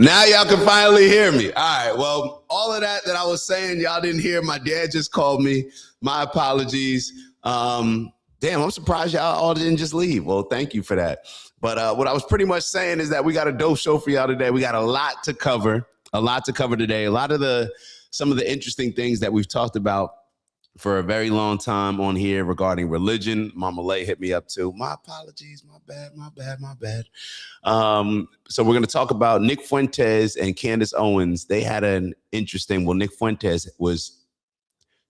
Now y'all can finally hear me. All right. Well, all of that I was saying, y'all didn't hear. My dad just called me. My apologies. Damn, I'm surprised y'all all didn't just leave. Well, thank you for that. But what I was pretty much saying is that we got a dope show for y'all today. We got a lot to cover today. Some of the interesting things that we've talked about for a very long time on here regarding religion. Mama Lay hit me up too. My apologies. My bad. So we're going to talk about Nick Fuentes and Candace Owens. They had an interesting, Nick Fuentes was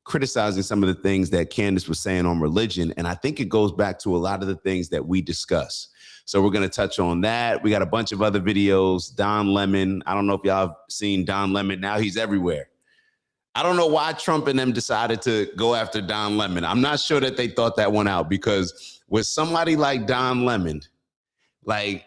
criticizing some of the things that Candace was saying on religion. And I think it goes back to a lot of the things that we discuss. So we're going to touch on that. We got a bunch of other videos. Don Lemon. I don't know if y'all have seen Don Lemon. Now he's everywhere. I don't know why Trump and them decided to go after Don Lemon. I'm not sure that they thought that one out, because with somebody like Don Lemon, like,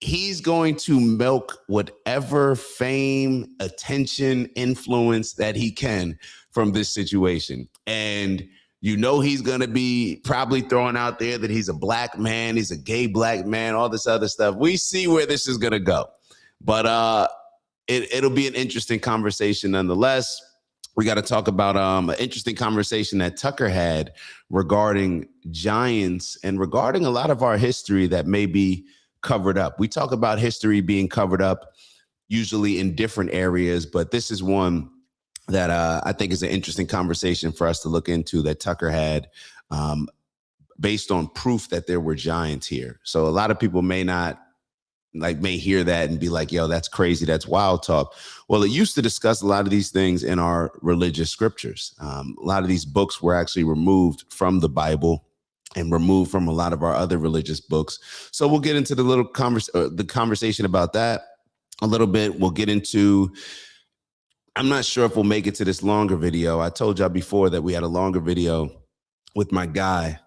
he's going to milk whatever fame, attention, influence that he can from this situation. And you know he's going to be probably throwing out there that he's a black man, he's a gay black man, all this other stuff. We see where this is going to go. But it'll be an interesting conversation nonetheless. We got to talk about an interesting conversation that Tucker had regarding giants and regarding a lot of our history that may be covered up. We talk about history being covered up usually in different areas, but this is one that I think is an interesting conversation for us to look into that Tucker had based on proof that there were giants here. So a lot of people may hear that and be like, yo, that's crazy. That's wild talk. Well, it used to discuss a lot of these things in our religious scriptures. A lot of these books were actually removed from the Bible and removed from a lot of our other religious books. So we'll get into the conversation about that a little bit. We'll get into, I'm not sure if we'll make it to this longer video. I told y'all before that we had a longer video with my guy,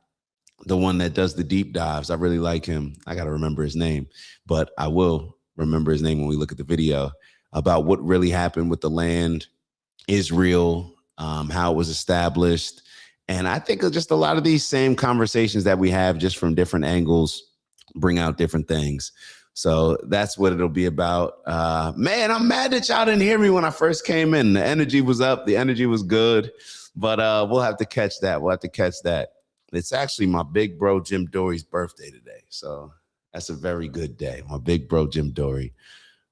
the one that does the deep dives. I really like him. I got to remember his name, but I will remember his name when we look at the video, about what really happened with the land, Israel, how it was established. And I think just a lot of these same conversations that we have, just from different angles, bring out different things. So that's what it'll be about. Man, I'm mad that y'all didn't hear me when I first came in. The energy was up. The energy was good. But we'll have to catch that. It's actually my big bro, Jim Dory's birthday today. So that's a very good day. My big bro, Jim Dory,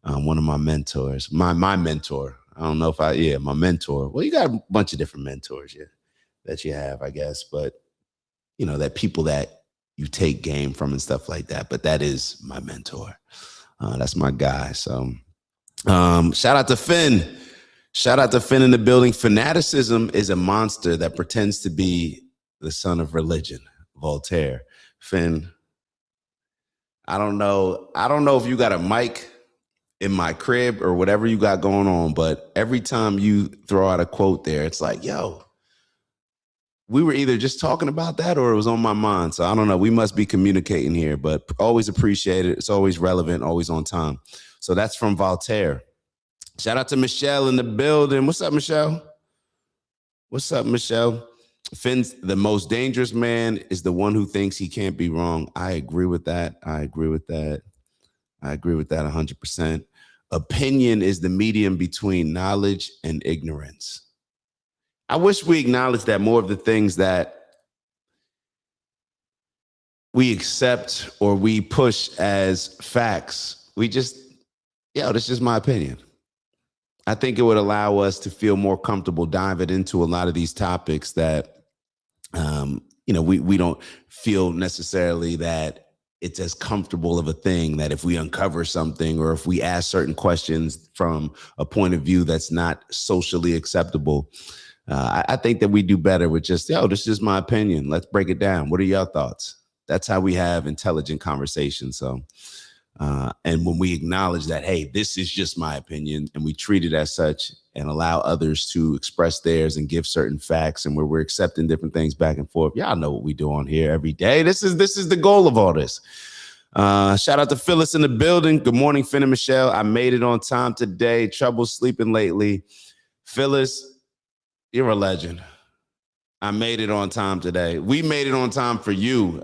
one of my mentors, my mentor. I don't know if my mentor. Well, you got a bunch of different mentors, that you have, I guess. But, you know, that people that you take game from and stuff like that. But that is my mentor. That's my guy. So shout out to Finn. Shout out to Finn in the building. Fanaticism is a monster that pretends to be the son of religion. Voltaire. Finn, I don't know if you got a mic in my crib or whatever you got going on, but every time you throw out a quote there, it's like, yo, we were either just talking about that or it was on my mind. So I don't know. We must be communicating here, but always appreciate it. It's always relevant, always on time. So that's from Voltaire. Shout out to Michelle in the building. What's up, Michelle? Finn's the most dangerous man is the one who thinks he can't be wrong. I agree with that. 100%. Opinion is the medium between knowledge and ignorance. I wish we acknowledged that more of the things that we accept or we push as facts, this is just my opinion. I think it would allow us to feel more comfortable diving into a lot of these topics that, we don't feel necessarily that it's as comfortable of a thing, that if we uncover something or if we ask certain questions from a point of view that's not socially acceptable, I think that we do better with just, this is my opinion. Let's break it down. What are your thoughts? That's how we have intelligent conversations. So, and when we acknowledge that, hey, this is just my opinion, and we treat it as such and allow others to express theirs and give certain facts, and where we're accepting different things back and forth. Y'all know what we do on here every day. This is the goal of all this. Shout out to Phyllis in the building. Good morning, Finn and Michelle. I made it on time today. Trouble sleeping lately. Phyllis, you're a legend. I made it on time today. We made it on time for you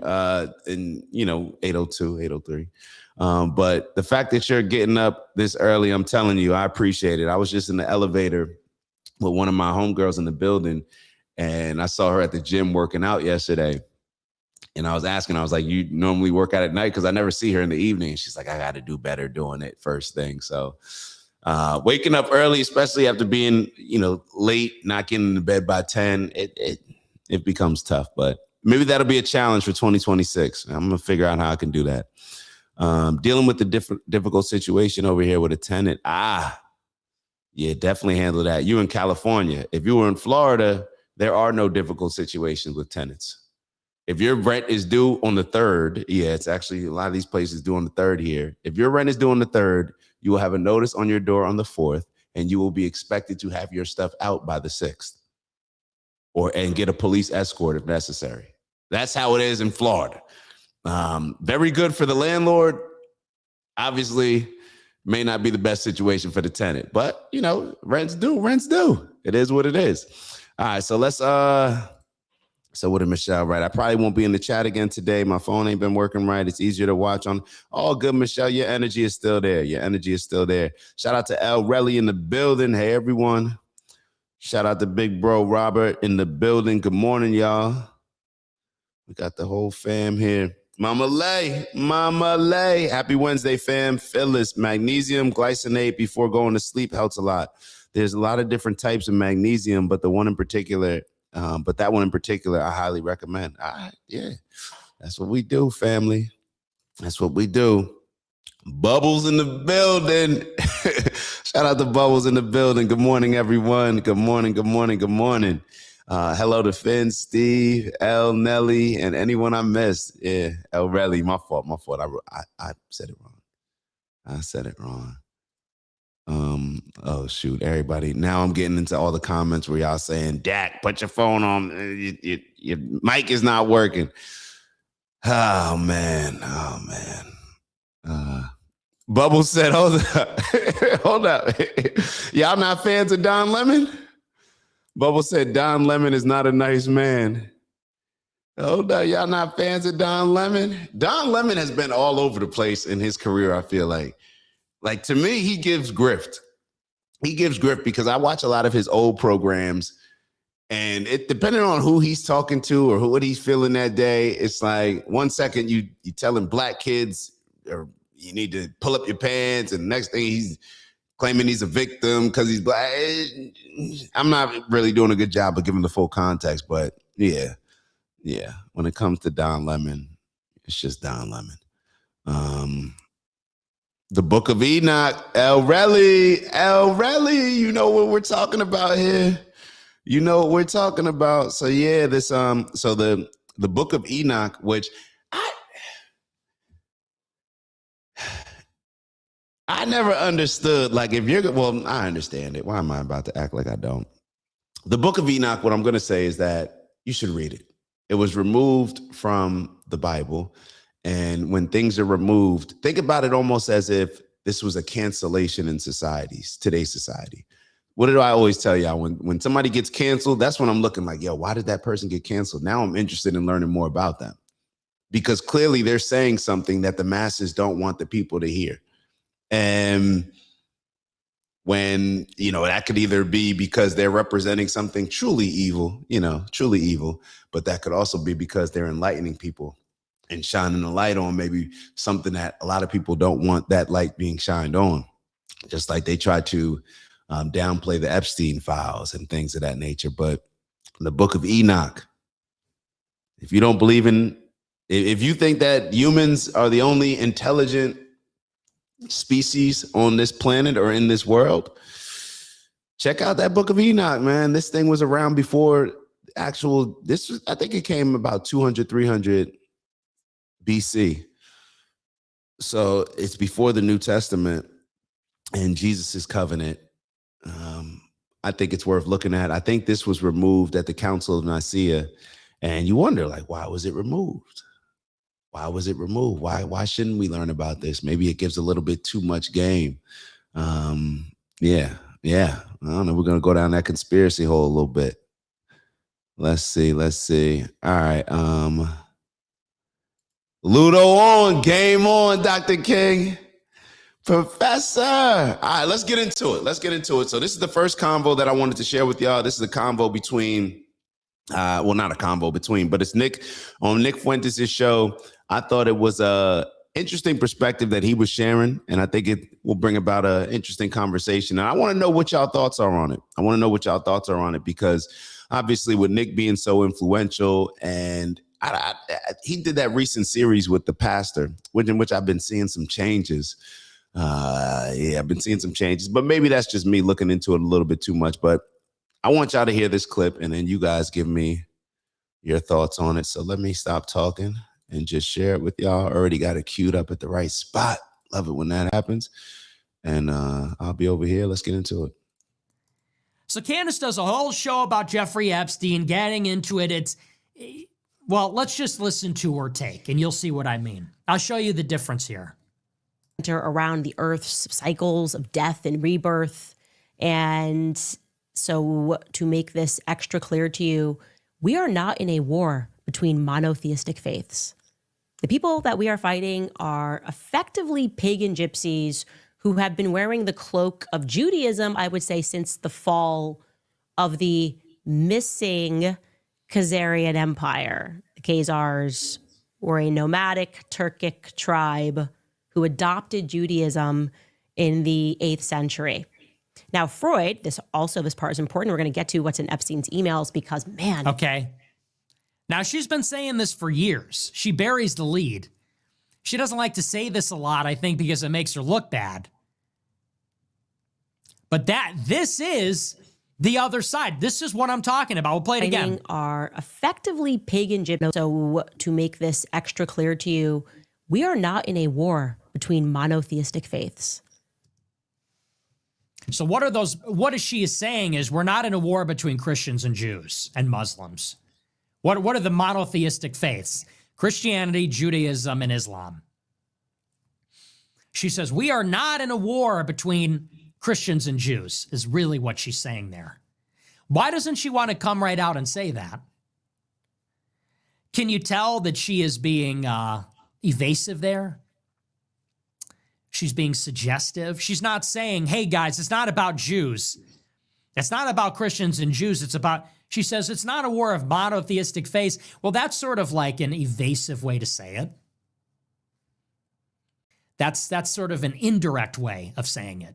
in 802, 803. But the fact that you're getting up this early, I'm telling you, I appreciate it. I was just in the elevator with one of my homegirls in the building, and I saw her at the gym working out yesterday. And I was asking, I was like, you normally work out at night? Because I never see her in the evening. She's like, I got to do better doing it first thing. So waking up early, especially after being, late, not getting into bed by 10, it becomes tough. But maybe that'll be a challenge for 2026. I'm going to figure out how I can do that. Dealing with the difficult situation over here with a tenant. Yeah, definitely handle that. You in California. If you were in Florida, there are no difficult situations with tenants. If your rent is due on the 3rd, it's actually a lot of these places due on the 3rd here. If your rent is due on the 3rd, you will have a notice on your door on the 4th, and you will be expected to have your stuff out by the 6th, and get a police escort if necessary. That's how it is in Florida. Very good for the landlord. Obviously, may not be the best situation for the tenant, but rent's due. It is what it is. All right, so let's so what did Michelle write? I probably won't be in the chat again today. My phone ain't been working right. It's easier to watch on. All good, Michelle. Your energy is still there. Shout out to El Relly in the building. Hey, everyone. Shout out to big bro Robert in the building. Good morning, y'all. We got the whole fam here. Mama Lay. Happy Wednesday, fam. Phyllis, magnesium glycinate before going to sleep helps a lot. There's a lot of different types of magnesium, but that one in particular, I highly recommend. Yeah, that's what we do, family. That's what we do. Bubbles in the building. Shout out to Bubbles in the building. Good morning, everyone. Good morning. Hello to Finn, Steve, L, Nelly, and anyone I missed. Yeah, El Relly, my fault. I said it wrong. Oh shoot, everybody. Now I'm getting into all the comments where y'all saying, Dak, put your phone on. Your mic is not working. Oh man. Bubbles said, hold up. Y'all not fans of Don Lemon? Bubble said Don Lemon is not a nice man. Hold up, y'all not fans of Don Lemon? Don Lemon has been all over the place in his career, I feel like. Like, to me, he gives grift. Because I watch a lot of his old programs, and it depending on who he's talking to or what he's feeling that day, it's like 1 second you telling black kids or you need to pull up your pants, and the next thing he's claiming he's a victim because he's black. I'm not really doing a good job of giving the full context, but yeah. When it comes to Don Lemon, it's just Don Lemon. The Book of Enoch, El Relly, you know what we're talking about here. So yeah, this so the Book of Enoch, which I never understood. Like, I understand it. Why am I about to act like I don't? The Book of Enoch, what I'm going to say is that you should read it. It was removed from the Bible. And when things are removed, think about it almost as if this was a cancellation in today's society. What do I always tell y'all? When somebody gets canceled, that's when I'm looking like, yo, why did that person get canceled? Now I'm interested in learning more about them. Because clearly they're saying something that the masses don't want the people to hear. And when, that could either be because they're representing something truly evil, but that could also be because they're enlightening people and shining a light on maybe something that a lot of people don't want that light being shined on. Just like they try to downplay the Epstein files and things of that nature. But the Book of Enoch, if you don't believe if you think that humans are the only intelligent species on this planet or in this world, check out that Book of Enoch, man. This thing was around before I think it came about 200, 300 BC. So it's before the New Testament and Jesus's covenant. I think it's worth looking at. I think this was removed at the Council of Nicaea, and you wonder, like, why was it removed? Why shouldn't we learn about this? Maybe it gives a little bit too much game. Yeah. I don't know. We're gonna go down that conspiracy hole a little bit. Let's see. All right. Ludo on, game on, Dr. King. Professor. All right, let's get into it. So this is the first convo that I wanted to share with y'all. This is a convo between, well, not a convo between, but it's Nick on Nick Fuentes' show. I thought it was a interesting perspective that he was sharing, and I think it will bring about an interesting conversation. And I want to know what y'all thoughts are on it. Because obviously with Nick being so influential, and he did that recent series with the pastor, in which I've been seeing some changes. I've been seeing some changes, but maybe that's just me looking into it a little bit too much. But I want y'all to hear this clip, and then you guys give me your thoughts on it. So let me stop talking and just share it with y'all. Already got it queued up at the right spot. Love it when that happens. And I'll be over here. Let's get into it. So Candace does a whole show about Jeffrey Epstein, getting into it. Well, let's just listen to her take, and you'll see what I mean. I'll show you the difference here. Around the Earth's cycles of death and rebirth. And so to make this extra clear to you, we are not in a war between monotheistic faiths. The people that we are fighting are effectively pagan gypsies who have been wearing the cloak of Judaism, I would say, since the fall of the missing Khazarian Empire. The Khazars were a nomadic Turkic tribe who adopted Judaism in the 8th century. Now, Freud, this part is important. We're going to get to what's in Epstein's emails because, man. Okay. Now, she's been saying this for years. She buries the lead. She doesn't like to say this a lot, I think, because it makes her look bad. But this is the other side. This is what I'm talking about. We'll play it again. Are effectively pagan gypsies. So to make this extra clear to you, we are not in a war between monotheistic faiths. So what is she saying is we're not in a war between Christians and Jews and Muslims. What are the monotheistic faiths? Christianity, Judaism, and Islam. She says we are not in a war between Christians and Jews is really what she's saying there. Why doesn't she want to come right out and say that? Can you tell that she is being evasive there? She's being suggestive. She's not saying, hey, guys, it's not about Jews. It's not about Christians and Jews. She says it's not a war of monotheistic faiths. Well, that's sort of like an evasive way to say it. That's sort of an indirect way of saying it.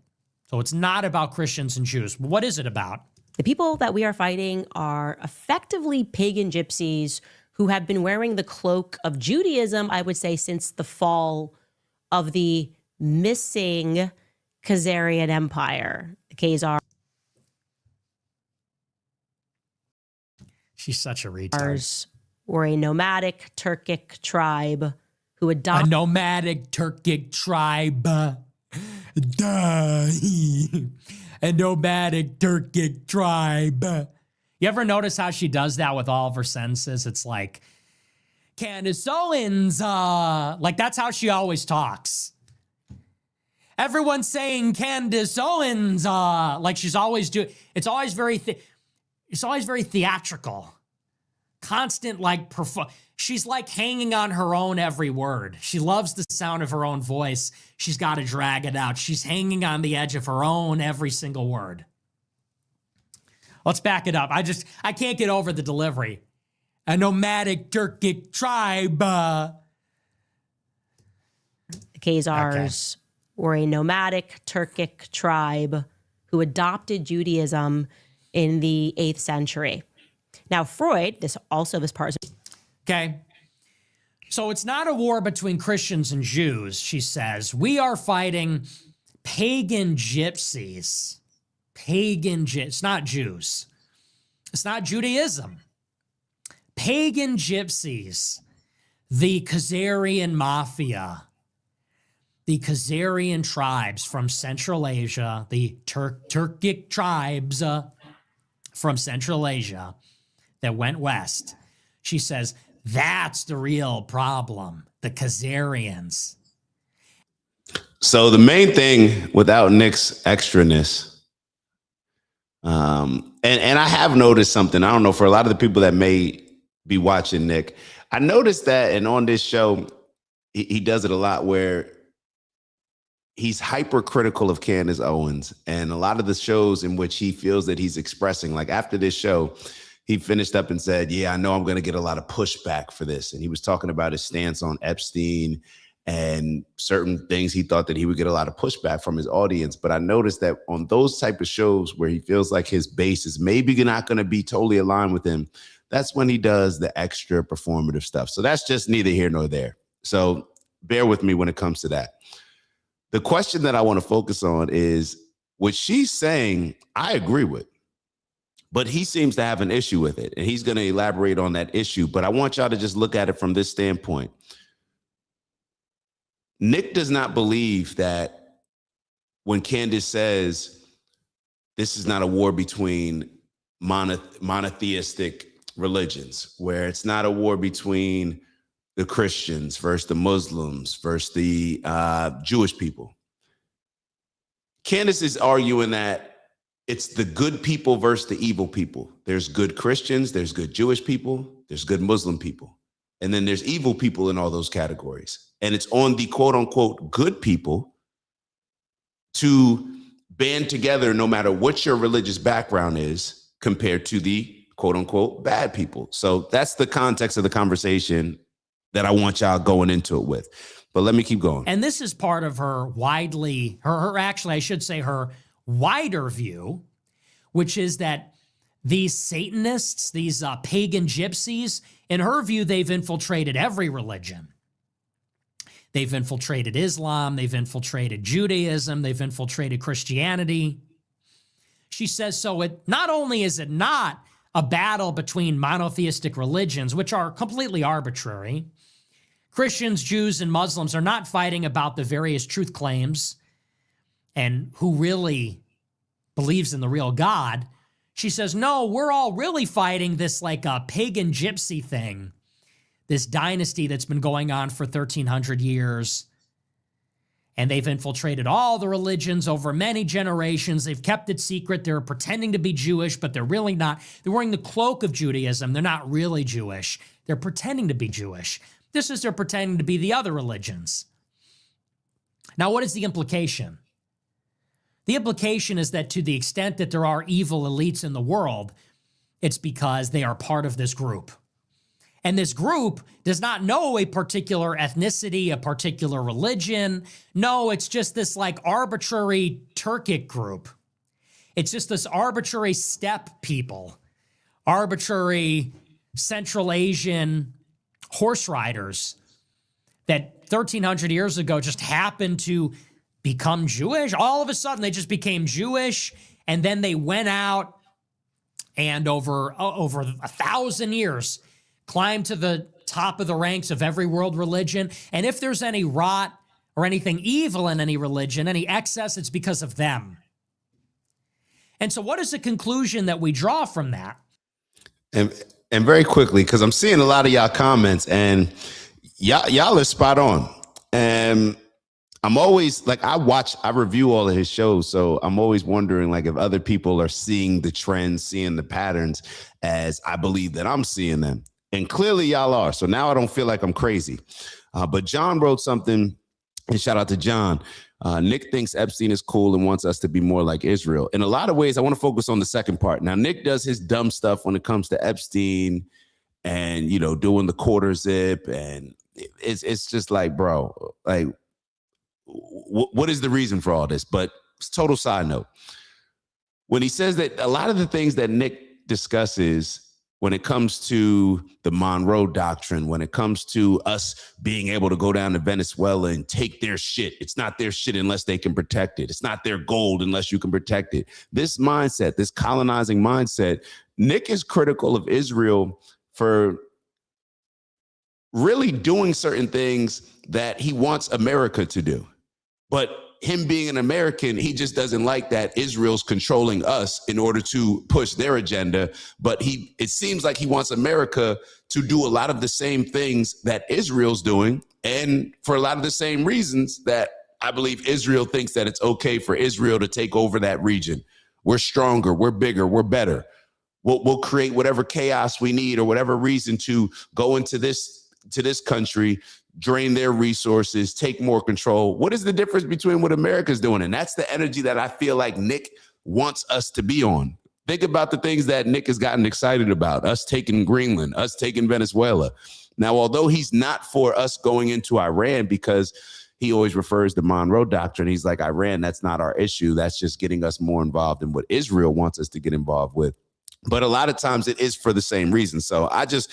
So it's not about Christians and Jews. What is it about? The people that we are fighting are effectively pagan gypsies who have been wearing the cloak of Judaism, I would say, since the fall of the missing Khazarian Empire. The Khazars. She's such a retard. Were a nomadic Turkic tribe who adopted... A nomadic Turkic tribe. Duh. A nomadic Turkic tribe. You ever notice how she does that with all of her sentences? It's like, Candace Owens, like that's how she always talks. Everyone's saying Candace Owens, like she's always doing. It's always very theatrical. Constant, like, she's like hanging on her own every word. She loves the sound of her own voice. She's got to drag it out. She's hanging on the edge of her own every single word. Let's back it up. I can't get over the delivery. A nomadic Turkic tribe. The Khazars were a nomadic Turkic tribe who adopted Judaism in the 8th century. Now, Freud, this part is... Okay. So it's not a war between Christians and Jews, she says. We are fighting pagan gypsies. It's not Jews. It's not Judaism. Pagan gypsies. The Khazarian mafia. The Khazarian tribes from Central Asia. The Turkic tribes from Central Asia that went west. She says, that's the real problem. The Khazarians. So the main thing without Nick's extraness, and I have noticed something. I don't know, for a lot of the people that may be watching Nick, I noticed that, and on this show, he does it a lot where he's hypercritical of Candace Owens, and a lot of the shows in which he feels that he's expressing, like after this show, he finished up and said, yeah, I know I'm going to get a lot of pushback for this. And he was talking about his stance on Epstein and certain things he thought that he would get a lot of pushback from his audience. But I noticed that on those type of shows where he feels like his base is maybe not going to be totally aligned with him, that's when he does the extra performative stuff. So that's just neither here nor there. So bear with me when it comes to that. The question that I want to focus on is what she's saying, I agree with, but he seems to have an issue with it, and he's going to elaborate on that issue. But I want y'all to just look at it from this standpoint. Nick does not believe that when Candace says this is not a war between monotheistic religions, where it's not a war between the Christians versus the Muslims versus the Jewish people. Candace is arguing that it's the good people versus the evil people. There's good Christians, there's good Jewish people, there's good Muslim people. And then there's evil people in all those categories. And it's on the quote unquote good people to band together no matter what your religious background is compared to the quote unquote bad people. So that's the context of the conversation that I want y'all going into it with. But let me keep going. And this is part of her actually, I should say her wider view, which is that these Satanists, these pagan gypsies, in her view, they've infiltrated every religion. They've infiltrated Islam, they've infiltrated Judaism, they've infiltrated Christianity. She says, so it not only is it not a battle between monotheistic religions, which are completely arbitrary. Christians, Jews, and Muslims are not fighting about the various truth claims and who really believes in the real God. She says, no, we're all really fighting this like a pagan gypsy thing, this dynasty that's been going on for 1,300 years. And they've infiltrated all the religions over many generations. They've kept it secret. They're pretending to be Jewish, but they're really not. They're wearing the cloak of Judaism. They're not really Jewish. They're pretending to be Jewish. This is they're pretending to be the other religions. Now, what is the implication? The implication is that to the extent that there are evil elites in the world, it's because they are part of this group. And this group does not know a particular ethnicity, a particular religion. No, it's just this like arbitrary Turkic group. It's just this arbitrary steppe people, arbitrary Central Asian horse riders that 1,300 years ago just happened to become Jewish. All of a sudden, they just became Jewish, and then they went out and over 1,000 years climbed to the top of the ranks of every world religion. And if there's any rot or anything evil in any religion, any excess, it's because of them. And so what is the conclusion that we draw from that? And very quickly, because I'm seeing a lot of y'all comments, and y'all are spot on. And I'm always like, I review all of his shows, so I'm always wondering like if other people are seeing the trends, seeing the patterns as I believe that I'm seeing them. And clearly y'all are. So now I don't feel like I'm crazy. But John wrote something, and shout out to John. Nick thinks Epstein is cool and wants us to be more like Israel. In a lot of ways, I want to focus on the second part. Now, Nick does his dumb stuff when it comes to Epstein and, you know, doing the quarter zip. And it's just like, bro, like, what is the reason for all this? But it's total side note. When he says that a lot of the things that Nick discusses when it comes to the Monroe Doctrine, when it comes to us being able to go down to Venezuela and take their shit, it's not their shit unless they can protect it. It's not their gold unless you can protect it. This mindset, this colonizing mindset, Nick is critical of Israel for really doing certain things that he wants America to do. But him being an American, he just doesn't like that Israel's controlling us in order to push their agenda. But it seems like he wants America to do a lot of the same things that Israel's doing. And for a lot of the same reasons that I believe Israel thinks that it's okay for Israel to take over that region. We're stronger, we're bigger, we're better. We'll create whatever chaos we need or whatever reason to go into this to this country, drain their resources, take more control. What is the difference between what America's doing? And that's the energy that I feel like Nick wants us to be on. Think about the things that Nick has gotten excited about, us taking Greenland, us taking Venezuela. Now, although he's not for us going into Iran, because he always refers to Monroe Doctrine, he's like, Iran, that's not our issue. That's just getting us more involved in what Israel wants us to get involved with. But a lot of times it is for the same reason. So I just,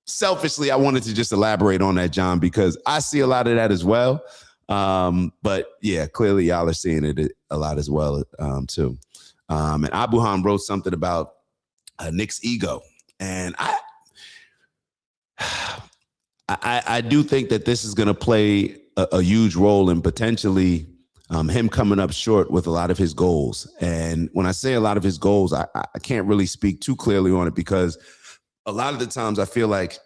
selfishly, I wanted to just elaborate on that, John, because I see a lot of that as well. But yeah, clearly y'all are seeing it a lot as well, too. And Abuhan wrote something about Nick's ego. And I do think that this is going to play a huge role in potentially him coming up short with a lot of his goals. And when I say a lot of his goals, I can't really speak too clearly on it, because a lot of the times I feel like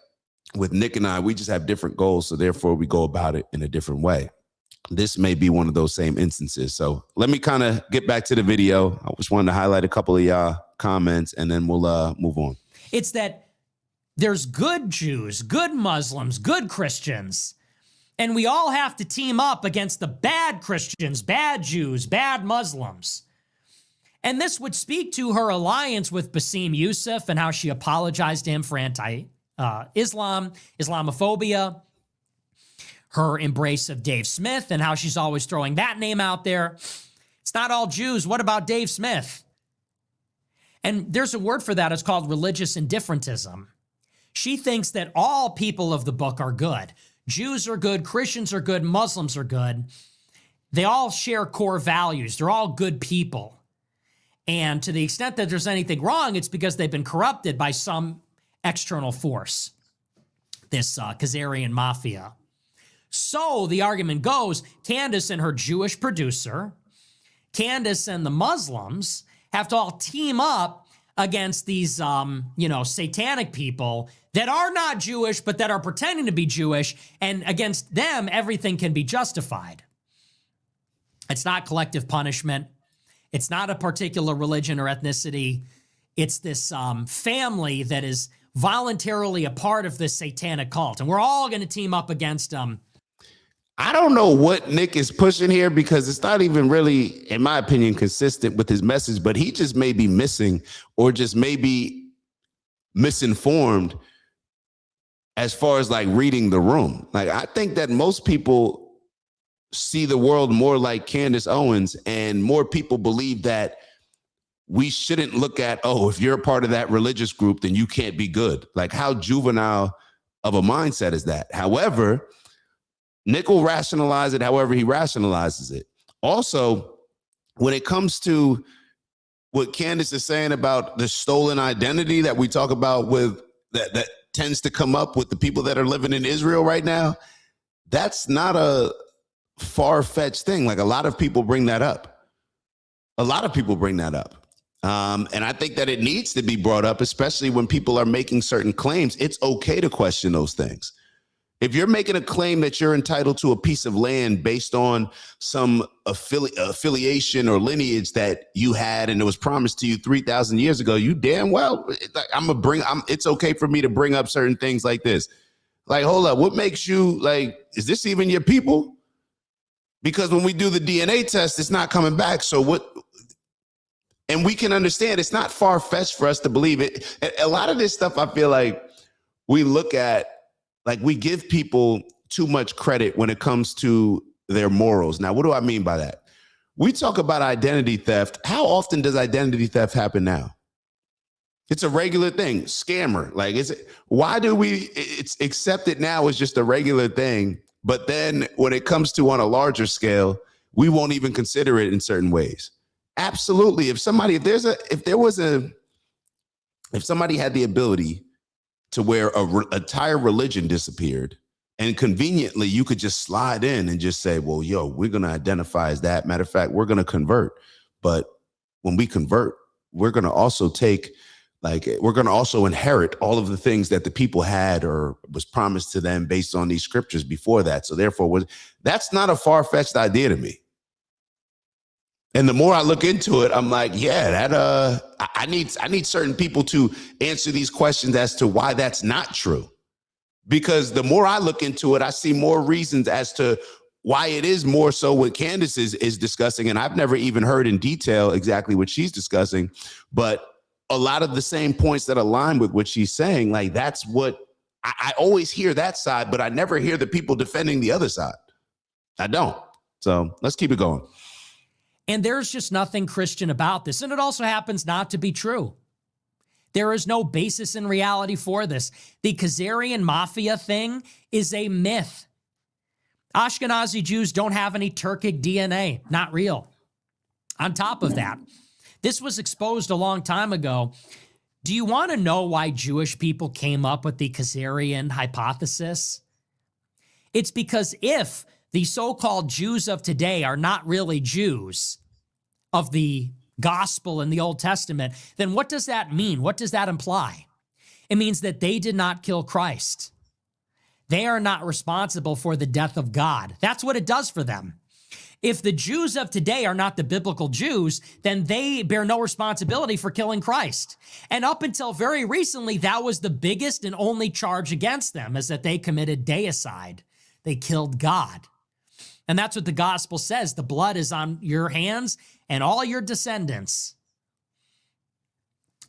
with Nick and I, we just have different goals. So therefore we go about it in a different way. This may be one of those same instances. So let me kind of get back to the video. I just wanted to highlight a couple of y'all comments, and then we'll move on. It's that there's good Jews, good Muslims, good Christians, and we all have to team up against the bad Christians, bad Jews, bad Muslims. And this would speak to her alliance with Bassem Youssef and how she apologized to him for anti-Islam, Islamophobia, her embrace of Dave Smith and how she's always throwing that name out there. It's not all Jews. What about Dave Smith? And there's a word for that. It's called religious indifferentism. She thinks that all people of the book are good. Jews are good, Christians are good, Muslims are good. They all share core values. They're all good people. And to the extent that there's anything wrong, it's because they've been corrupted by some external force, this Khazarian mafia. So the argument goes, Candace and her Jewish producer, Candace and the Muslims have to all team up against these, satanic people that are not Jewish, but that are pretending to be Jewish. And against them, everything can be justified. It's not collective punishment. It's not a particular religion or ethnicity. It's this family that is voluntarily a part of this satanic cult. And we're all going to team up against them. I don't know what Nick is pushing here, because it's not even really, in my opinion, consistent with his message, but he just may be missing, or just may be misinformed as far as like reading the room. Like, I think that most people see the world more like Candace Owens, and more people believe that we shouldn't look at, oh, if you're a part of that religious group, then you can't be good. Like, how juvenile of a mindset is that? However, Nick will rationalize it however he rationalizes it. Also, when it comes to what Candace is saying about the stolen identity that we talk about with that tends to come up with the people that are living in Israel right now, that's not a far-fetched thing. Like, a lot of people bring that up. And I think that it needs to be brought up, especially when people are making certain claims. It's okay to question those things. If you're making a claim that you're entitled to a piece of land based on some affiliation or lineage that you had and it was promised to you 3,000 years ago, you damn well, it's okay for me to bring up certain things like this. Like, hold up, what makes you, like, is this even your people? Because when we do the DNA test, it's not coming back. So what? And we can understand it's not far-fetched for us to believe it. A lot of this stuff, I feel like we look at, like, we give people too much credit when it comes to their morals. Now, what do I mean by that? We talk about identity theft. How often does identity theft happen now? It's a regular thing. Scammer. Like, why do it's accepted now as just a regular thing, but then when it comes to on a larger scale, we won't even consider it in certain ways? Absolutely. If somebody had the ability to where a entire religion disappeared, and conveniently you could just slide in and just say, well, yo, we're going to identify as that. Matter of fact, we're going to convert. But when we convert, we're going to also inherit all of the things that the people had or was promised to them based on these scriptures before that. So therefore, that's not a far-fetched idea to me. And the more I look into it, I'm like, yeah, I need certain people to answer these questions as to why that's not true. because the more I look into it, I see more reasons as to why it is more so what Candace is discussing. And I've never even heard in detail exactly what she's discussing, but a lot of the same points that align with what she's saying, like that's what I always hear that side, but I never hear the people defending the other side. I don't. So let's keep it going. And there's just nothing Christian about this. And it also happens not to be true. There is no basis in reality for this. The Khazarian mafia thing is a myth. Ashkenazi Jews don't have any Turkic DNA. Not real. On top of that, this was exposed a long time ago. Do you want to know why Jewish people came up with the Khazarian hypothesis? It's because if the so-called Jews of today are not really Jews of the gospel in the Old Testament, then what does that mean? What does that imply? It means that they did not kill Christ. They are not responsible for the death of God. That's what it does for them. If the Jews of today are not the biblical Jews, then they bear no responsibility for killing Christ. And up until very recently, that was the biggest and only charge against them, is that they committed deicide. They killed God. And that's what the gospel says. The blood is on your hands and all your descendants.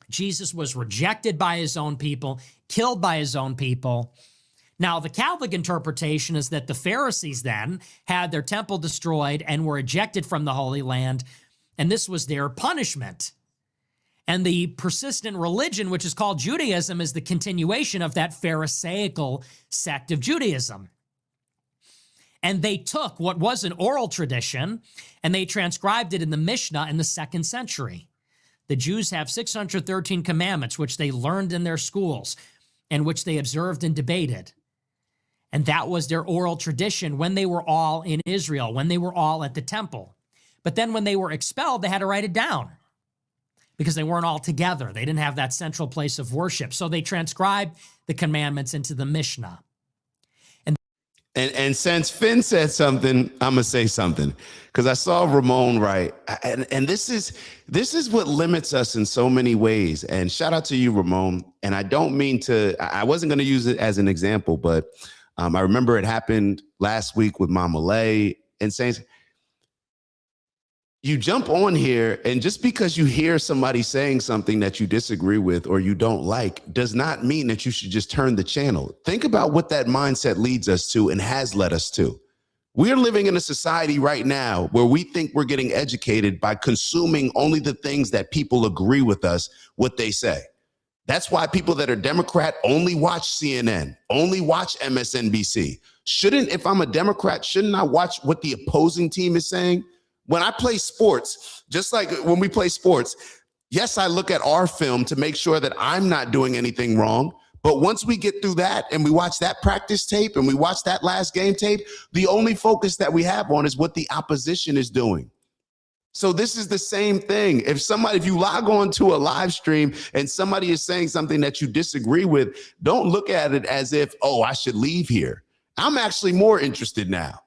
Jesus was rejected by his own people, killed by his own people. Now, the Catholic interpretation is that the Pharisees then had their temple destroyed and were ejected from the Holy Land, and this was their punishment. And the persistent religion, which is called Judaism, is the continuation of that Pharisaical sect of Judaism. And they took what was an oral tradition and they transcribed it in the Mishnah in the 2nd century. The Jews have 613 commandments, which they learned in their schools and which they observed and debated. And that was their oral tradition when they were all in Israel, when they were all at the temple. But then when they were expelled, they had to write it down because they weren't all together. They didn't have that central place of worship. So they transcribed the commandments into the Mishnah. And since Finn said something, I'm gonna say something because I saw Ramon write, and this is what limits us in so many ways. And shout out to you, Ramon. And I don't mean to. I wasn't gonna use it as an example, but I remember it happened last week with Mama Lay and saying, you jump on here, and just because you hear somebody saying something that you disagree with or you don't like does not mean that you should just turn the channel. Think about what that mindset leads us to and has led us to. We're living in a society right now where we think we're getting educated by consuming only the things that people agree with us, what they say. That's why people that are Democrat only watch CNN, only watch MSNBC. If I'm a Democrat, shouldn't I watch what the opposing team is saying? When I play sports, just like when we play sports, yes, I look at our film to make sure that I'm not doing anything wrong. But once we get through that and we watch that practice tape and we watch that last game tape, the only focus that we have on is what the opposition is doing. So this is the same thing. If you log on to a live stream and somebody is saying something that you disagree with, don't look at it as if, oh, I should leave here. I'm actually more interested now.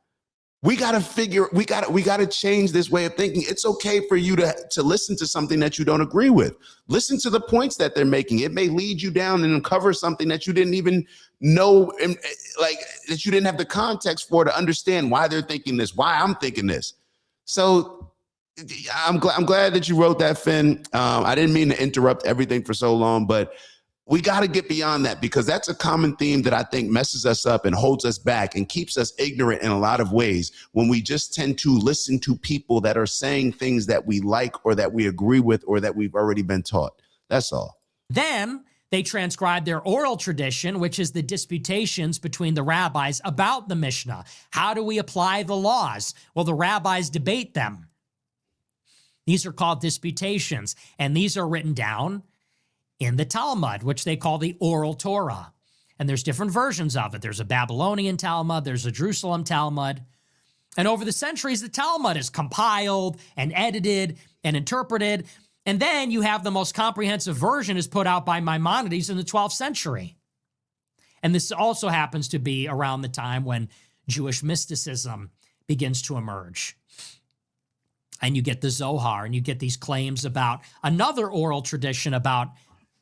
We got to change this way of thinking. It's okay for you to listen to something that you don't agree with. Listen to the points that they're making. It may lead you down and uncover something that you didn't even know, like that you didn't have the context for to understand why they're thinking this, why I'm thinking this. So I'm glad that you wrote that, Finn. I didn't mean to interrupt everything for so long, but we got to get beyond that because that's a common theme that I think messes us up and holds us back and keeps us ignorant in a lot of ways when we just tend to listen to people that are saying things that we like or that we agree with or that we've already been taught. That's all. Then they transcribe their oral tradition, which is the disputations between the rabbis about the Mishnah. How do we apply the laws? Well, the rabbis debate them. These are called disputations, and these are written down in the Talmud, which they call the oral Torah. And there's different versions of it. There's a Babylonian Talmud, there's a Jerusalem Talmud. And over the centuries, the Talmud is compiled and edited and interpreted. And then you have the most comprehensive version is put out by Maimonides in the 12th century. And this also happens to be around the time when Jewish mysticism begins to emerge. And you get the Zohar, and you get these claims about another oral tradition about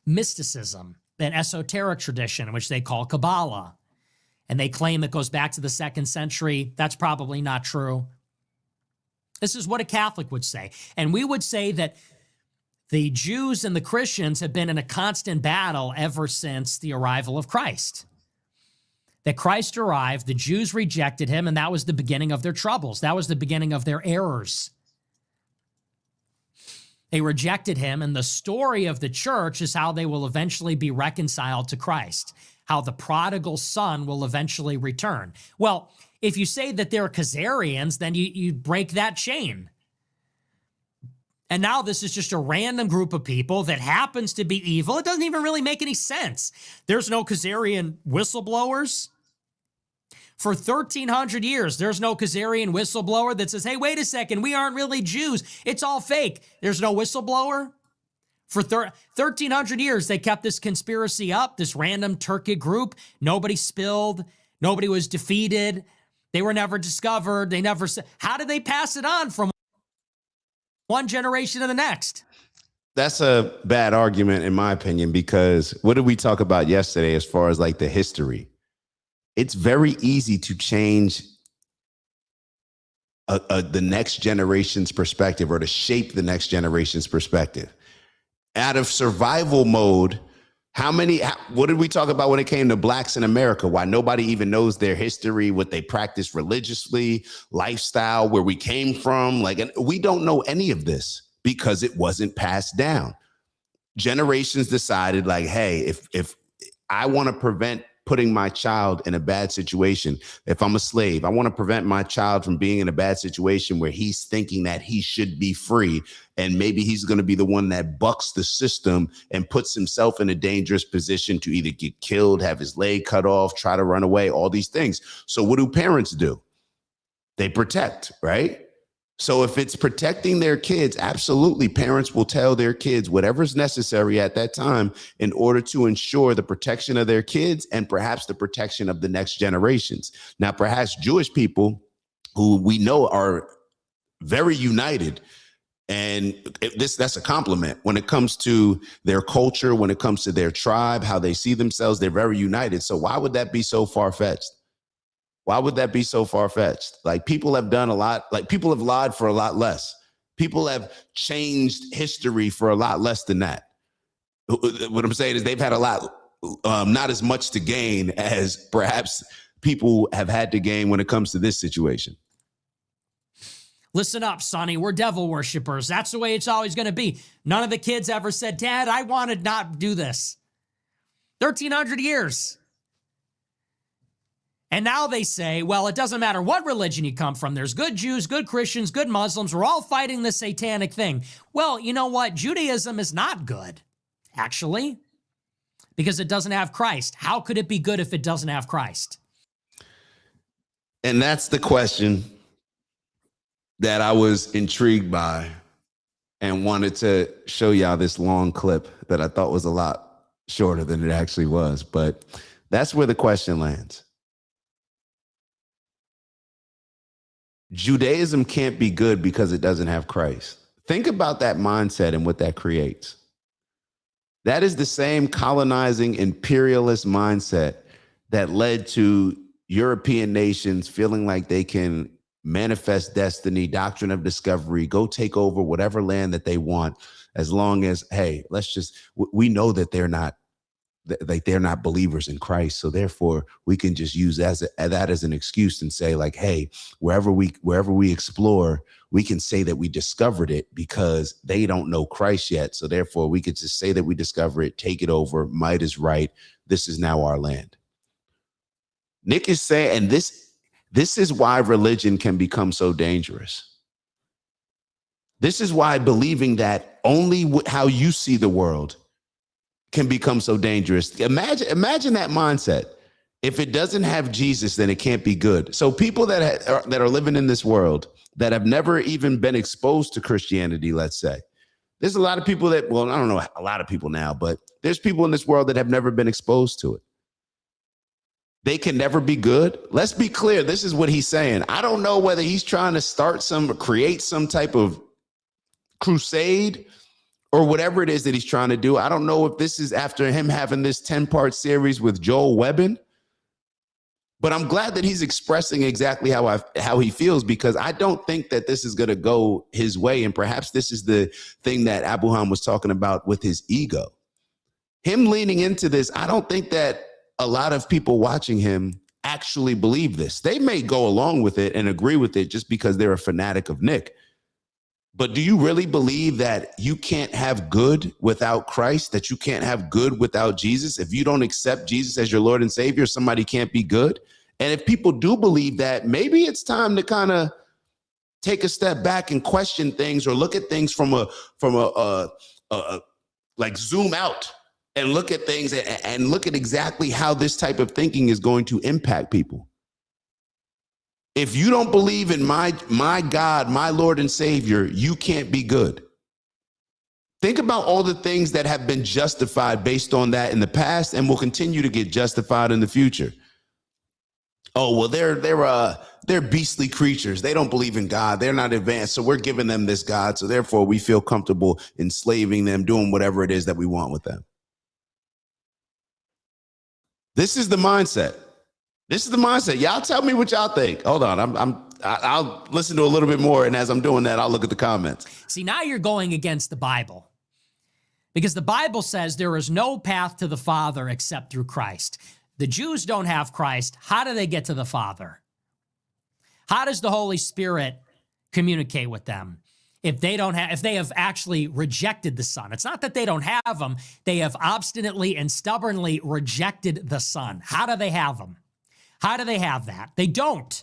mysticism, an esoteric tradition, which they call Kabbalah. and they claim it goes back to the 2nd century. That's probably not true. This is what a Catholic would say. And we would say that the Jews and the Christians have been in a constant battle ever since the arrival of Christ. That Christ arrived, the Jews rejected him, and that was the beginning of their troubles. That was the beginning of their errors. They rejected him, and the story of the church is how they will eventually be reconciled to Christ, how the prodigal son will eventually return. Well, if you say that they're Khazarians, then you break that chain. And now this is just a random group of people that happens to be evil. It doesn't even really make any sense. There's no Khazarian whistleblowers. For 1,300 years, there's no Khazarian whistleblower that says, hey, wait a second, we aren't really Jews. It's all fake. There's no whistleblower. For 1,300 years, they kept this conspiracy up, this random Turkic group. Nobody spilled. Nobody was defeated. They were never discovered. They never said. How did they pass it on from one generation to the next? That's a bad argument, in my opinion, because what did we talk about yesterday as far as like the history? It's very easy to change the next generation's perspective or to shape the next generation's perspective. Out of survival mode, what did we talk about when it came to blacks in America? Why nobody even knows their history, what they practice religiously, lifestyle, where we came from. And we don't know any of this because it wasn't passed down. Generations decided hey, if I want to prevent putting my child in a bad situation, if I'm a slave, I want to prevent my child from being in a bad situation where he's thinking that he should be free. And maybe he's going to be the one that bucks the system and puts himself in a dangerous position to either get killed, have his leg cut off, try to run away, all these things. So what do parents do? They protect, right? So if it's protecting their kids, absolutely, parents will tell their kids whatever's necessary at that time in order to ensure the protection of their kids and perhaps the protection of the next generations. Now, perhaps Jewish people who we know are very united, and that's a compliment. When it comes to their culture, when it comes to their tribe, how they see themselves, they're very united. So why would that be so far-fetched? Why would that be so far-fetched? People have done a lot. People have lied for a lot less. People have changed history for a lot less than that. What I'm saying is they've had a lot, not as much to gain as perhaps people have had to gain when it comes to this situation. Listen up, Sonny. We're devil worshipers. That's the way it's always going to be. None of the kids ever said, Dad, I want to not do this. 1,300 years. And now they say, well, it doesn't matter what religion you come from. There's good Jews, good Christians, good Muslims. We're all fighting the satanic thing. Well, you know what? Judaism is not good, actually, because it doesn't have Christ. How could it be good if it doesn't have Christ? And that's the question that I was intrigued by and wanted to show y'all this long clip that I thought was a lot shorter than it actually was. But that's where the question lands. Judaism can't be good because it doesn't have Christ. Think about that mindset and what that creates. That is the same colonizing imperialist mindset that led to European nations feeling like they can manifest destiny, doctrine of discovery, go take over whatever land that they want, as long as, hey, we know that they're not believers in Christ. So therefore we can just use that as an excuse and say hey, wherever we explore, we can say that we discovered it because they don't know Christ yet. So therefore we could just say that we discover it, take it over. Might is right. This is now our land. Nick is saying, and this is why religion can become so dangerous. This is why believing that only how you see the world can become so dangerous. Imagine that mindset. If it doesn't have Jesus, then it can't be good. So people that are living in this world that have never even been exposed to Christianity, let's say, there's a lot of people that, well, I don't know a lot of people now, but there's people in this world that have never been exposed to it. They can never be good. Let's be clear. This is what he's saying. I don't know whether he's trying to create some type of crusade or whatever it is that he's trying to do. I don't know if this is after him having this 10-part series with Joel Webbin. But I'm glad that he's expressing exactly how he feels, because I don't think that this is going to go his way. And perhaps this is the thing that Abuham was talking about with his ego. Him leaning into this, I don't think that a lot of people watching him actually believe this. They may go along with it and agree with it just because they're a fanatic of Nick. But do you really believe that you can't have good without Christ, that you can't have good without Jesus? If you don't accept Jesus as your Lord and Savior, somebody can't be good? And if people do believe that, maybe it's time to kind of take a step back and question things, or look at things from a like zoom out and look at things and look at exactly how this type of thinking is going to impact people. If you don't believe in my God, my Lord and Savior, you can't be good. Think about all the things that have been justified based on that in the past and will continue to get justified in the future. Oh, well, they're beastly creatures. They don't believe in God. They're not advanced. So we're giving them this God. So therefore we feel comfortable enslaving them, doing whatever it is that we want with them. This is the mindset. This is the mindset. Y'all tell me what y'all think. Hold on. I'll listen to a little bit more. And as I'm doing that, I'll look at the comments. See, now you're going against the Bible, because the Bible says there is no path to the Father except through Christ. The Jews don't have Christ. How do they get to the Father? How does the Holy Spirit communicate with them if they have actually rejected the Son? It's not that they don't have him. They have obstinately and stubbornly rejected the Son. How do they have him? How do they have that? They don't.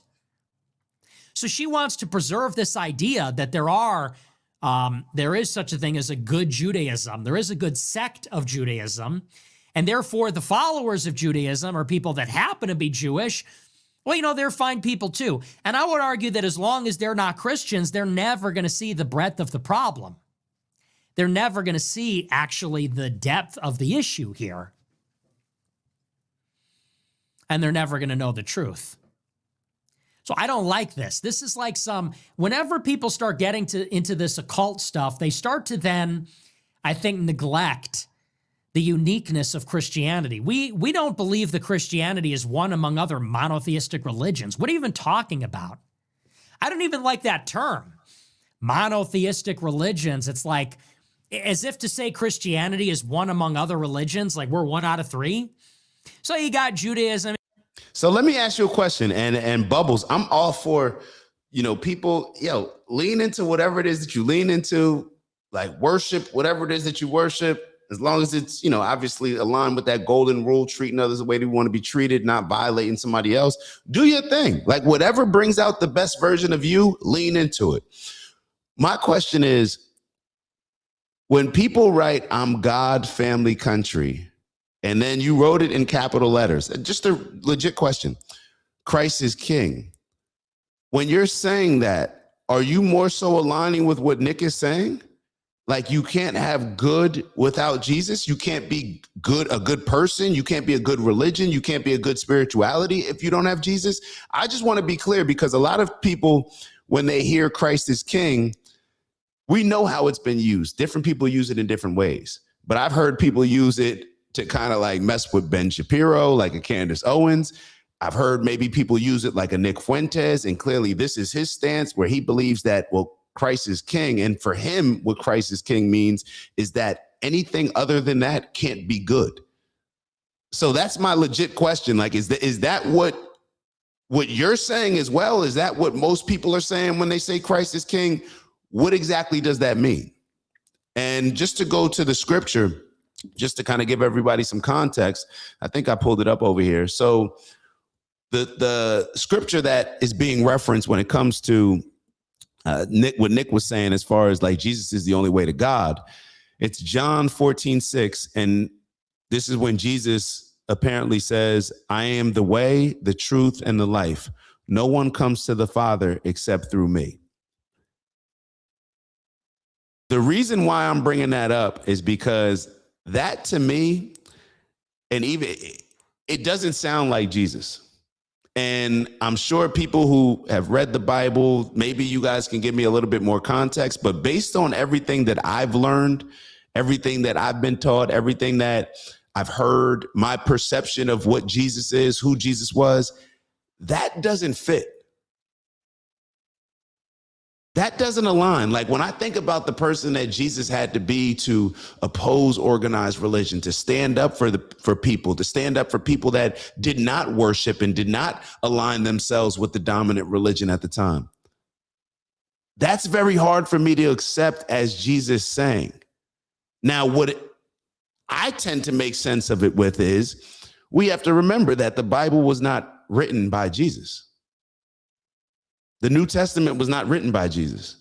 So she wants to preserve this idea that there is such a thing as a good Judaism. There is a good sect of Judaism. And therefore, the followers of Judaism are people that happen to be Jewish. Well, they're fine people too. And I would argue that as long as they're not Christians, they're never going to see the breadth of the problem. They're never going to see actually the depth of the issue here. And they're never going to know the truth. So I don't like this. This is like whenever people start getting into this occult stuff, they start to then, I think, neglect the uniqueness of Christianity. We don't believe that Christianity is one among other monotheistic religions. What are you even talking about? I don't even like that term, monotheistic religions. It's like as if to say Christianity is one among other religions, like we're one out of three. So you got Judaism. So let me ask you a question, and Bubbles, I'm all for, people, lean into whatever it is that you lean into, like worship, whatever it is that you worship, as long as it's, obviously aligned with that golden rule, treating others the way they want to be treated, not violating somebody else. Do your thing. Like whatever brings out the best version of you, lean into it. My question is, when people write, I'm God, family, country, and then you wrote it in capital letters, just a legit question, Christ is king. When you're saying that, are you more so aligning with what Nick is saying? Like you can't have good without Jesus. You can't be a good person. You can't be a good religion. You can't be a good spirituality if you don't have Jesus. I just want to be clear, because a lot of people, when they hear Christ is king, we know how it's been used. Different people use it in different ways. But I've heard people use it to kind of like mess with Ben Shapiro, like a Candace Owens. I've heard maybe people use it like a Nick Fuentes. And clearly this is his stance, where he believes that, well, Christ is king. And for him, what Christ is king means is that anything other than that can't be good. So that's my legit question. Like, is that what you're saying as well? Is that what most people are saying when they say Christ is king? What exactly does that mean? And just to go to the scripture, just to kind of give everybody some context, I think I pulled it up over here. So the scripture that is being referenced when it comes to what Nick was saying, as far as like Jesus is the only way to God, it's John 14:6. And this is when Jesus apparently says, I am the way, the truth, and the life. No one comes to the Father except through me. The reason why I'm bringing that up is because that, to me, and even it doesn't sound like Jesus. And I'm sure people who have read the Bible, maybe you guys can give me a little bit more context, but based on everything that I've learned, everything that I've been taught, everything that I've heard, my perception of what Jesus is, who Jesus was, that doesn't fit. That doesn't align. Like when I think about the person that Jesus had to be to oppose organized religion, to stand up for people, to stand up for people that did not worship and did not align themselves with the dominant religion at the time. That's very hard for me to accept as Jesus saying. Now, what I tend to make sense of it with is we have to remember that the Bible was not written by Jesus. The New Testament was not written by Jesus.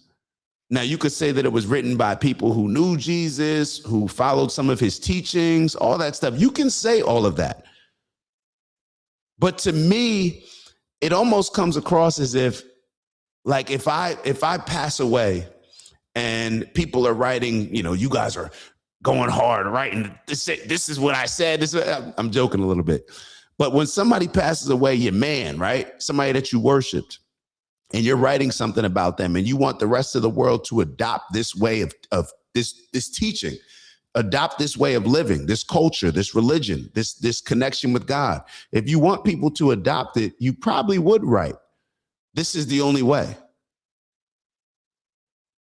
Now, you could say that it was written by people who knew Jesus, who followed some of his teachings, all that stuff. You can say all of that. But to me, it almost comes across as if, like, if I pass away and people are writing, you know, you guys are going hard, writing, this is what I said. I'm joking a little bit. But when somebody passes away, your man, right? Somebody that you worshiped, and you're writing something about them, and you want the rest of the world to adopt this way of this teaching, adopt this way of living, this culture, this religion, this connection with God. If you want people to adopt it, you probably would write, this is the only way.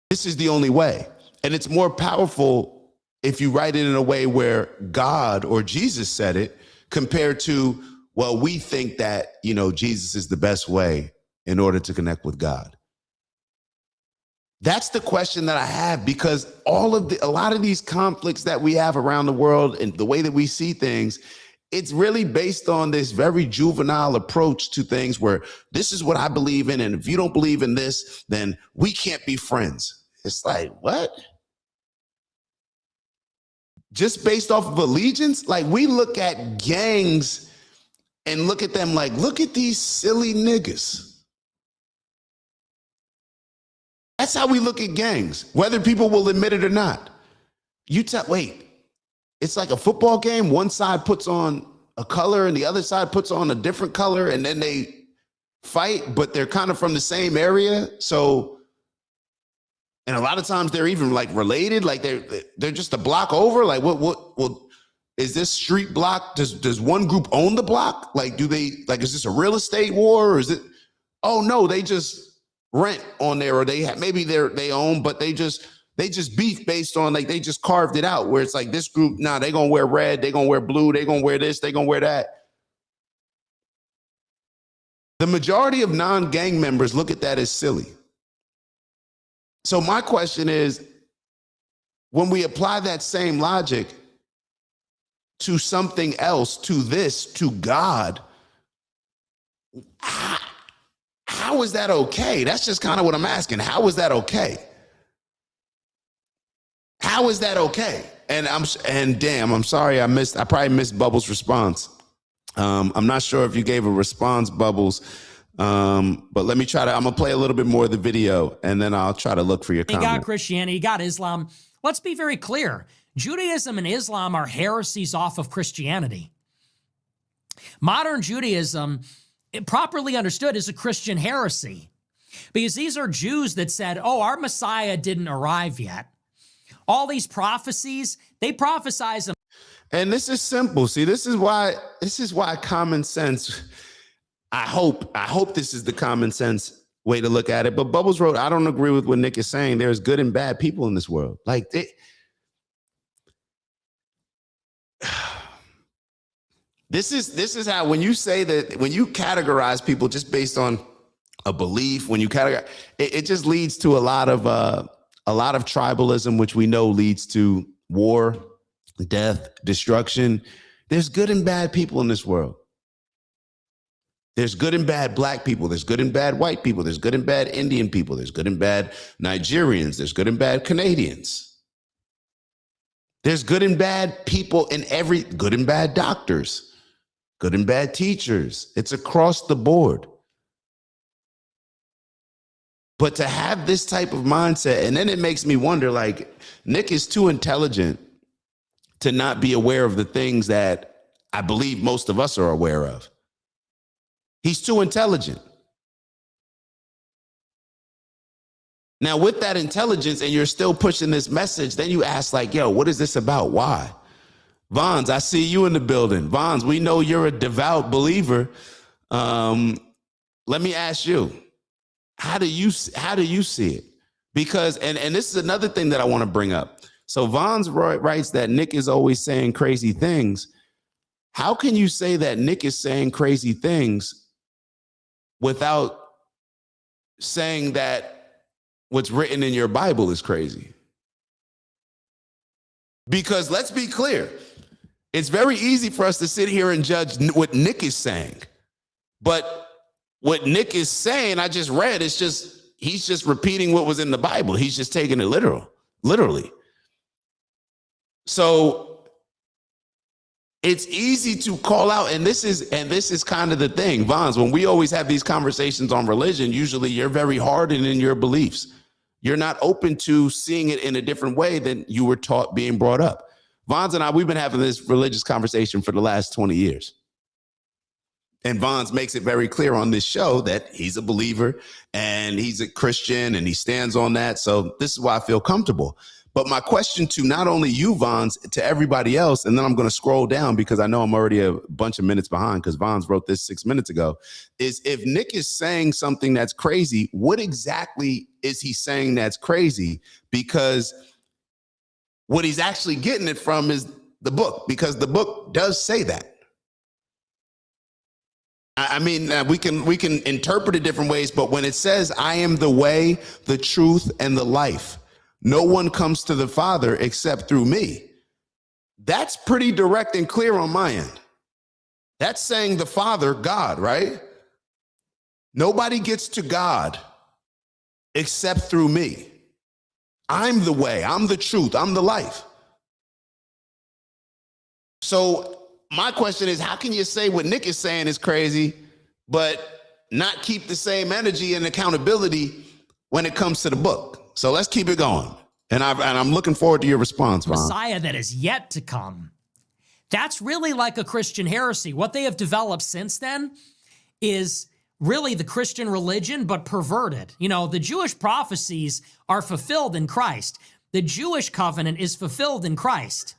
This is the only way. And it's more powerful if you write it in a way where God or Jesus said it, compared to, well, we think that, you know, Jesus is the best way in order to connect with God. That's the question that I have, because a lot of these conflicts that we have around the world and the way that we see things, it's really based on this very juvenile approach to things where this is what I believe in, and if you don't believe in this, then we can't be friends. It's like, what? Just based off of allegiance? Like, we look at gangs and look at them like, look at these silly niggas. That's how we look at gangs, whether people will admit it or not. Wait, it's like a football game. One side puts on a color and the other side puts on a different color, and then they fight, but they're kind of from the same area. So, and a lot of times they're even like related, like they're just a block over. Like, what is this street block? Does one group own the block? Like, is this a real estate war, or is it? Oh no, they just rent on there, or they own, but they just beef based on, like, they just carved it out where it's like this group, nah, they gonna wear red, they gonna wear blue, they gonna wear this, they gonna wear that. The majority of non-gang members look at that as silly. So my question is, when we apply that same logic to something else, to God, how is that okay? That's just kind of what I'm asking. How is that okay? How is that okay? And damn, I'm sorry, I probably missed Bubbles' response. I'm not sure if you gave a response, Bubbles, but let me I'm gonna play a little bit more of the video, and then I'll try to look for your comment. You got Christianity, you got Islam. Let's be very clear. Judaism and Islam are heresies off of Christianity. Modern Judaism, properly understood, is a Christian heresy, because these are Jews that said, oh, our Messiah didn't arrive yet. All these prophecies, they prophesize them. And this is simple. See, this is why common sense, I hope this is the common sense way to look at it. But Bubbles wrote, I don't agree with what Nick is saying. There's good and bad people in this world. Like, this is how, when you say that, when you categorize people just based on a belief, when you categorize, it just leads to a lot of tribalism, which we know leads to war, death, destruction. There's good and bad people in this world. There's good and bad black people. There's good and bad white people. There's good and bad Indian people. There's good and bad Nigerians. There's good and bad Canadians. There's good and bad people in good and bad doctors, good and bad teachers. It's across the board. But to have this type of mindset, and then it makes me wonder, like, Nick is too intelligent to not be aware of the things that I believe most of us are aware of. He's too intelligent. Now, with that intelligence, and you're still pushing this message, then you ask, like, yo, what is this about? Why? Vons, I see you in the building. Vons, we know you're a devout believer. let me ask you, how do you see it? Because, and this is another thing that I want to bring up. So Vons writes that Nick is always saying crazy things. How can you say that Nick is saying crazy things without saying that what's written in your Bible is crazy? Because let's be clear, it's very easy for us to sit here and judge what Nick is saying. But what Nick is saying, I just read, it's just, he's just repeating what was in the Bible. He's just taking it literally. So it's easy to call out, and this is kind of the thing, Vons, when we always have these conversations on religion, usually you're very hardened in your beliefs. You're not open to seeing it in a different way than you were taught being brought up. Vons and I, we've been having this religious conversation for the last 20 years. And Vons makes it very clear on this show that he's a believer and he's a Christian and he stands on that. So this is why I feel comfortable. But my question to not only you, Vons, to everybody else, and then I'm going to scroll down because I know I'm already a bunch of minutes behind because Vons wrote this 6 minutes ago, is if Nick is saying something that's crazy, what exactly is he saying that's crazy? Because what he's actually getting it from is the book, because the book does say that. I mean, we can interpret it different ways, but when it says, I am the way, the truth, and the life, no one comes to the Father except through me. That's pretty direct and clear on my end. That's saying the Father, God, right? Nobody gets to God except through me. I'm the way, I'm the truth, I'm the life. So my question is, how can you say what Nick is saying is crazy, but not keep the same energy and accountability when it comes to the book? So let's keep it going. And I'm looking forward to your response, Vaughn. Messiah that is yet to come. That's really like a Christian heresy. What they have developed since then is really the Christian religion, but perverted. You know, the Jewish prophecies are fulfilled in Christ. The Jewish covenant is fulfilled in Christ.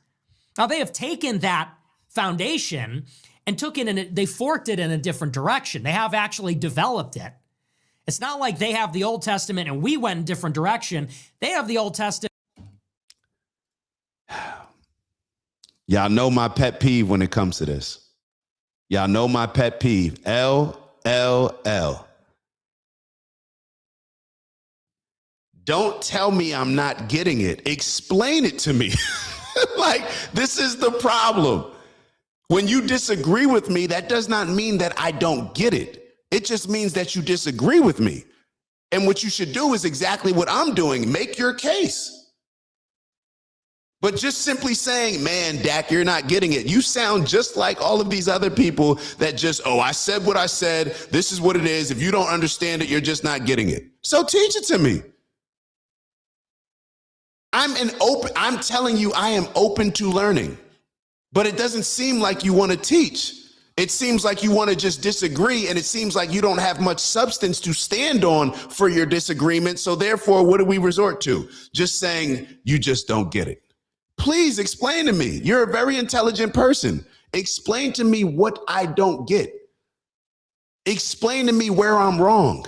Now, they have taken that foundation and they forked it in a different direction. They have actually developed it. It's not like they have the Old Testament and we went in a different direction. They have the Old Testament. Y'all know my pet peeve when it comes to this. Y'all know my pet peeve. L. Don't tell me I'm not getting it. Explain it to me. Like, this is the problem. When you disagree with me, that does not mean that I don't get it. It just means that you disagree with me. And what you should do is exactly what I'm doing. Make your case. But just simply saying, man, Dak, you're not getting it. You sound just like all of these other people that just, oh, I said what I said. This is what it is. If you don't understand it, you're just not getting it. So teach it to me. I'm telling you, I am open to learning. But it doesn't seem like you want to teach. It seems like you want to just disagree, and it seems like you don't have much substance to stand on for your disagreement. So therefore, what do we resort to? Just saying, you just don't get it. Please explain to me. You're a very intelligent person. Explain to me what I don't get. Explain to me where I'm wrong.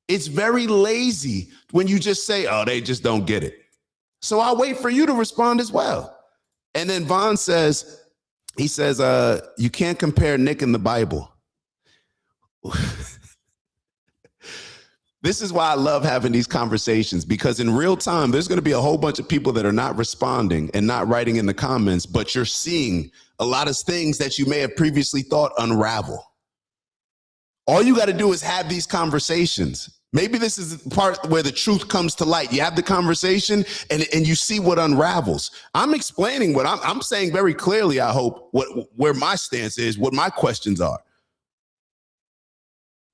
It's very lazy when you just say, oh, they just don't get it. So I'll wait for you to respond as well. And then Vaughn says, he says, you can't compare Nick and the Bible. This is why I love having these conversations, because in real time, there's going to be a whole bunch of people that are not responding and not writing in the comments, but you're seeing a lot of things that you may have previously thought unravel. All you got to do is have these conversations. Maybe this is the part where the truth comes to light. You have the conversation and you see what unravels. I'm explaining what I'm saying very clearly, I hope, where my stance is, what my questions are.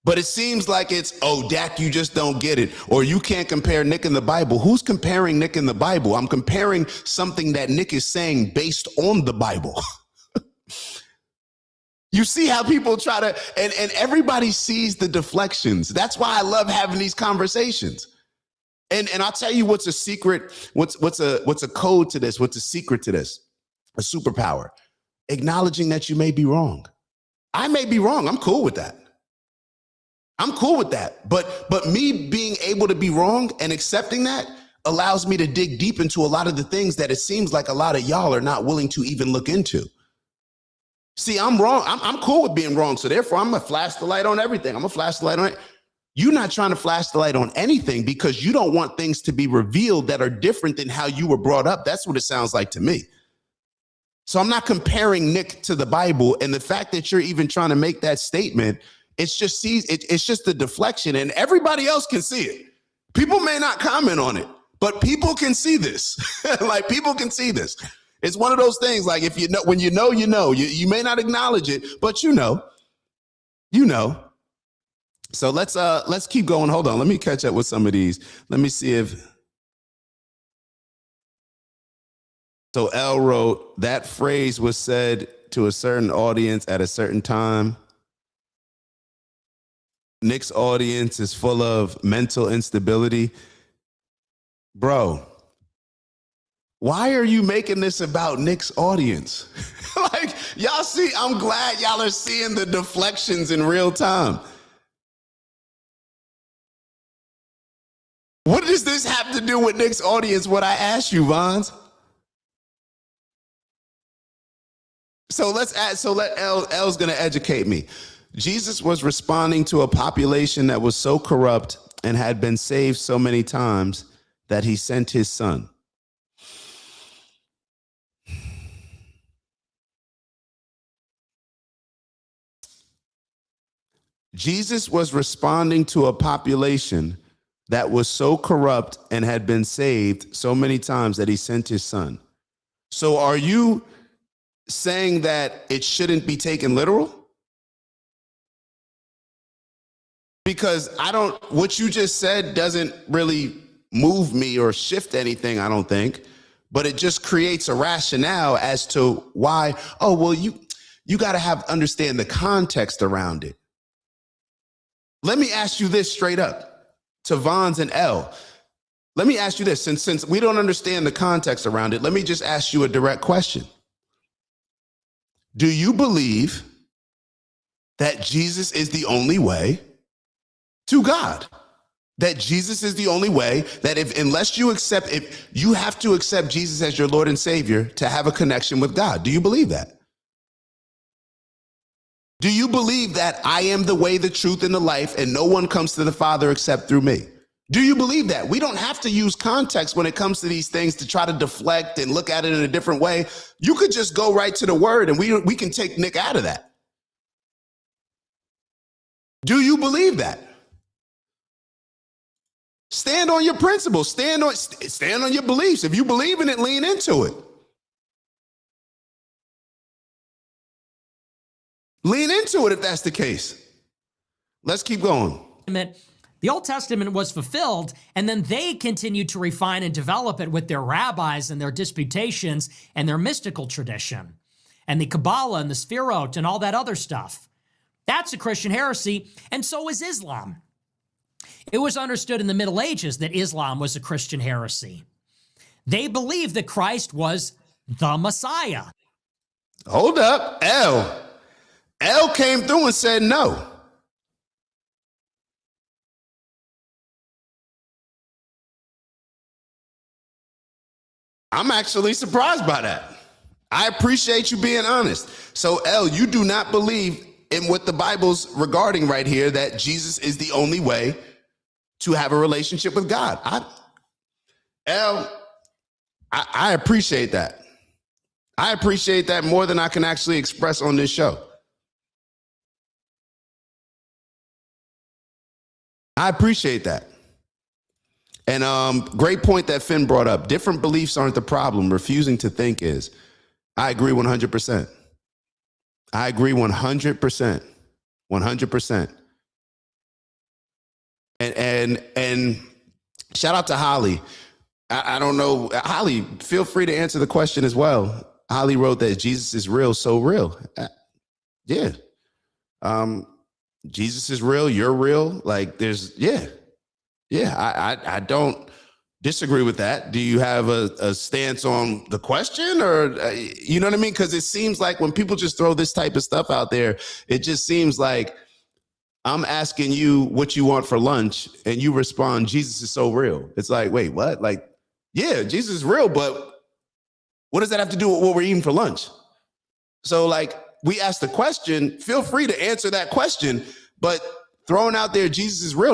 But it seems like it's, oh, Dak, you just don't get it. Or you can't compare Nick and the Bible. Who's comparing Nick and the Bible? I'm comparing something that Nick is saying based on the Bible. You see how people try to, and everybody sees the deflections. That's why I love having these conversations. And I'll tell you what's a secret, what's a code to this, what's a secret to this, a superpower. Acknowledging that you may be wrong. I may be wrong. I'm cool with that. I'm cool with that. But me being able to be wrong and accepting that allows me to dig deep into a lot of the things that it seems like a lot of y'all are not willing to even look into. See, I'm wrong. I'm cool with being wrong. So therefore, I'm going to flash the light on everything. I'm going to flash the light on it. You're not trying to flash the light on anything because you don't want things to be revealed that are different than how you were brought up. That's what it sounds like to me. So I'm not comparing Nick to the Bible. And the fact that you're even trying to make that statement, it's just the deflection, and everybody else can see it. People may not comment on it, but people can see this. Like, people can see this. It's one of those things, like, if you know, when you know, you may not acknowledge it, but you know. So let's keep going. Hold on. Let me catch up with some of these. Let me see if. So L wrote, that phrase was said to a certain audience at a certain time. Nick's audience is full of mental instability. Bro, why are you making this about Nick's audience? Like, y'all see, I'm glad y'all are seeing the deflections in real time. What does this have to do with Nick's audience, what I asked you, Vons? So let L's gonna educate me. Jesus was responding to a population that was so corrupt and had been saved so many times that he sent his son. Jesus was responding to a population that was so corrupt and had been saved so many times that he sent his son. So are you saying that it shouldn't be taken literal? Because what you just said doesn't really move me or shift anything, I don't think, but it just creates a rationale as to why, oh, well, you got to understand the context around it. Let me ask you this straight up to Vons and L. Let me ask you this, since we don't understand the context around it, let me just ask you a direct question. Do you believe that Jesus is the only way to God? That Jesus is the only way, that if you have to accept Jesus as your Lord and Savior to have a connection with God. Do you believe that? Do you believe that I am the way, the truth, and the life, and no one comes to the Father except through me? Do you believe that? We don't have to use context when it comes to these things to try to deflect and look at it in a different way. You could just go right to the word and we can take Nick out of that. Do you believe that? Stand on your principles. Stand on your beliefs. If you believe in it, lean into it. Lean into it if that's the case. Let's keep going. The Old Testament was fulfilled, and then they continued to refine and develop it with their rabbis and their disputations and their mystical tradition, and the Kabbalah and the Sphirot and all that other stuff. That's a Christian heresy, and so is Islam. It was understood in the Middle Ages that Islam was a Christian heresy. They believed that Christ was the Messiah. Hold up, L came through and said no. I'm actually surprised by that. I appreciate you being honest. So L, you do not believe in what the Bible's regarding right here, that Jesus is the only way to have a relationship with God. I appreciate that. I appreciate that more than I can actually express on this show. I appreciate that. And great point that Finn brought up. Different beliefs aren't the problem. Refusing to think is. I agree 100%. I agree 100%. 100%. And shout out to Holly. I don't know. Holly, feel free to answer the question as well. Holly wrote that Jesus is real, so real. Yeah. Jesus is real. You're real. Like yeah. I don't disagree with that. Do you have a stance on the question, or you know what I mean? Because it seems like when people just throw this type of stuff out there, it just seems like I'm asking you what you want for lunch, and you respond, Jesus is so real. It's like, wait, what? Like, yeah, Jesus is real, but what does that have to do with what we're eating for lunch? So, like, we ask the question, feel free to answer that question, but throwing out there, Jesus is real.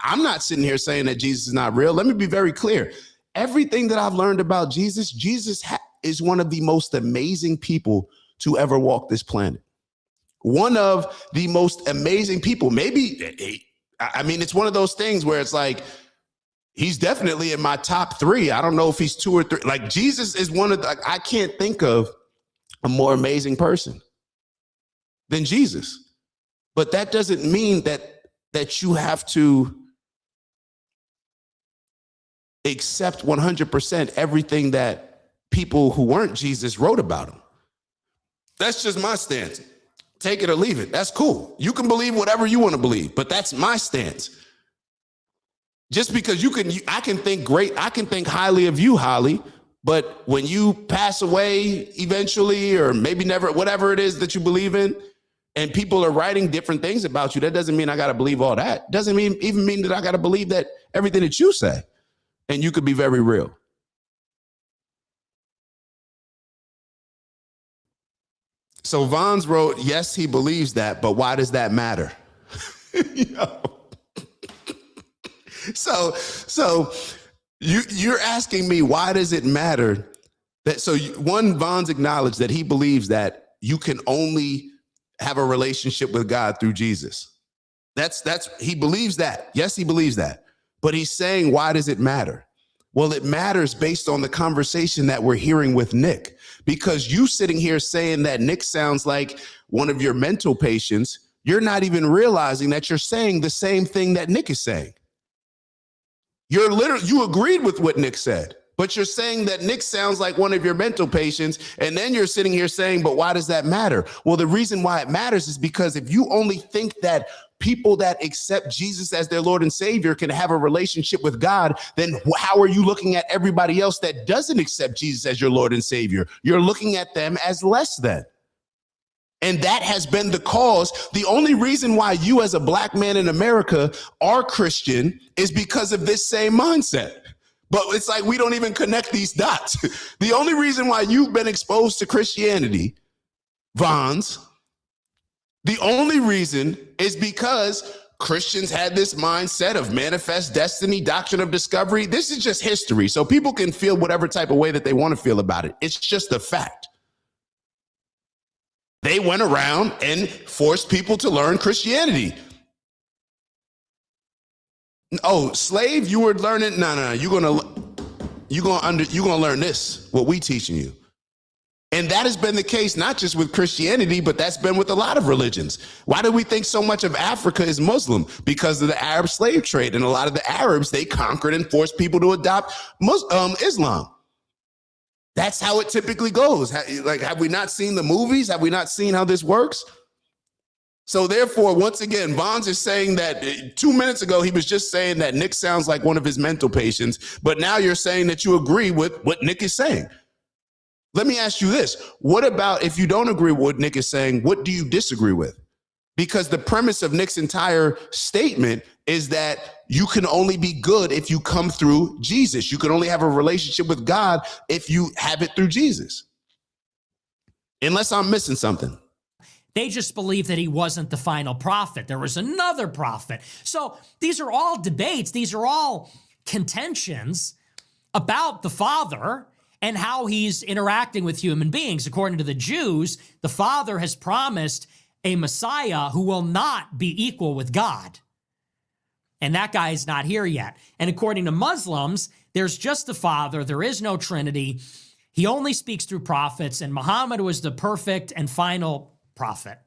I'm not sitting here saying that Jesus is not real. Let me be very clear. Everything that I've learned about Jesus, is one of the most amazing people to ever walk this planet. One of the most amazing people. Maybe, I mean, it's one of those things where it's like, he's definitely in my top 3. I don't know if he's 2 or 3. Like, Jesus is one of the, I can't think of a more amazing person than Jesus. But that doesn't mean that you have to accept 100% everything that people who weren't Jesus wrote about him. That's just my stance. Take it or leave it. That's cool. You can believe whatever you want to believe, but that's my stance. Just because I can think highly of you, Holly, but when you pass away eventually, or maybe never, whatever it is that you believe in, and people are writing different things about you, that doesn't mean I got to believe all that. Doesn't even mean that I got to believe that everything that you say. And you could be very real. So Vons wrote, yes, he believes that, but why does that matter? So you're asking me, why does it matter that? So Vons acknowledged that he believes that you can only have a relationship with God through Jesus. He believes that. Yes, he believes that. But he's saying, why does it matter? Well, it matters based on the conversation that we're hearing with Nick, because you sitting here saying that Nick sounds like one of your mental patients, you're not even realizing that you're saying the same thing that Nick is saying. You agreed with what Nick said, but you're saying that Nick sounds like one of your mental patients. And then you're sitting here saying, but why does that matter? Well, the reason why it matters is because if you only think that people that accept Jesus as their Lord and Savior can have a relationship with God, then how are you looking at everybody else that doesn't accept Jesus as your Lord and Savior? You're looking at them as less than. And that has been the cause. The only reason why you as a black man in America are Christian is because of this same mindset. But it's like we don't even connect these dots. The only reason why you've been exposed to Christianity, Vons, the only reason is because Christians had this mindset of manifest destiny, doctrine of discovery. This is just history. So people can feel whatever type of way that they want to feel about it. It's just a fact. They went around and forced people to learn Christianity. Oh, slave, you were learning? No. You're gonna learn this, what we teaching you. And that has been the case, not just with Christianity, but that's been with a lot of religions. Why do we think so much of Africa is Muslim? Because of the Arab slave trade. And a lot of the Arabs, they conquered and forced people to adopt Islam. That's how it typically goes. Like, have we not seen the movies? Have we not seen how this works? So therefore, once again, Vons is saying that 2 minutes ago, he was just saying that Nick sounds like one of his mental patients. But now you're saying that you agree with what Nick is saying. Let me ask you this. What about if you don't agree with what Nick is saying, what do you disagree with? Because the premise of Nick's entire statement is that you can only be good if you come through Jesus. You can only have a relationship with God if you have it through Jesus. Unless I'm missing something. They just believe that he wasn't the final prophet. There was another prophet. So these are all debates. These are all contentions about the Father and how he's interacting with human beings. According to the Jews, the Father has promised a Messiah who will not be equal with God. And that guy is not here yet. And according to Muslims, there's just the Father. There is no Trinity. He only speaks through prophets, and Muhammad was the perfect and final prophet.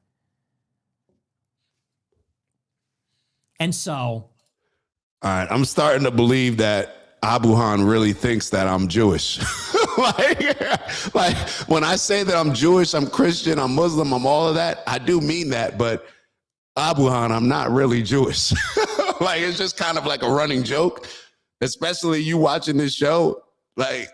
And so, all right, I'm starting to believe that Abu Han really thinks that I'm Jewish. like when I say that I'm Jewish, I'm Christian, I'm Muslim, I'm all of that, I do mean that, but Abu Han, I'm not really Jewish. Like, it's just kind of like a running joke, especially you watching this show. Like,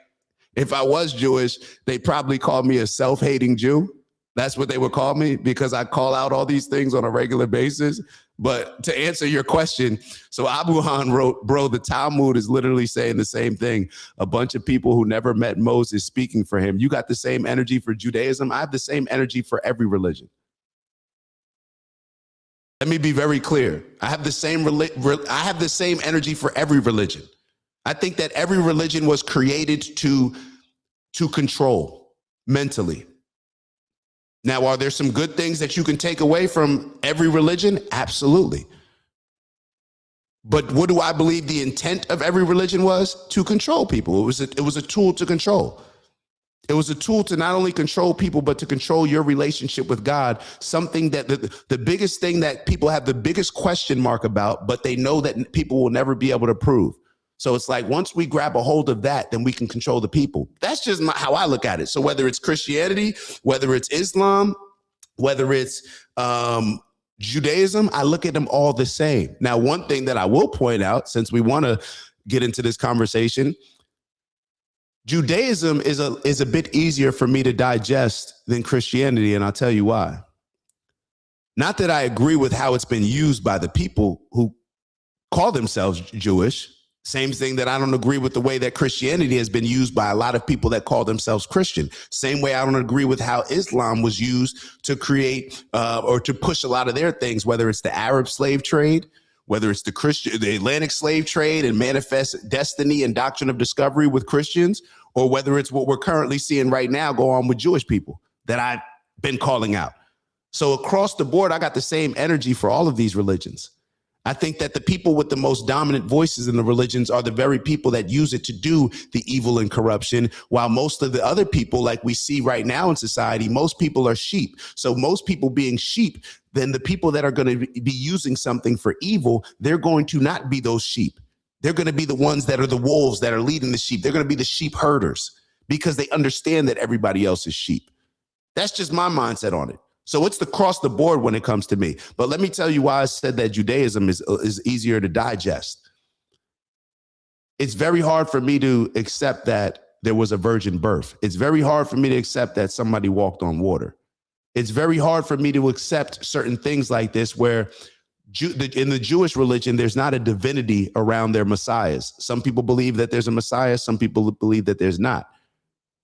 if I was Jewish, they probably call me a self-hating Jew. That's what they would call me because I call out all these things on a regular basis. But to answer your question, so Abu Han wrote, bro, the Talmud is literally saying the same thing. A bunch of people who never met Moses speaking for him. You got the same energy for Judaism. I have the same energy for every religion. Let me be very clear. I have the same energy for every religion. I think that every religion was created to control mentally. Now, are there some good things that you can take away from every religion? Absolutely. But what do I believe the intent of every religion was? To control people. It was a tool to control. It was a tool to not only control people, but to control your relationship with God. Something that the biggest thing that people have the biggest question mark about, but they know that people will never be able to prove. So it's like, once we grab a hold of that, then we can control the people. That's just how I look at it. So whether it's Christianity, whether it's Islam, whether it's Judaism, I look at them all the same. Now, one thing that I will point out, since we want to get into this conversation, Judaism is a bit easier for me to digest than Christianity, and I'll tell you why. Not that I agree with how it's been used by the people who call themselves Jewish. Same thing that I don't agree with the way that Christianity has been used by a lot of people that call themselves Christian. Same way I don't agree with how Islam was used to create or to push a lot of their things, whether it's the Arab slave trade, whether it's the Atlantic slave trade and manifest destiny and doctrine of discovery with Christians, or whether it's what we're currently seeing right now go on with Jewish people that I've been calling out. So across the board, I got the same energy for all of these religions. I think that the people with the most dominant voices in the religions are the very people that use it to do the evil and corruption, while most of the other people, like we see right now in society, most people are sheep. So most people being sheep, then the people that are going to be using something for evil, they're going to not be those sheep. They're going to be the ones that are the wolves that are leading the sheep. They're going to be the sheep herders because they understand that everybody else is sheep. That's just my mindset on it. So it's across the board when it comes to me. But let me tell you why I said that Judaism is easier to digest. It's very hard for me to accept that there was a virgin birth. It's very hard for me to accept that somebody walked on water. It's very hard for me to accept certain things like this where in the Jewish religion, there's not a divinity around their messiahs. Some people believe that there's a messiah. Some people believe that there's not.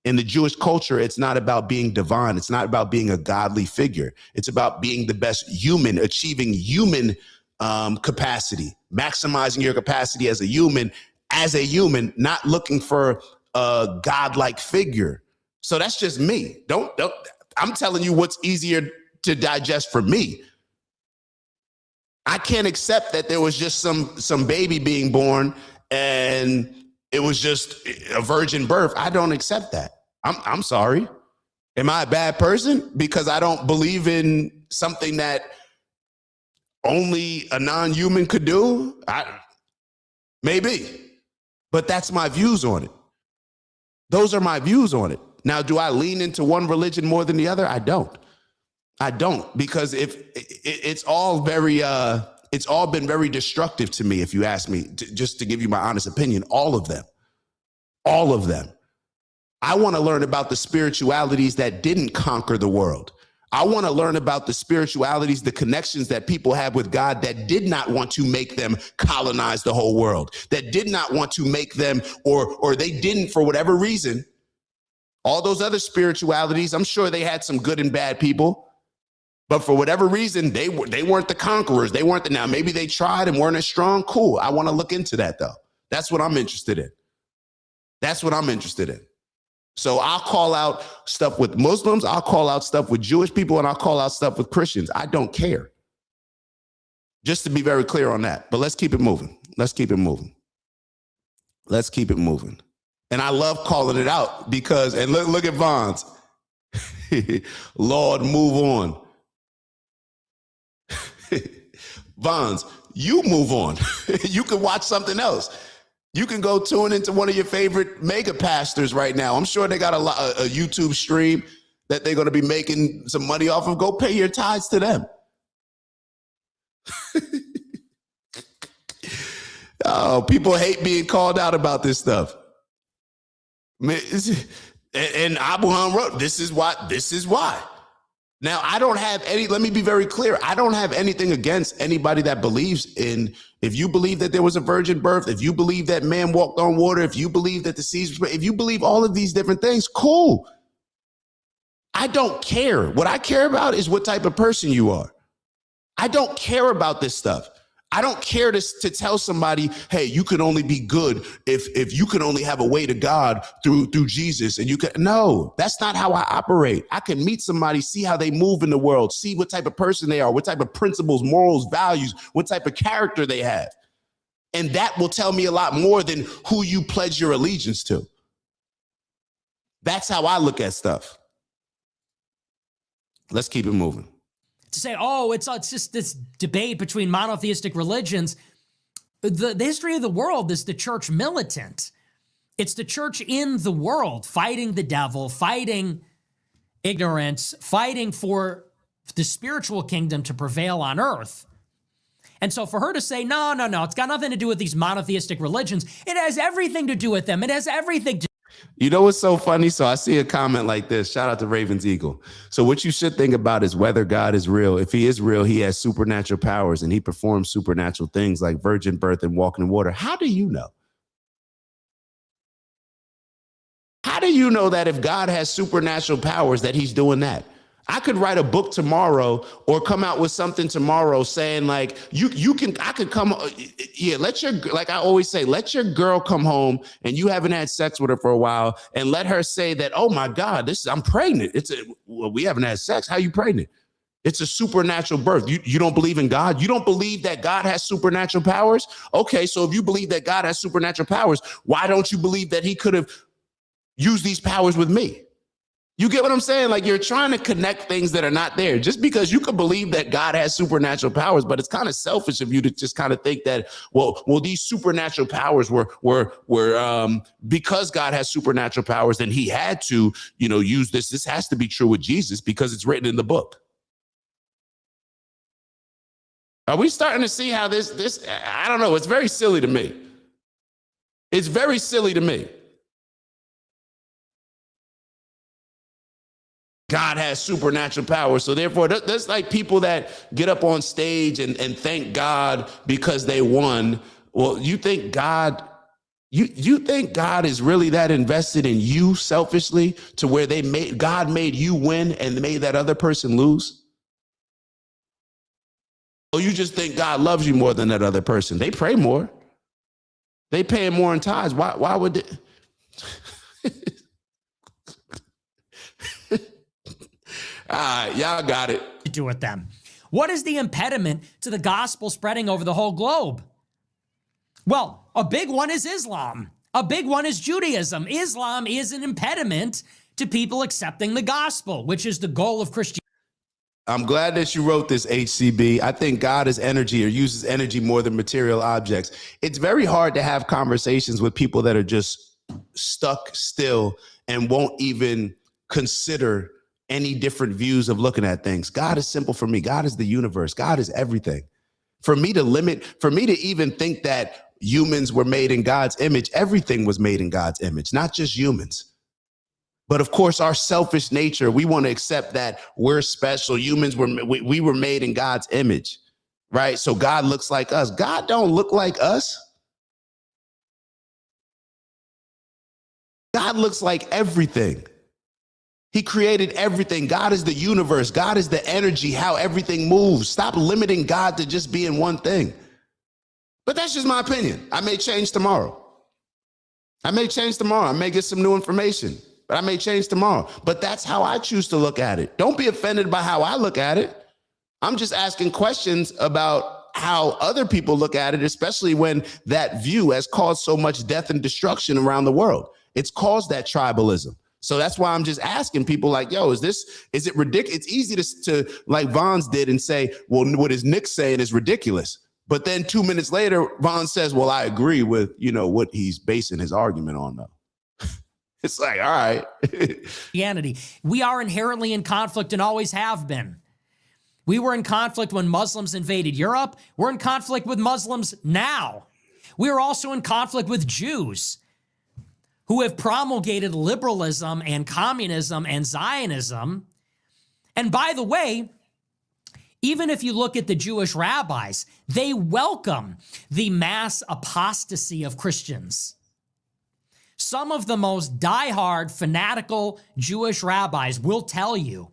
In the Jewish culture, it's not about being divine. It's not about being a godly figure. It's about being the best human, achieving human capacity, maximizing your capacity as a human, not looking for a godlike figure. So that's just me. I'm telling you what's easier to digest for me. I can't accept that there was just some baby being born and it was just a virgin birth. I don't accept that. I'm sorry. Am I a bad person because I don't believe in something that only a non-human could do? Maybe, but that's my views on it. Those are my views on it. Now, do I lean into one religion more than the other? I don't because if it's all been very destructive to me, if you ask me, just to give you my honest opinion, all of them. I want to learn about the spiritualities that didn't conquer the world. I want to learn about the spiritualities, the connections that people have with God that did not want to make them colonize the whole world, that did not want to make them, or they didn't for whatever reason. All those other spiritualities, I'm sure they had some good and bad people, but for whatever reason, they weren't the conquerors. They weren't now maybe they tried and weren't as strong. Cool. I want to look into that though. That's what I'm interested in. So I'll call out stuff with Muslims, I'll call out stuff with Jewish people, and I'll call out stuff with Christians. I don't care. Just to be very clear on that. But let's keep it moving. And I love calling it out because, and look at Vons. Lord, move on. Vons, you move on. You can watch something else. You can go tune into one of your favorite mega pastors right now. I'm sure they got a YouTube stream that they're going to be making some money off of. Go pay your tithes to them. Oh, people hate being called out about this stuff. And Abu Han wrote, this is why. Now, I don't have any, let me be very clear. I don't have anything against anybody that believes in, if you believe that there was a virgin birth, if you believe that man walked on water, if you believe that the seas, if you believe all of these different things, cool. I don't care. What I care about is what type of person you are. I don't care about this stuff. I don't care to tell somebody, hey, you can only be good if you can only have a way to God through Jesus. And you can, no, that's not how I operate. I can meet somebody, see how they move in the world, see what type of person they are, what type of principles, morals, values, what type of character they have. And that will tell me a lot more than who you pledge your allegiance to. That's how I look at stuff. Let's keep it moving. To say, oh, it's just this debate between monotheistic religions. The history of the world is the church militant. It's the church in the world fighting the devil, fighting ignorance, fighting for the spiritual kingdom to prevail on earth. And so for her to say, no, it's got nothing to do with these monotheistic religions. It has everything to do with them. It has everything to. You know what's so funny? So I see a comment like this. Shout out to Ravens Eagle. So what you should think about is whether God is real. If he is real, he has supernatural powers and he performs supernatural things like virgin birth and walking in water. How do you know? How do you know that if God has supernatural powers that he's doing that? I could write a book tomorrow or come out with something tomorrow saying like, I could come, like I always say, let your girl come home and you haven't had sex with her for a while and let her say that, oh my God, I'm pregnant. We haven't had sex. How are you pregnant? It's a supernatural birth. You don't believe in God? You don't believe that God has supernatural powers? Okay, so if you believe that God has supernatural powers, why don't you believe that he could have used these powers with me? You get what I'm saying? Like you're trying to connect things that are not there just because you could believe that God has supernatural powers, but it's kind of selfish of you to just kind of think that, well, these supernatural powers were because God has supernatural powers, then he had to, use this. This has to be true with Jesus because it's written in the book. Are we starting to see how this, I don't know. It's very silly to me. It's very silly to me. God has supernatural power. So therefore, there's like people that get up on stage and thank God because they won. Well, you think God is really that invested in you selfishly to where God made you win and made that other person lose? Or you just think God loves you more than that other person? They pray more. They pay more in tithes. Why would they? All right, y'all got it. To do with them. What is the impediment to the gospel spreading over the whole globe? Well, a big one is Islam. A big one is Judaism. Islam is an impediment to people accepting the gospel, which is the goal of Christianity. I'm glad that you wrote this, HCB. I think God is energy or uses energy more than material objects. It's very hard to have conversations with people that are just stuck still and won't even consider any different views of looking at things. God is simple for me. God is the universe. God is everything. For me to even think that humans were made in God's image, everything was made in God's image, not just humans. But of course, our selfish nature, we want to accept that we're special. Humans we were made in God's image, right? So God looks like us. God don't look like us. God looks like everything. He created everything. God is the universe. God is the energy, how everything moves. Stop limiting God to just being one thing. But that's just my opinion. I may change tomorrow. I may get some new information, but I may change tomorrow. But that's how I choose to look at it. Don't be offended by how I look at it. I'm just asking questions about how other people look at it, especially when that view has caused so much death and destruction around the world. It's caused that tribalism. So that's why I'm just asking people like, yo, is it ridiculous? It's easy to like Vons did and say, well, what is Nick saying is ridiculous. But then 2 minutes later, Vons says, well, I agree with, what he's basing his argument on, though. It's like, all right. Christianity. We are inherently in conflict and always have been. We were in conflict when Muslims invaded Europe. We're in conflict with Muslims now. We are also in conflict with Jews who have promulgated liberalism and communism and Zionism And by the way, even if you look at the Jewish rabbis, they welcome the mass apostasy of Christians. Some of the most diehard, fanatical Jewish rabbis will tell you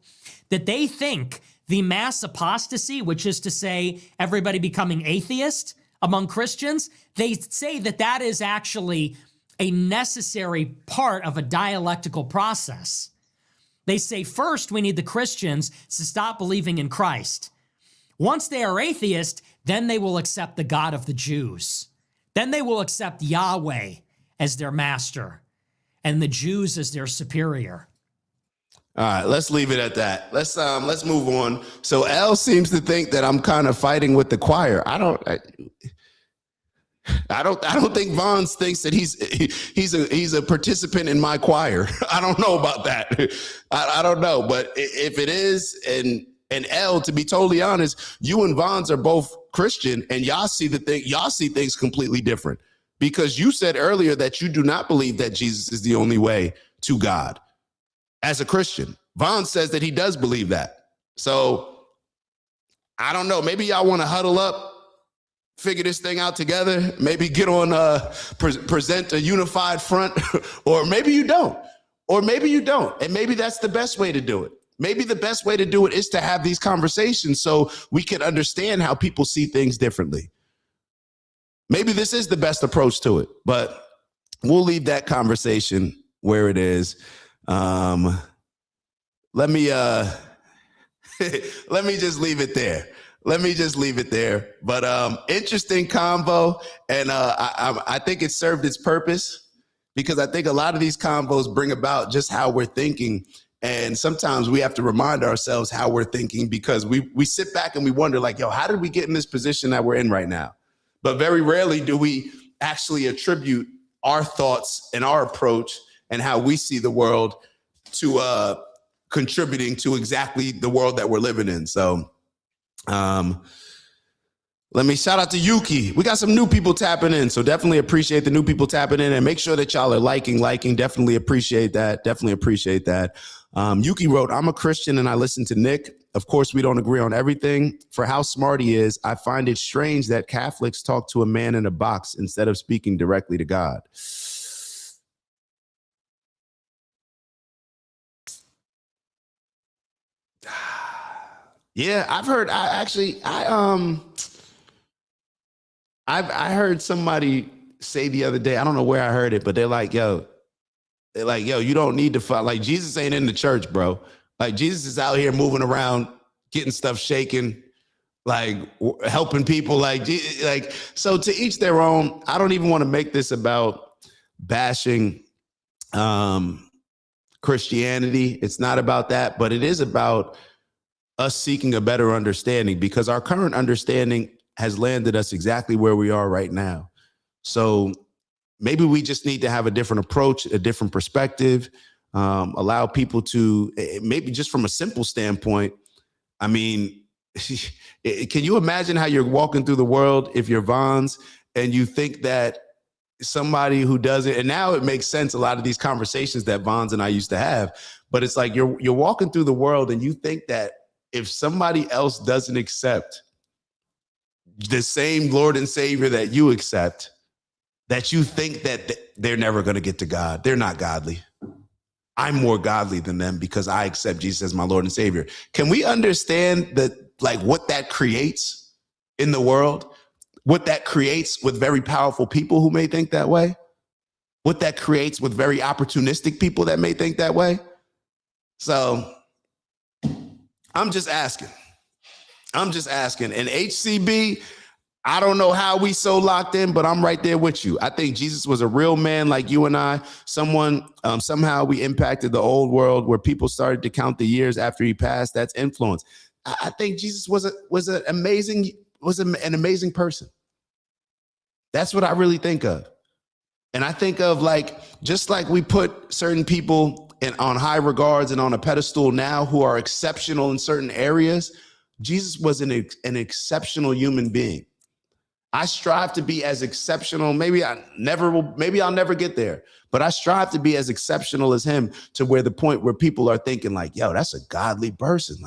that they think the mass apostasy, which is to say everybody becoming atheist among Christians, they say that that is actually a necessary part of a dialectical process. They say first we need the Christians to stop believing in Christ. Once they are atheist, then they will accept the God of the Jews. Then they will accept Yahweh as their master and the Jews as their superior. All right, let's leave it at that. Let's move on. So L seems to think that I'm kind of fighting with the choir. I don't think Vons thinks that he's a participant in my choir. I don't know about that. I don't know, but if it is, and L, to be totally honest, you and Vons are both Christian, and y'all see things completely different, because you said earlier that you do not believe that Jesus is the only way to God. As a Christian, Vaughn says that he does believe that. So I don't know. Maybe y'all want to huddle up, figure this thing out together. Maybe get on, present a unified front, or maybe you don't. And maybe that's the best way to do it. Maybe the best way to do it is to have these conversations so we can understand how people see things differently. Maybe this is the best approach to it, but we'll leave that conversation where it is. Let me just leave it there. But interesting convo, and I think it served its purpose, because I think a lot of these convos bring about just how we're thinking, and sometimes we have to remind ourselves how we're thinking, because we sit back and we wonder, like, yo, how did we get in this position that we're in right now? But very rarely do we actually attribute our thoughts and our approach and how we see the world to contributing to exactly the world that we're living in. So let me shout out to Yuki. We got some new people tapping in, so definitely appreciate the new people tapping in, and make sure that y'all are liking. Definitely appreciate that. Yuki wrote, I'm a Christian and I listen to Nick. Of course, we don't agree on everything. For how smart he is, I find it strange that Catholics talk to a man in a box instead of speaking directly to God. Yeah, I've heard. I heard somebody say the other day. I don't know where I heard it, but they're like, yo, you don't need to fight. Like, Jesus ain't in the church, bro. Like, Jesus is out here moving around, getting stuff shaken, like helping people. Like, so to each their own. I don't even want to make this about bashing Christianity. It's not about that, but it is about us seeking a better understanding, because our current understanding has landed us exactly where we are right now. So maybe we just need to have a different approach, a different perspective, allow people to, maybe just from a simple standpoint. I mean, can you imagine how you're walking through the world if you're Vons and you think that somebody who does it, and now it makes sense, a lot of these conversations that Vons and I used to have, but it's like you're walking through the world and you think that if somebody else doesn't accept the same Lord and Savior that you accept, that you think that they're never going to get to God. They're not godly. I'm more godly than them because I accept Jesus as my Lord and Savior. Can we understand that, like, what that creates in the world? What that creates with very powerful people who may think that way? What that creates with very opportunistic people that may think that way? So I'm just asking. And HCB, I don't know how we so locked in, but I'm right there with you. I think Jesus was a real man like you and I. Somehow we impacted the old world where people started to count the years after he passed. That's influence. I think Jesus was an amazing person. That's what I really think of. And I think of, like, just like we put certain people on high regards and on a pedestal now who are exceptional in certain areas, Jesus was an exceptional human being. I strive to be as exceptional. Maybe I'll never get there, but I strive to be as exceptional as him, to where the point where people are thinking like, yo, that's a godly person.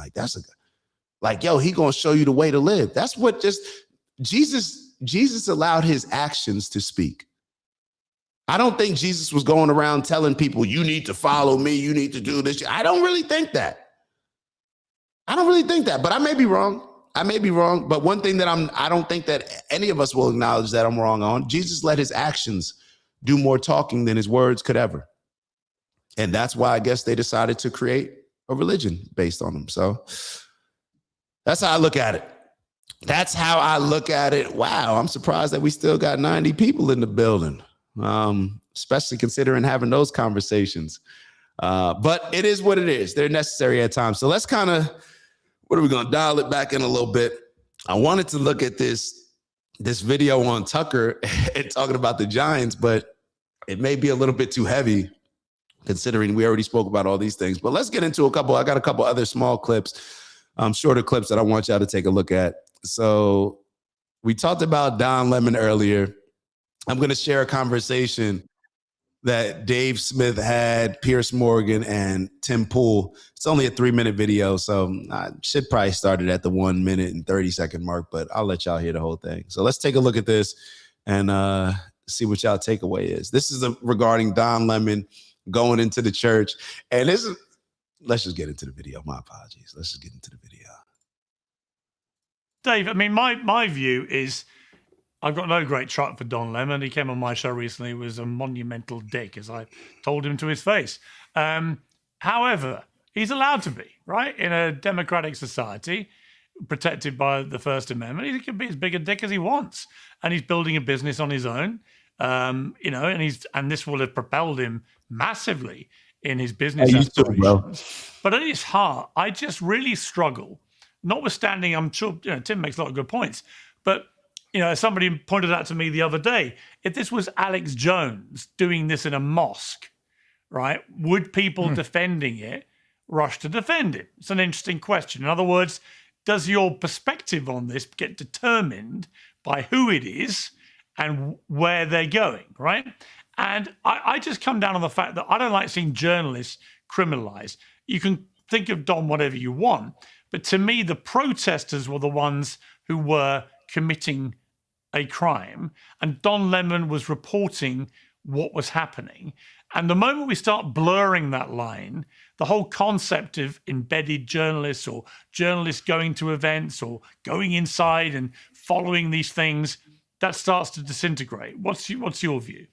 Like, yo, he gonna show you the way to live. That's what Jesus allowed his actions to speak. I don't think Jesus was going around telling people, you need to follow me, you need to do this. I don't really think that. But I may be wrong. But one thing that I don't think that any of us will acknowledge that I'm wrong on, Jesus let his actions do more talking than his words could ever. And that's why I guess they decided to create a religion based on them. So that's how I look at it. Wow, I'm surprised that we still got 90 people in the building, especially considering having those conversations. But it is what it is. They're necessary at times. So let's what are we going to dial it back in a little bit? I wanted to look at this video on Tucker and talking about the Giants, but it may be a little bit too heavy considering we already spoke about all these things. But let's get into I got a couple other small clips, shorter clips that I want y'all to take a look at. So we talked about Don Lemon earlier. I'm going to share a conversation that Dave Smith had, Pierce Morgan, and Tim Pool. It's only a 3-minute video, so I should probably start it at the 1 minute and 30-second mark, but I'll let y'all hear the whole thing. So let's take a look at this and see what y'all takeaway is. This is regarding Don Lemon going into the church. And let's just get into the video. My apologies. Let's just get into the video. Dave, I mean, my view is, I've got no great truck for Don Lemon. He came on my show recently. He was a monumental dick, as I told him to his face. However, he's allowed to be, right? In a democratic society, protected by the First Amendment, he can be as big a dick as he wants. And he's building a business on his own, and this will have propelled him massively in his business aspirations. But at his heart, I just really struggle, notwithstanding, I'm sure, Tim makes a lot of good points, but somebody pointed out to me the other day, if this was Alex Jones doing this in a mosque, right, would people defending it rush to defend it? It's an interesting question. In other words, does your perspective on this get determined by who it is and where they're going, right? And I just come down on the fact that I don't like seeing journalists criminalized. You can think of Don whatever you want, but to me, the protesters were the ones who were committing a crime, and Don Lemon was reporting what was happening. And the moment we start blurring that line, the whole concept of embedded journalists or journalists going to events or going inside and following these things, that starts to disintegrate. What's your view?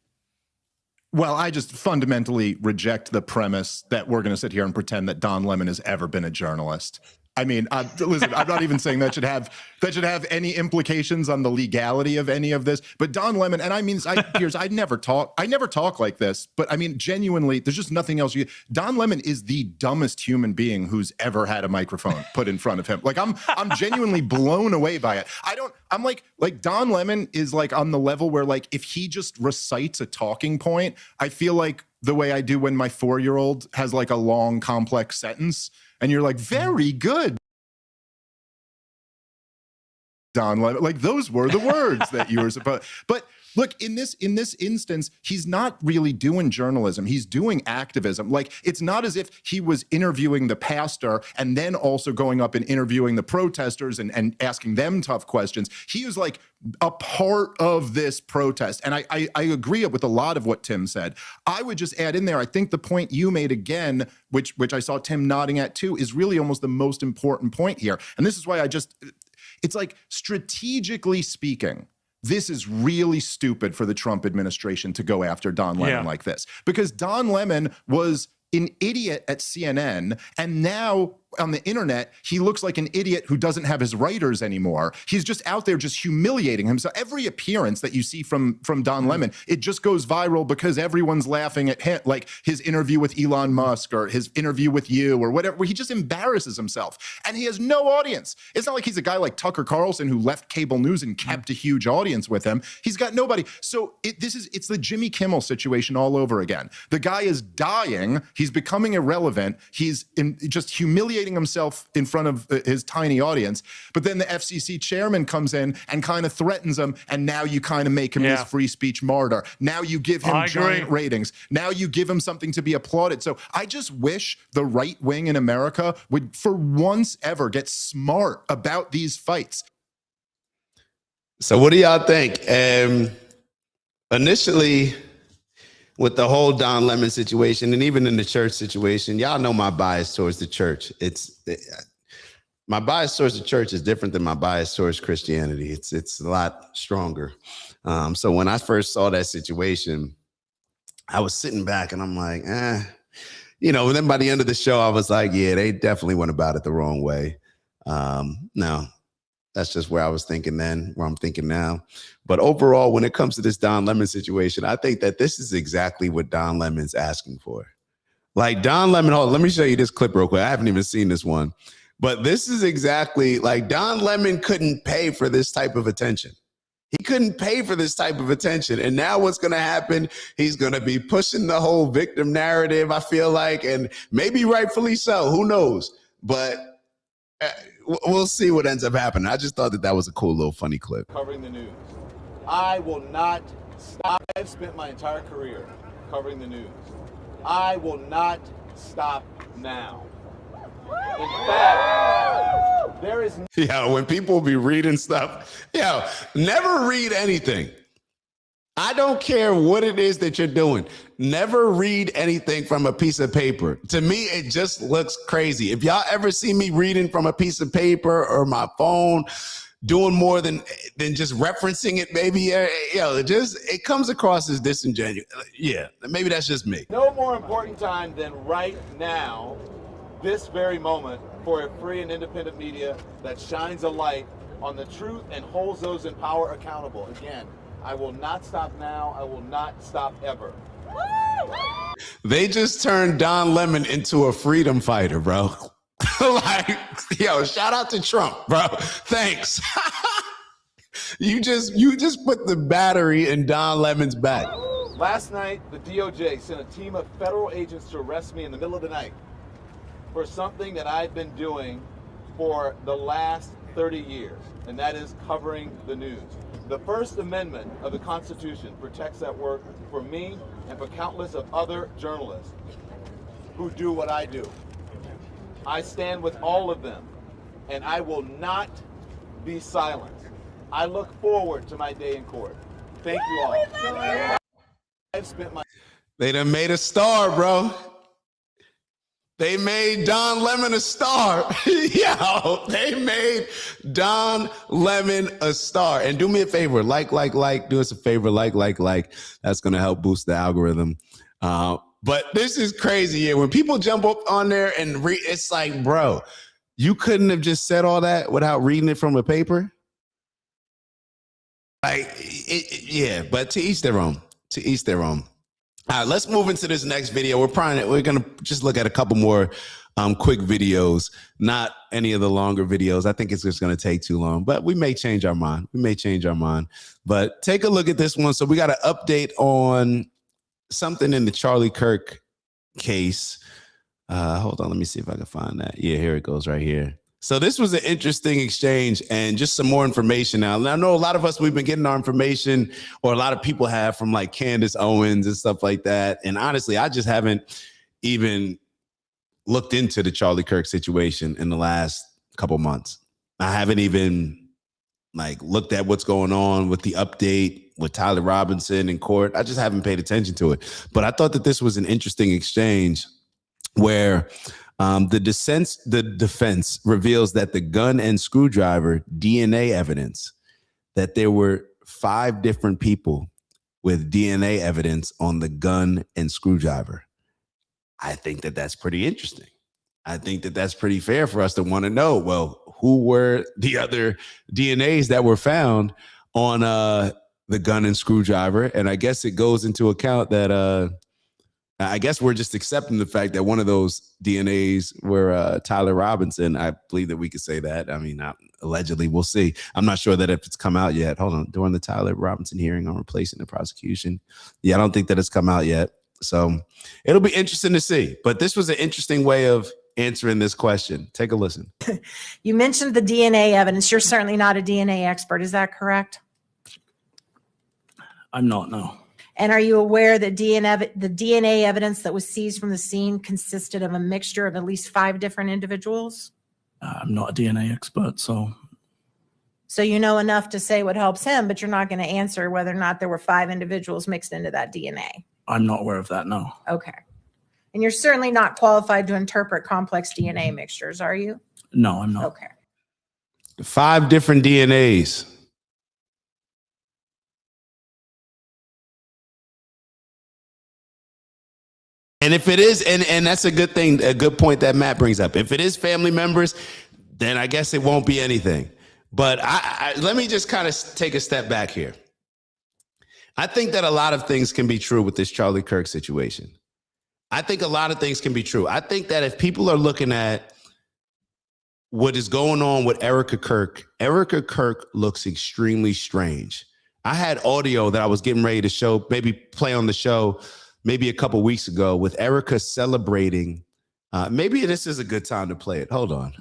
Well, I just fundamentally reject the premise that we're going to sit here and pretend that Don Lemon has ever been a journalist. I mean, listen, I'm not even saying that should have any implications on the legality of any of this. But Don Lemon, and I mean, Piers, I never talk like this. But I mean, genuinely, there's just nothing else. Don Lemon is the dumbest human being who's ever had a microphone put in front of him. Like, I'm genuinely blown away by it. I'm like Don Lemon is like on the level where, like, if he just recites a talking point, I feel like the way I do when my 4-year-old has like a long, complex sentence. And you're like, very good, Don. Like, those were the words that you were supposed. But look, in this instance, he's not really doing journalism. He's doing activism. Like, it's not as if he was interviewing the pastor and then also going up and interviewing the protesters and asking them tough questions. He was like a part of this protest. And I agree with a lot of what Tim said. I would just add in there, I think the point you made again, which I saw Tim nodding at too, is really almost the most important point here. And this is why it's like, strategically speaking, this is really stupid for the Trump administration to go after Don Lemon like this, because Don Lemon was an idiot at CNN, and now on the internet, he looks like an idiot who doesn't have his writers anymore. He's just out there just humiliating himself. Every appearance that you see from Don Lemon, it just goes viral because everyone's laughing at him, like his interview with Elon Musk or his interview with you or whatever, where he just embarrasses himself. And he has no audience. It's not like he's a guy like Tucker Carlson who left cable news and kept a huge audience with him. He's got nobody. So it's the Jimmy Kimmel situation all over again. The guy is dying. He's becoming irrelevant. He's just humiliating vindicating himself in front of his tiny audience. But then the FCC chairman comes in and kind of threatens him. And now you kind of make him this free speech martyr. Now you give him giant ratings. Now you give him something to be applauded. So I just wish the right wing in America would, for once ever, get smart about these fights. So what do y'all think? Initially, with the whole Don Lemon situation, and even in the church situation, y'all know my bias towards the church. My bias towards the church is different than my bias towards Christianity. It's a lot stronger. So when I first saw that situation, I was sitting back and I'm like, and then by the end of the show, I was like, yeah, they definitely went about it the wrong way. No, that's just where I was thinking then, where I'm thinking now. But overall, when it comes to this Don Lemon situation, I think that this is exactly what Don Lemon's asking for. Like Don Lemon, let me show you this clip real quick. I haven't even seen this one. But this is exactly like Don Lemon couldn't pay for this type of attention. He couldn't pay for this type of attention. And now what's going to happen, he's going to be pushing the whole victim narrative, I feel like, and maybe rightfully so. Who knows? But we'll see what ends up happening. I just thought that was a cool little funny clip. Covering the news. I will not stop. I've spent my entire career covering the news. I will not stop now. In fact, there is... Yeah, when people be reading stuff, never read anything. I don't care what it is that you're doing. Never read anything from a piece of paper. To me, it just looks crazy. If y'all ever see me reading from a piece of paper or my phone, doing more than just referencing it, maybe, it comes across as disingenuous. Yeah, maybe that's just me. No more important time than right now, this very moment, for a free and independent media that shines a light on the truth and holds those in power accountable. Again, I will not stop now. I will not stop ever. They just turned Don Lemon into a freedom fighter, bro. Shout out to Trump, bro. Thanks. You just put the battery in Don Lemon's back. Last night, the DOJ sent a team of federal agents to arrest me in the middle of the night for something that I've been doing for the last 30 years, and that is covering the news. The First Amendment of the Constitution protects that work for me and for countless of other journalists who do what I do. I stand with all of them, and I will not be silent. I look forward to my day in court. Thank you all. They done made a star, bro. They made Don Lemon a star. They made Don Lemon a star. And do me a favor, do us a favor, like. That's going to help boost the algorithm. But this is crazy. Yeah, when people jump up on there and read, it's like, bro, you couldn't have just said all that without reading it from a paper. But to each their own. To each their own. All right, let's move into this next video. We're gonna just look at a couple more quick videos, not any of the longer videos. I think it's just gonna take too long, but we may change our mind. But take a look at this one. So we got an update on something in the Charlie Kirk case. Hold on, let me see if I can find that. Yeah, here it goes right here. So this was an interesting exchange and just some more information now. And I know a lot of us, we've been getting our information, or a lot of people have, from like Candace Owens and stuff like that. And honestly, I just haven't even looked into the Charlie Kirk situation in the last couple months. I haven't even looked at what's going on with the update with Tyler Robinson in court. I just haven't paid attention to it. But I thought that this was an interesting exchange where the defense reveals that the gun and screwdriver DNA evidence, that there were 5 different people with DNA evidence on the gun and screwdriver. I think that that's pretty interesting. I think that that's pretty fair for us to want to know, well, who were the other DNAs that were found on the gun and screwdriver? And I guess it goes into account that I guess we're just accepting the fact that one of those DNAs were Tyler Robinson. I believe that we could say that. I mean, allegedly, we'll see. I'm not sure that if it's come out yet. Hold on. During the Tyler Robinson hearing on replacing the prosecution. Yeah, I don't think that it's come out yet. So it'll be interesting to see. But this was an interesting way of answering this question. Take a listen. You mentioned the DNA evidence. You're certainly not a DNA expert. Is that correct? I'm not, no. And are you aware that the DNA evidence that was seized from the scene consisted of a mixture of at least 5 different individuals? I'm not a DNA expert, so So you know enough to say what helps him, but you're not going to answer whether or not there were 5 individuals mixed into that DNA. I'm not aware of that, no. Okay. And you're certainly not qualified to interpret complex DNA mixtures, are you? No, I'm not. Okay. 5 different DNAs. And if it is, and that's a good thing, a good point that Matt brings up. If it is family members, then I guess it won't be anything. But let me just kind of take a step back here. I think that a lot of things can be true with this Charlie Kirk situation. I think a lot of things can be true. I think that if people are looking at what is going on with Erica Kirk looks extremely strange. I had audio that I was getting ready to show, maybe play on the show, maybe a couple weeks ago with Erica celebrating. Maybe this is a good time to play it. Hold on.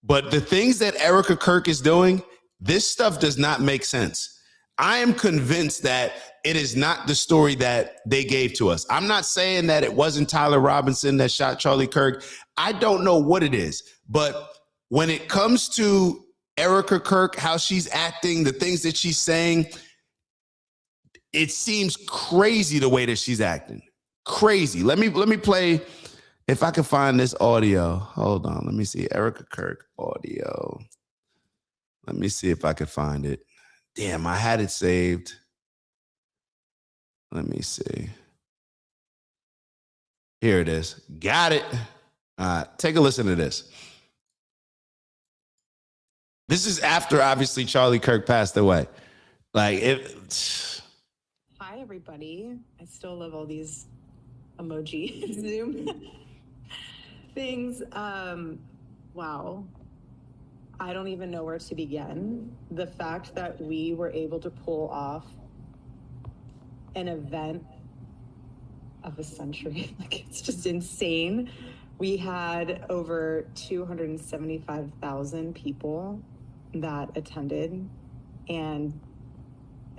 But the things that Erica Kirk is doing, this stuff does not make sense. I am convinced that it is not the story that they gave to us. I'm not saying that it wasn't Tyler Robinson that shot Charlie Kirk. I don't know what it is. But when it comes to Erica Kirk, how she's acting, the things that she's saying, it seems crazy the way that she's acting. Crazy. Let me play, if I can find this audio. Hold on. Let me see. Erica Kirk audio. Let me see if I can find it. Damn, I had it saved. Let me see. Here it is. Got it. Take a listen to this. This is after, obviously, Charlie Kirk passed away. Like, Hi, everybody. I still love all these emoji Zoom things. Wow. I don't even know where to begin. The fact that we were able to pull off an event of a century, like, it's just insane. We had over 275,000 people that attended, and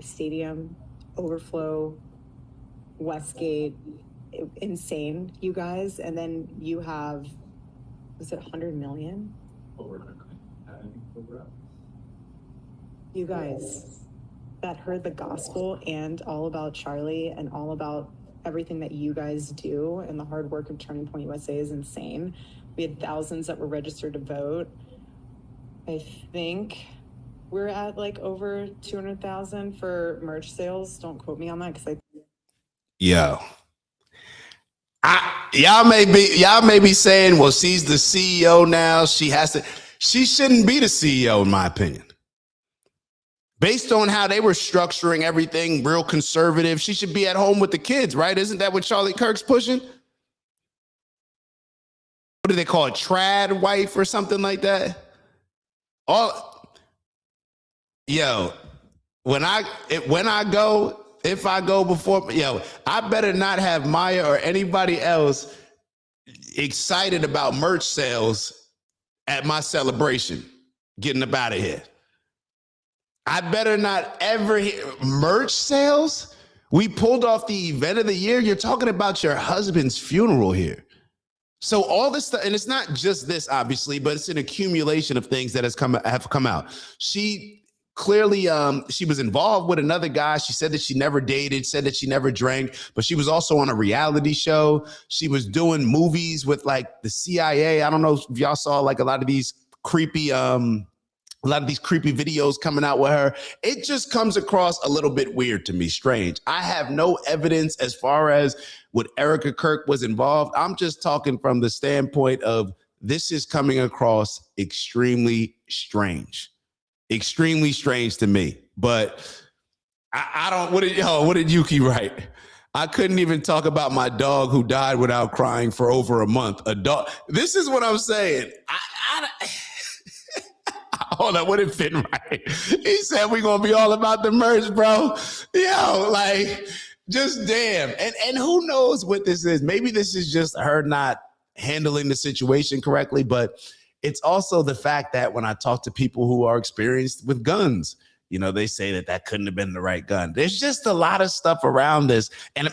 stadium overflow, Westgate, insane, you guys. And then you have, was it 100 million? You guys that heard the gospel and all about Charlie and all about everything that you guys do, and the hard work of Turning Point USA is insane. We had thousands that were registered to vote. I think we're at like over 200,000 for merch sales. Don't quote me on that because y'all may be saying, well, she's the CEO now. She shouldn't be the CEO, in my opinion. Based on how they were structuring everything, real conservative, she should be at home with the kids, right? Isn't that what Charlie Kirk's pushing? What do they call it? Trad wife or something like that? If I go before, I better not have Maya or anybody else excited about merch sales at my celebration, getting up out of here. I better not ever hear merch sales. We pulled off the event of the year. You're talking about your husband's funeral here. So all this stuff, and it's not just this, obviously, but it's an accumulation of things that have come out. She clearly, she was involved with another guy. She said that she never dated, said that she never drank, but she was also on a reality show. She was doing movies with like the CIA. I don't know if y'all saw like a lot of these creepy videos coming out with her. It just comes across a little bit weird to me, strange. I have no evidence as far as what Erica Kirk was involved. I'm just talking from the standpoint of this is coming across extremely strange to me. But I don't, what did Yuki write? I couldn't even talk about my dog who died without crying for over a month. A dog. This is what I'm saying. Hold on, what did Finn write? He said we're gonna be all about the merch, bro. Like, just damn. And who knows what this is? Maybe this is just her not handling the situation correctly, but it's also the fact that when I talk to people who are experienced with guns, you know, they say that that couldn't have been the right gun. There's just a lot of stuff around this. And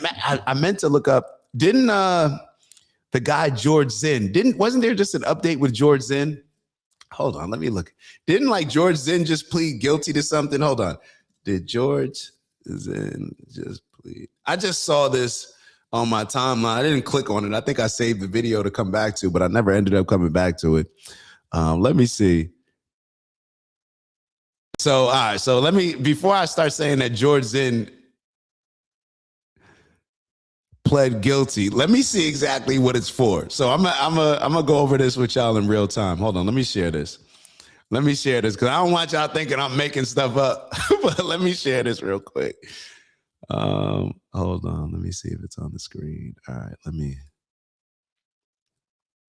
I meant to look up, didn't the guy George Zinn, wasn't there just an update with George Zinn? Hold on, let me look. Didn't like George Zinn just plead guilty to something? Hold on. Did George Zinn just plead? I just saw this on my timeline. I didn't click on it. I think I saved the video to come back to, but I never ended up coming back to it. Let me see. So, all right. So before I start saying that George Zinn pled guilty, let me see exactly what it's for. So I'm gonna go over this with y'all in real time. Hold on. Let me share this. Because I don't want y'all thinking I'm making stuff up. But let me share this real quick. Hold on. Let me see if it's on the screen. All right.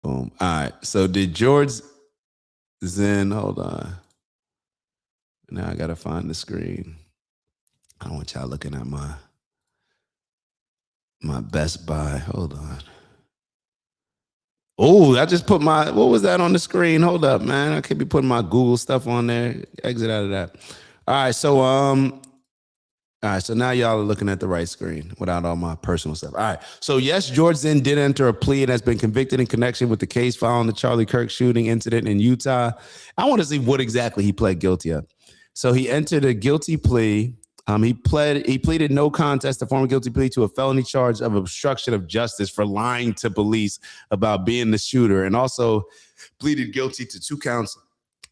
Boom. All right. So did George Zinn, hold on. Now I gotta find the screen. I don't want y'all looking at my Best Buy. Hold on. Oh, I just put what was that on the screen? Hold up, man. I could be putting my Google stuff on there. Exit out of that. All right, so now y'all are looking at the right screen without all my personal stuff. All right, so yes, George Zinn did enter a plea and has been convicted in connection with the case following the Charlie Kirk shooting incident in Utah. I want to see what exactly he pled guilty of. So he entered a guilty plea. He pleaded no contest to form a guilty plea to a felony charge of obstruction of justice for lying to police about being the shooter, and also pleaded guilty to 2 counts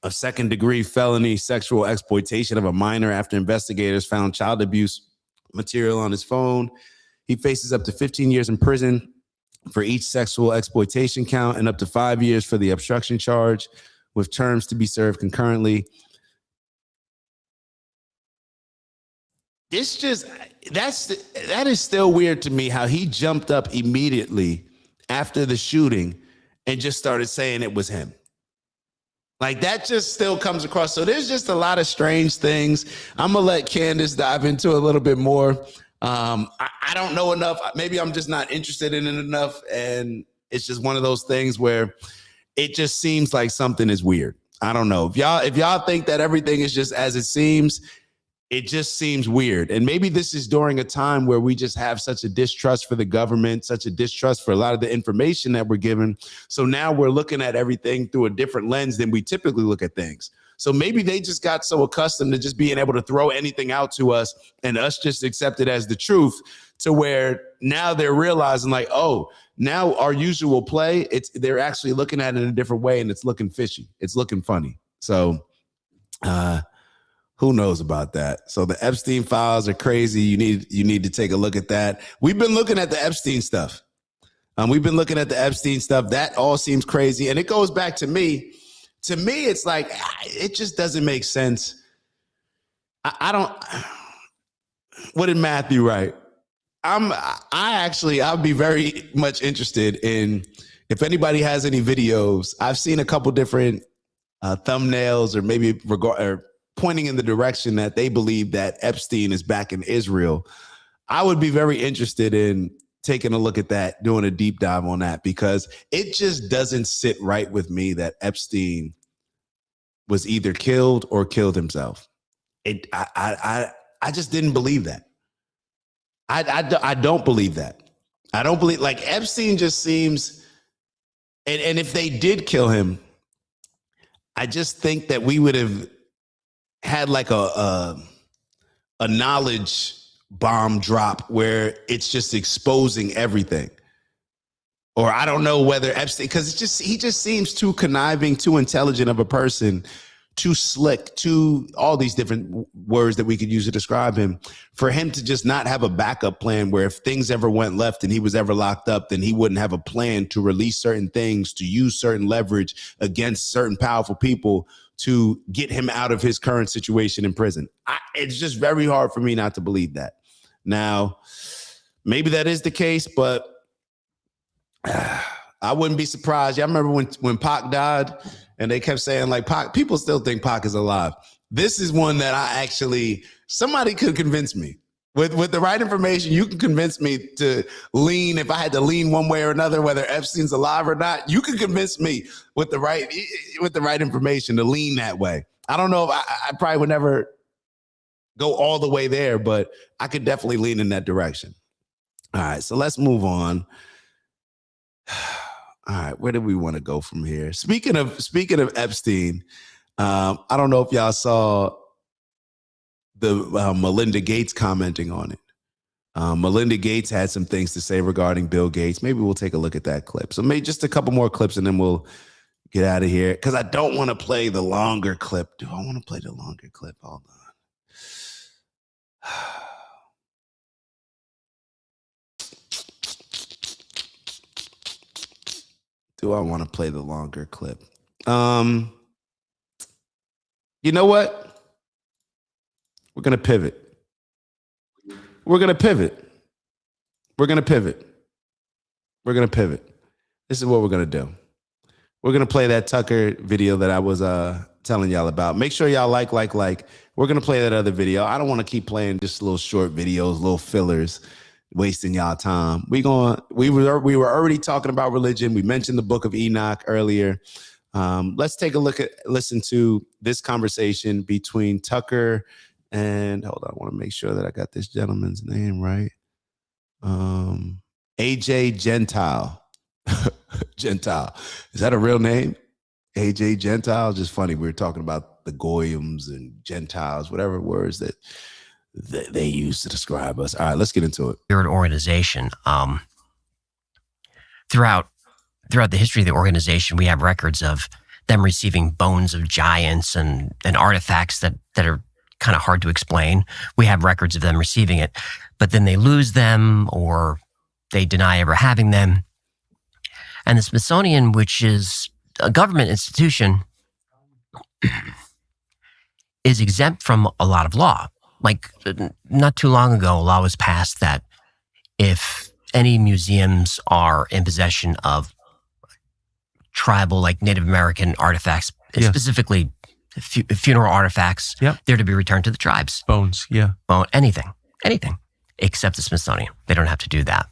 of second-degree felony sexual exploitation of a minor after investigators found child abuse material on his phone. He faces up to 15 years in prison for each sexual exploitation count and up to 5 years for the obstruction charge, with terms to be served concurrently. That is still weird to me how he jumped up immediately after the shooting and just started saying it was him. Like, that just still comes across. So there's just a lot of strange things. I'm gonna let Candace dive into a little bit more. I don't know enough. Maybe I'm just not interested in it enough. And it's just one of those things where it just seems like something is weird. I don't know. If y'all think that everything is just as it seems, it just seems weird. And maybe this is during a time where we just have such a distrust for the government, such a distrust for a lot of the information that we're given. So now we're looking at everything through a different lens than we typically look at things. So maybe they just got so accustomed to just being able to throw anything out to us and us just accept it as the truth, to where now they're realizing, like, oh, now our usual play, they're actually looking at it in a different way, and it's looking fishy. It's looking funny. So, who knows about that? So the Epstein files are crazy. You need to take a look at that. We've been looking at the Epstein stuff. That all seems crazy. And it goes back to me. To me, it's like, it just doesn't make sense. What did Matthew write? I'll be very much interested in, if anybody has any videos. I've seen a couple different thumbnails, or maybe pointing in the direction that they believe that Epstein is back in Israel. I would be very interested in taking a look at that, doing a deep dive on that, because it just doesn't sit right with me that Epstein was either killed or killed himself. I just didn't believe that. I don't believe that. I don't believe, like, Epstein just seems, and if they did kill him, I just think that we would have had like a knowledge bomb drop where it's just exposing everything. Or I don't know whether Epstein, because he just seems too conniving, too intelligent of a person, too slick, too all these different words that we could use to describe him, for him to just not have a backup plan where if things ever went left and he was ever locked up, then he wouldn't have a plan to release certain things, to use certain leverage against certain powerful people to get him out of his current situation in prison. It's just very hard for me not to believe that. Now, maybe that is the case, but I wouldn't be surprised. Yeah, I remember when Pac died and they kept saying, like, Pac, people still think Pac is alive. This is one that somebody could convince me. With the right information, you can convince me to lean. If I had to lean one way or another, whether Epstein's alive or not, you can convince me with the right information to lean that way. I don't know if I probably would never go all the way there, but I could definitely lean in that direction. All right, so let's move on. All right, where do we want to go from here? Speaking of Epstein, I don't know if y'all saw the Melinda Gates commenting on it. Melinda Gates had some things to say regarding Bill Gates. Maybe we'll take a look at that clip. So maybe just a couple more clips and then we'll get out of here. Because I don't want to play the longer clip. Do I want to play the longer clip? Hold on. Do I want to play the longer clip? You know what? We're going to pivot. We're going to pivot. We're going to pivot. We're going to pivot. This is what we're going to do. We're going to play that Tucker video that I was telling y'all about. Make sure y'all like. We're going to play that other video. I don't want to keep playing just little short videos, little fillers, wasting y'all time. We were already talking about religion. We mentioned the book of Enoch earlier. Let's take a listen to this conversation between Tucker and, hold on, I want to make sure that I got this gentleman's name right. AJ Gentile. Gentile. Is that a real name? AJ Gentile? Just funny. We were talking about the Goyams and Gentiles, whatever words that they use to describe us. All right, let's get into it. You're an organization. Throughout the history of the organization, we have records of them receiving bones of giants and artifacts that are kind of hard to explain. We have records of them receiving it, but then they lose them or they deny ever having them. And the Smithsonian, which is a government institution, is exempt from a lot of law. Like not too long ago, a law was passed that if any museums are in possession of tribal, like Native American artifacts, specifically funeral artifacts, they're to be returned to the tribes. Bones, anything, except the Smithsonian. They don't have to do that.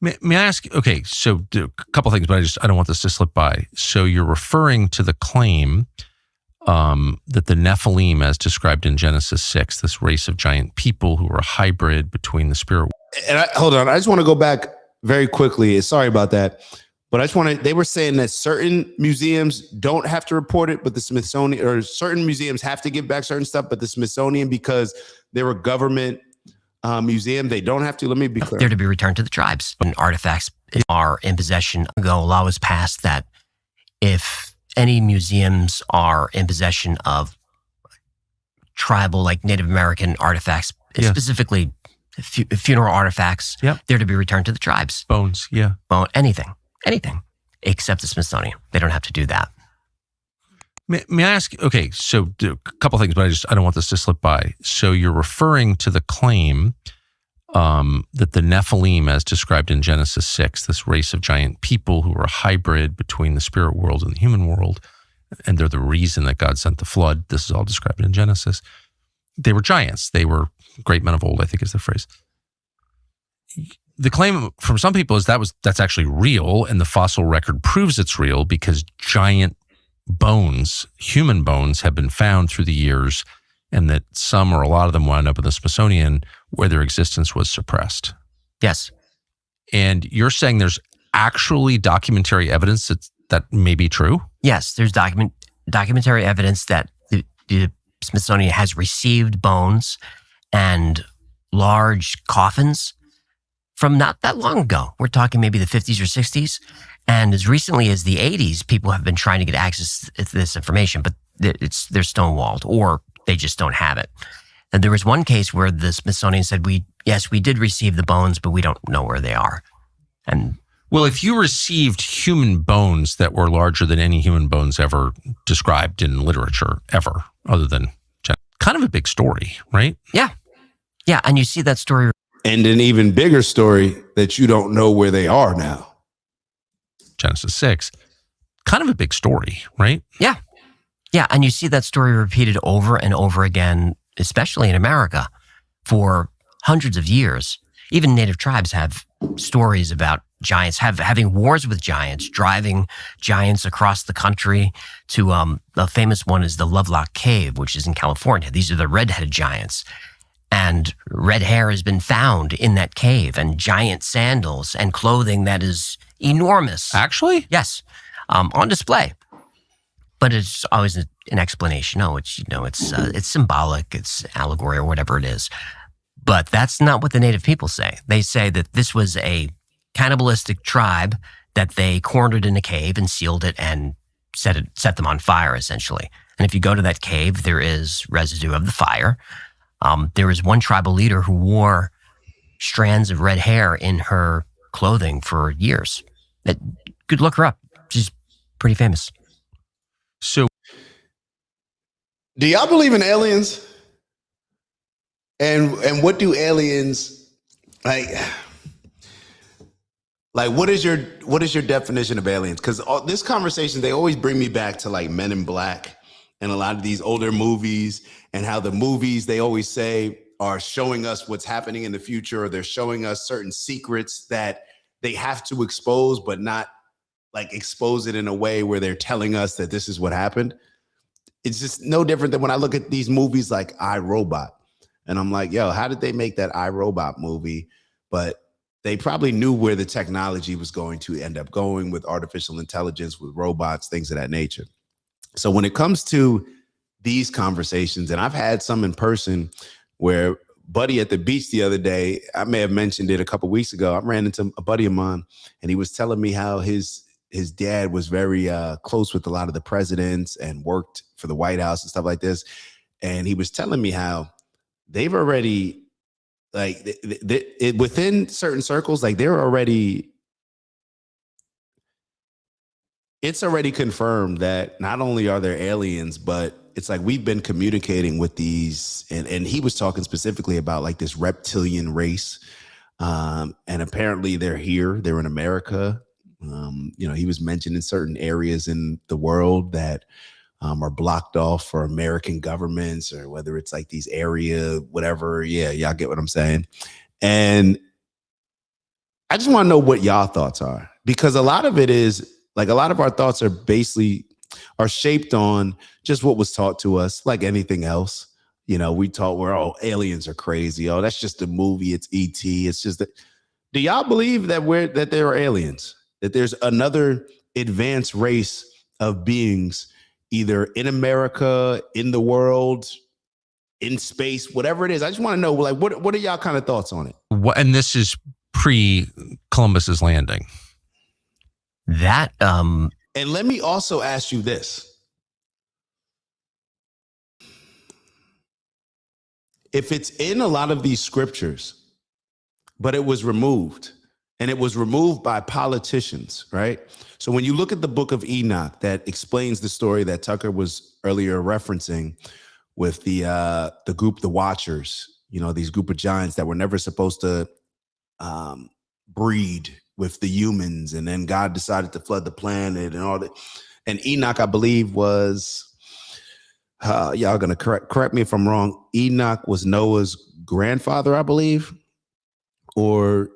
May I ask, okay, so a couple things, but I don't want this to slip by. So you're referring to the claim that the Nephilim, as described in Genesis 6, this race of giant people who are a hybrid between the spirit. And hold on, I just want to go back very quickly. Sorry about that. But they were saying that certain museums don't have to report it, but the Smithsonian, or certain museums have to give back certain stuff, but the Smithsonian, because they're a government museum, they don't have to. Let me be clear. They're to be returned to the tribes. When artifacts are in possession, a law was passed that if any museums are in possession of tribal, like Native American artifacts, specifically funeral artifacts, they're to be returned to the tribes. Bones, anything, except the Smithsonian. They don't have to do that. May I ask, okay, so a couple things, but I don't want this to slip by. So you're referring to the claim that the Nephilim, as described in Genesis 6, this race of giant people who are a hybrid between the spirit world and the human world, and they're the reason that God sent the flood. This is all described in Genesis. They were giants. They were great men of old, I think is the phrase. The claim from some people is that's actually real, and the fossil record proves it's real because giant bones, human bones, have been found through the years, and that some or a lot of them wound up in the Smithsonian where their existence was suppressed. Yes. And you're saying there's actually documentary evidence that may be true? Yes, there's documentary evidence that the Smithsonian has received bones and large coffins from not that long ago. We're talking maybe the 50s or 60s. And as recently as the 80s, people have been trying to get access to this information, but they're stonewalled or they just don't have it. And there was one case where the Smithsonian said, yes, we did receive the bones, but we don't know where they are. And well, if you received human bones that were larger than any human bones ever described in literature ever, other than kind of a big story, right? Yeah. Yeah. And you see that story. And an even bigger story that you don't know where they are now. Genesis 6, kind of a big story, right? Yeah. Yeah. And you see that story repeated over and over again, especially in America, for hundreds of years. Even native tribes have stories about giants having wars with giants, driving giants across the country to the famous one is the Lovelock Cave, which is in California. These are the red-headed giants. And red hair has been found in that cave, and giant sandals and clothing that is enormous. Actually? Yes, on display. But it's always an explanation. Oh, it's symbolic, it's allegory, or whatever it is. But that's not what the native people say. They say that this was a cannibalistic tribe that they cornered in a cave and sealed it and set them on fire, essentially. And if you go to that cave, there is residue of the fire. There was one tribal leader who wore strands of red hair in her clothing for years. Could look her up. She's pretty famous. So, do y'all believe in aliens? And what do aliens like? Like, what is your definition of aliens? Because this conversation, they always bring me back to like Men in Black and a lot of these older movies, and how the movies, they always say, are showing us what's happening in the future, or they're showing us certain secrets that they have to expose, but not like expose it in a way where they're telling us that this is what happened. It's just no different than when I look at these movies like I, Robot. And I'm like, yo, how did they make that I, Robot movie? But they probably knew where the technology was going to end up going with artificial intelligence, with robots, things of that nature. So when it comes to these conversations, and I've had some in person where buddy at the beach the other day, I may have mentioned it a couple of weeks ago, I ran into a buddy of mine and he was telling me how his dad was very close with a lot of the presidents and worked for the White House and stuff like this. And he was telling me how they've already, like, within certain circles, like it's already confirmed that not only are there aliens, but it's like we've been communicating with these, and he was talking specifically about like this reptilian race. And apparently they're here, they're in America. He was mentioning certain areas in the world that are blocked off for American governments, or whether it's like these area, whatever. Yeah, y'all get what I'm saying. And I just want to know what y'all thoughts are, because a lot of it is like, a lot of our thoughts are shaped on just what was taught to us, like anything else. We taught aliens are crazy. Oh, that's just a movie. It's E.T. It's just that. Do y'all believe that there are aliens, that there's another advanced race of beings, either in America, in the world, in space, whatever it is? I just want to know, like, what are y'all kind of thoughts on it? And this is pre-Columbus's landing. That and let me also ask you this. If it's in a lot of these scriptures, but it was removed, and it was removed by politicians, right? So when you look at the book of Enoch, that explains the story that Tucker was earlier referencing with the group, the Watchers, these group of giants that were never supposed to breed with the humans, and then God decided to flood the planet and all that. And Enoch, I believe, was y'all gonna correct me if I'm wrong. Enoch was Noah's grandfather, I believe, I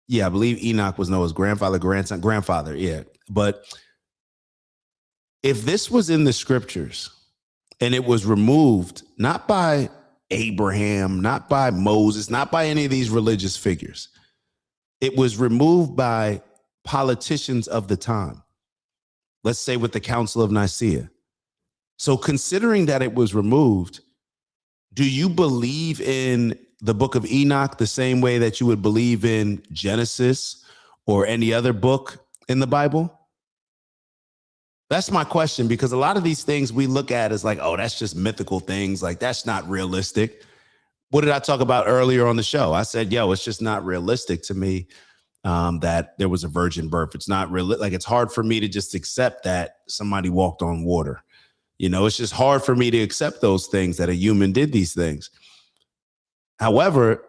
believe Enoch was Noah's grandfather. Yeah, but if this was in the scriptures and it was removed, not by Abraham, not by Moses, not by any of these religious figures, it was removed by politicians of the time. Let's say with the Council of Nicaea. So considering that it was removed, do you believe in the book of Enoch the same way that you would believe in Genesis or any other book in the Bible? That's my question, because a lot of these things we look at as like, oh, that's just mythical things. Like, that's not realistic. What did I talk about earlier on the show? I said, it's just not realistic to me that there was a virgin birth. It's not real. Like, it's hard for me to just accept that somebody walked on water. It's just hard for me to accept those things, that a human did these things. However,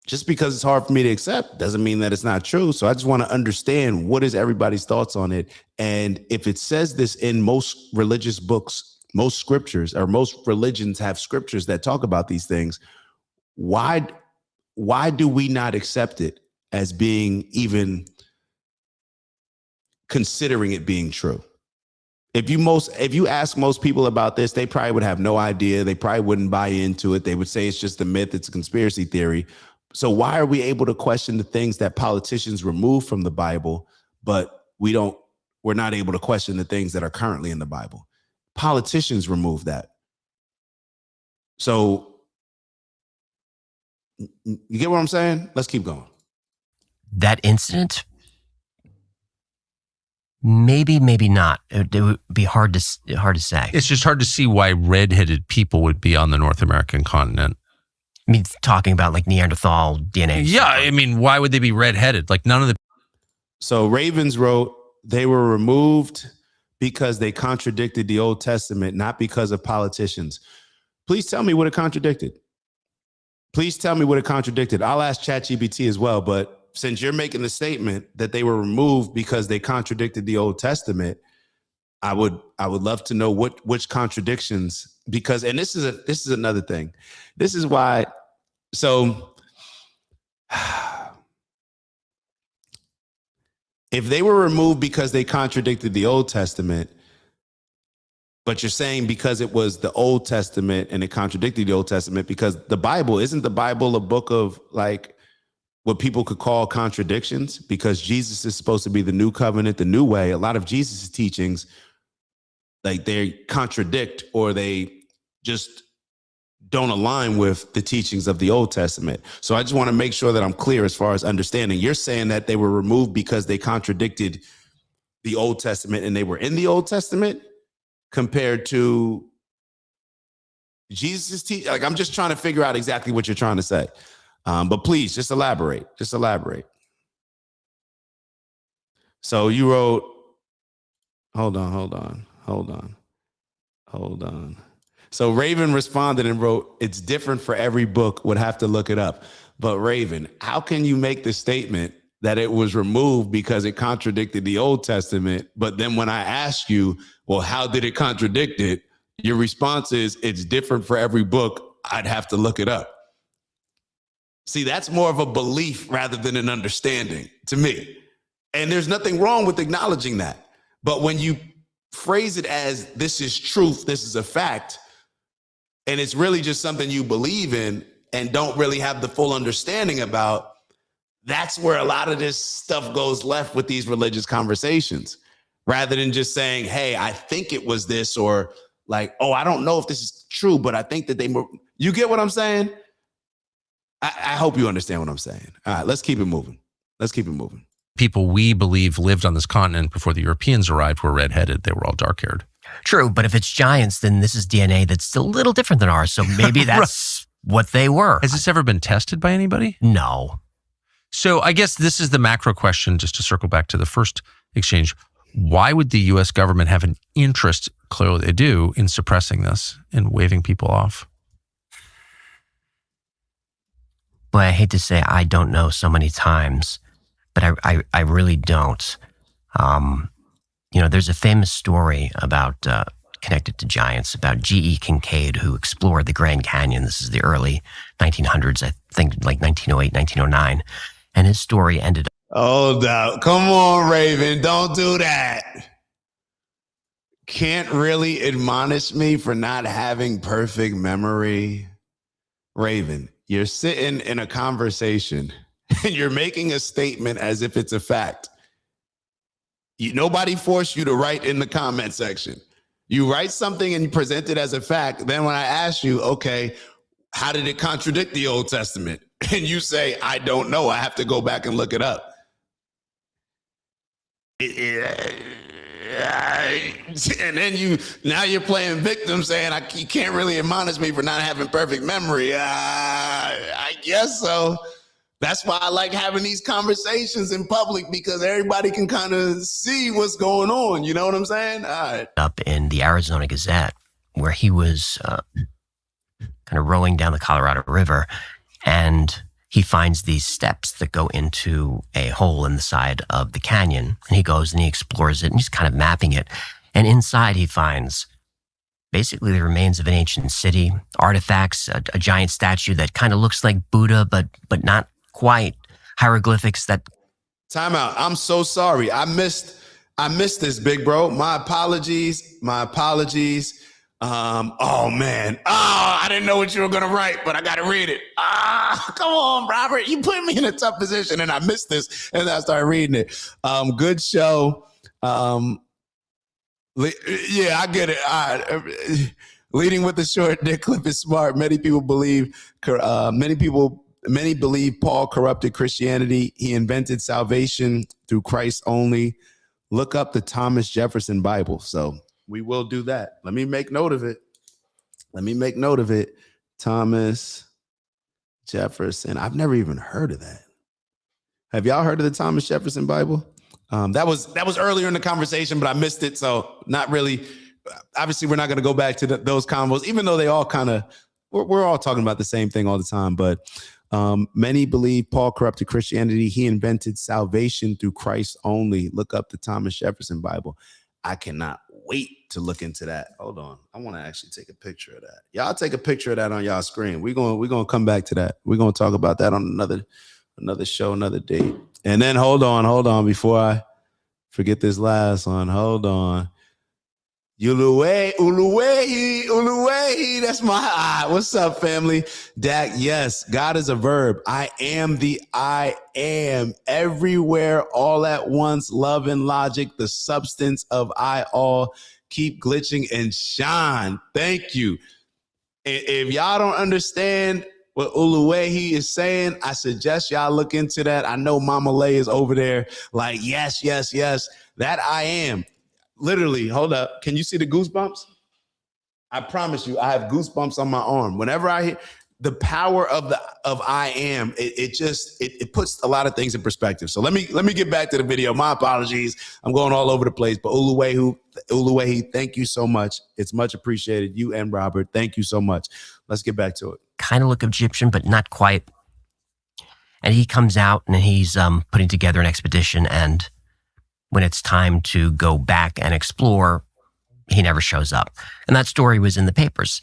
just because it's hard for me to accept doesn't mean that it's not true. So I just want to understand, what is everybody's thoughts on it? And if it says this in most religious books, most scriptures, or most religions have scriptures that talk about these things, why do we not accept it as being even considering it being true? If you ask most people about this, they probably would have no idea. They probably wouldn't buy into it. They would say it's just a myth, it's a conspiracy theory. So why are we able to question the things that politicians remove from the Bible, but we're not able to question the things that are currently in the Bible? Politicians remove that. So you get what I'm saying? Let's keep going. That incident, maybe not. It would be hard to say. It's just hard to see why redheaded people would be on the North American continent. I mean, talking about like Neanderthal DNA. Yeah, I mean, why would they be redheaded? Like none of the. So Ravens wrote, they were removed because they contradicted the Old Testament, not because of politicians. Please tell me what it contradicted. Please tell me what it contradicted. I'll ask ChatGPT as well, but since you're making the statement that they were removed because they contradicted the Old Testament, I would love to know which contradictions, because, and this is another thing. This is why. So if they were removed because they contradicted the Old Testament, but you're saying because it was the Old Testament and it contradicted the Old Testament, because the Bible, isn't the Bible a book of like what people could call contradictions? Because Jesus is supposed to be the new covenant, the new way. A lot of Jesus' teachings, like they contradict or they just don't align with the teachings of the Old Testament. So I just want to make sure that I'm clear as far as understanding. You're saying that they were removed because they contradicted the Old Testament and they were in the Old Testament compared to Jesus' teaching. Like, I'm just trying to figure out exactly what you're trying to say. But please, just elaborate. Just elaborate. So you wrote, hold on. So Raven responded and wrote, it's different for every book, would have to look it up. But Raven, how can you make the statement that it was removed because it contradicted the Old Testament, but then when I ask you, well, how did it contradict it? Your response is, it's different for every book, I'd have to look it up. See, that's more of a belief rather than an understanding to me. And there's nothing wrong with acknowledging that. But when you phrase it as this is truth, this is a fact, and it's really just something you believe in and don't really have the full understanding about, that's where a lot of this stuff goes left with these religious conversations, rather than just saying, hey, I think it was this, or like, oh, I don't know if this is true, but I think that they were. You get what I'm saying? I hope you understand what I'm saying. All right, let's keep it moving. People we believe lived on this continent before the Europeans arrived were redheaded. They were all dark-haired. True, but if it's giants, then this is DNA that's a little different than ours. So maybe that's what they were. Has this ever been tested by anybody? No. So I guess this is the macro question, just to circle back to the first exchange. Why would the U.S. government have an interest, clearly they do, in suppressing this and waving people off? Boy, I hate to say I don't know so many times, but I really don't. There's a famous story about connected to giants about G.E. Kincaid, who explored the Grand Canyon. This is the early 1900s, I think like 1908, 1909. And his story ended up. Hold up. Come on, Raven. Don't do that. Can't really admonish me for not having perfect memory. Raven, you're sitting in a conversation and you're making a statement as if it's a fact. Nobody forced you to write in the comment section. You write something and you present it as a fact. Then when I ask you, okay, how did it contradict the Old Testament? And you say, I don't know. I have to go back and look it up. And then you're playing victim, saying you can't really admonish me for not having perfect memory. I guess so. That's why I like having these conversations in public, because everybody can kind of see what's going on. You know what I'm saying? All right. Up in the Arizona Gazette, where he was kind of rowing down the Colorado River, and he finds these steps that go into a hole in the side of the canyon. And he goes and he explores it and he's kind of mapping it. And inside he finds basically the remains of an ancient city, artifacts, a giant statue that kind of looks like Buddha, but not quite, hieroglyphics that... Time out. I'm so sorry. I missed this, big bro. My apologies. Oh man. I didn't know what you were gonna write, but I gotta read it. Come on, Robert. You put me in a tough position and I missed this and I started reading it. Good show. Yeah, I get it. All right. Leading with the short dick clip is smart. Many believe Paul corrupted Christianity. He invented salvation through Christ only. Look up the Thomas Jefferson Bible. So we will do that. Let me make note of it. Thomas Jefferson. I've never even heard of that. Have y'all heard of the Thomas Jefferson Bible? That was earlier in the conversation, but I missed it. So not really. Obviously, we're not going to go back to those combos, even though they all kind of, we're all talking about the same thing all the time. But many believe Paul corrupted Christianity. He invented salvation through Christ only. Look up the Thomas Jefferson Bible. I cannot wait to look into that. Hold on. I want to actually take a picture of that. Y'all take a picture of that on y'all screen. We're going to come back to that. We're going to talk about that on another show, another date. And then hold on before I forget this last one. Hold on. Uluwehi. That's my what's up, family? Dak, yes, God is a verb. I am the I am. Everywhere, all at once, love and logic, the substance of I all. Keep glitching and shine. Thank you. If y'all don't understand what Uluwehi is saying, I suggest y'all look into that. I know Mama Lay is over there like, yes. That I am. Literally, hold up. Can you see the goosebumps? I promise you, I have goosebumps on my arm. Whenever I hear the power of I am, it puts a lot of things in perspective. So let me get back to the video. My apologies. I'm going all over the place. But Uluwehi, thank you so much. It's much appreciated. You and Robert, thank you so much. Let's get back to it. Kind of look Egyptian, but not quite. And he comes out and he's putting together an expedition, and when it's time to go back and explore, he never shows up. And that story was in the papers.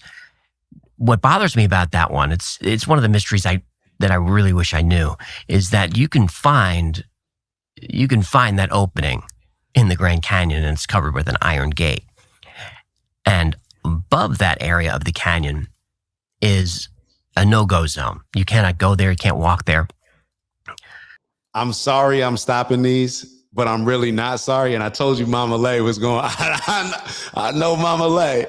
What bothers me about that one, it's one of the mysteries that I really wish I knew, is that you can find that opening in the Grand Canyon, and it's covered with an iron gate. And above that area of the canyon is a no-go zone. You cannot go there, you can't walk there. I'm sorry I'm stopping these, but I'm really not sorry. And I told you Mama Lay was going, I know Mama Lay.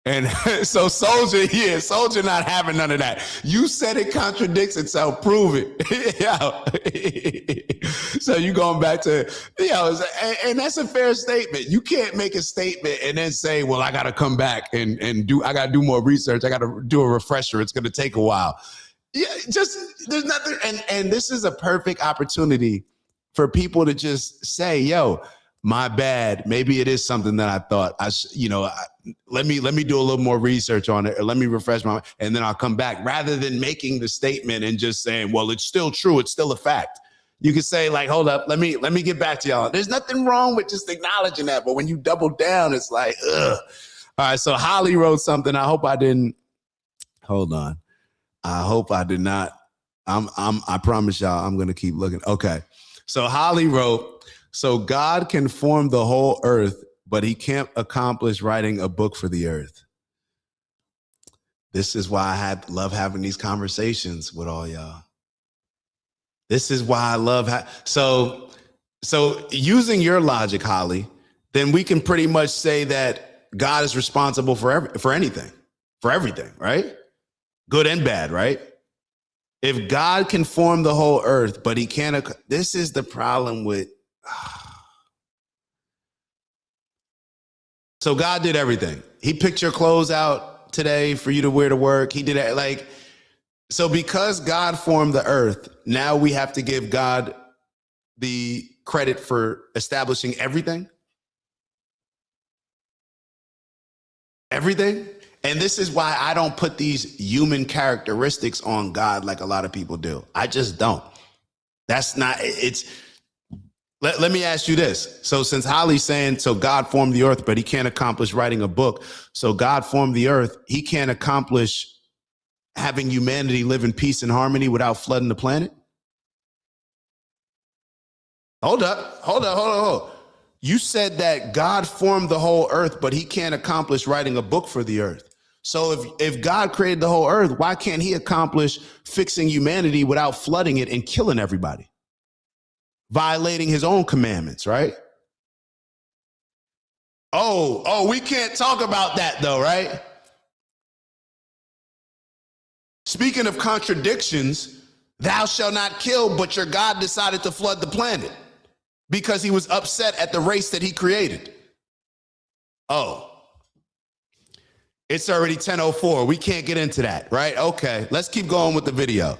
And so Soldier not having none of that. You said it contradicts itself. Prove it. So you going back to, and that's a fair statement. You can't make a statement and then say, well, I got to come back and I got to do more research. I got to do a refresher. It's going to take a while. Yeah, there's nothing. And this is a perfect opportunity for people to just say, yo, my bad. Maybe it is something that I thought let me do a little more research on it, or let me refresh my mind, and then I'll come back, rather than making the statement and just saying, well, it's still true. It's still a fact. You could say, like, hold up, let me get back to y'all. There's nothing wrong with just acknowledging that. But when you double down, it's like, ugh. All right. So Holly wrote something. I hope I didn't. Hold on. I hope I did not. I promise y'all, I'm going to keep looking. Okay. So Holly wrote, so God can form the whole earth, but he can't accomplish writing a book for the earth. This is why I love having these conversations with all y'all. This is why I love so using your logic, Holly, then we can pretty much say that God is responsible for anything, for everything, right? Good and bad, right? If God can form the whole earth, but he can't, this is the problem with, so God did everything. He picked your clothes out today for you to wear to work. He did it so because God formed the earth, now we have to give God the credit for establishing everything. Everything. And this is why I don't put these human characteristics on God like a lot of people do. I just don't. That's not, Let me ask you this. So since Holly's saying, so God formed the earth, but he can't accomplish writing a book. So God formed the earth. He can't accomplish having humanity live in peace and harmony without flooding the planet? Hold up. You said that God formed the whole earth, but he can't accomplish writing a book for the earth. So if God created the whole earth, why can't he accomplish fixing humanity without flooding it and killing everybody? Violating his own commandments, right? Oh, we can't talk about that though, right? Speaking of contradictions, thou shalt not kill, but your God decided to flood the planet because he was upset at the race that he created. Oh, it's already 10:04. We can't get into that, right? Okay, let's keep going with the video.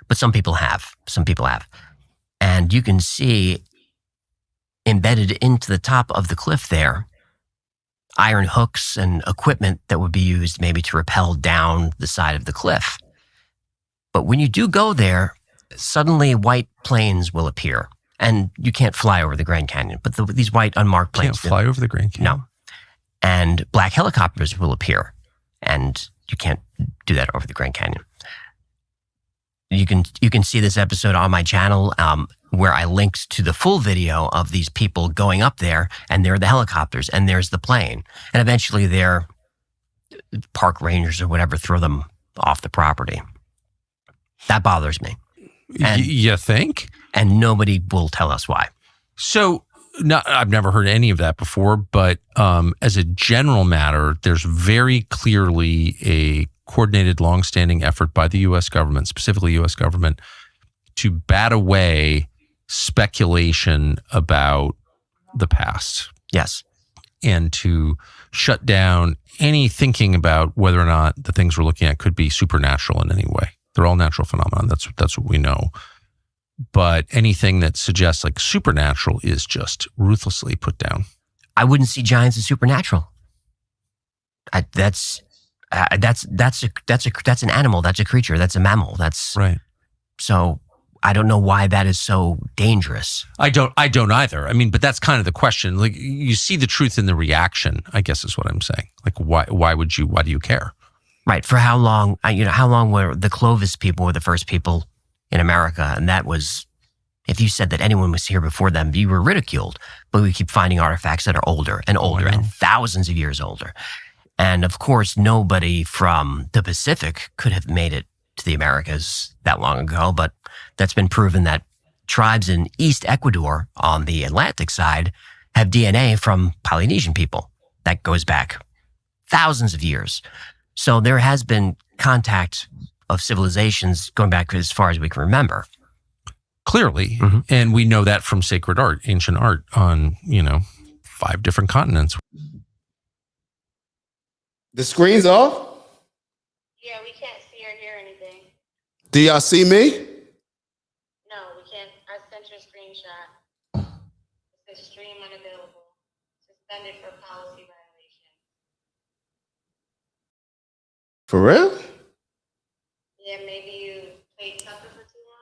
But some people have. And you can see embedded into the top of the cliff there, iron hooks and equipment that would be used maybe to rappel down the side of the cliff. But when you do go there, suddenly white planes will appear. And you can't fly over the Grand Canyon, but these white unmarked planes Can't fly over the Grand Canyon? No. And black helicopters will appear. And you can't do that over the Grand Canyon. You can see this episode on my channel where I linked to the full video of these people going up there, and there are the helicopters, and there's the plane. And eventually their park rangers or whatever throw them off the property. That bothers me. And, you think? And nobody will tell us why. So I've never heard any of that before, but as a general matter, there's very clearly a coordinated, longstanding effort by the U.S. government, specifically U.S. government, to bat away speculation about the past. Yes. And to shut down any thinking about whether or not the things we're looking at could be supernatural in any way. They're all natural phenomena. That's what we know. But anything that suggests like supernatural is just ruthlessly put down. I wouldn't see giants as supernatural. That's an animal. That's a creature. That's a mammal. That's right. So I don't know why that is so dangerous. I don't either. I mean, but that's kind of the question. Like, you see the truth in the reaction, I guess is what I'm saying. Like, why do you care? Right. For how long, how long were the Clovis people were the first people in America? And that was, if you said that anyone was here before them, you were ridiculed. But we keep finding artifacts that are older and older and thousands of years older. And of course, nobody from the Pacific could have made it to the Americas that long ago, but that's been proven that tribes in East Ecuador on the Atlantic side have DNA from Polynesian people. That goes back thousands of years. So there has been contact of civilizations going back as far as we can remember. Clearly. Mm-hmm. And we know that from sacred art, ancient art on, 5 different continents. The screen's off? Yeah, we can't see or hear anything. Do y'all see me? No, we can't. I sent you a screenshot. It says stream unavailable. Suspended for policy violation. For real? Yeah, maybe you played Tucker for too long.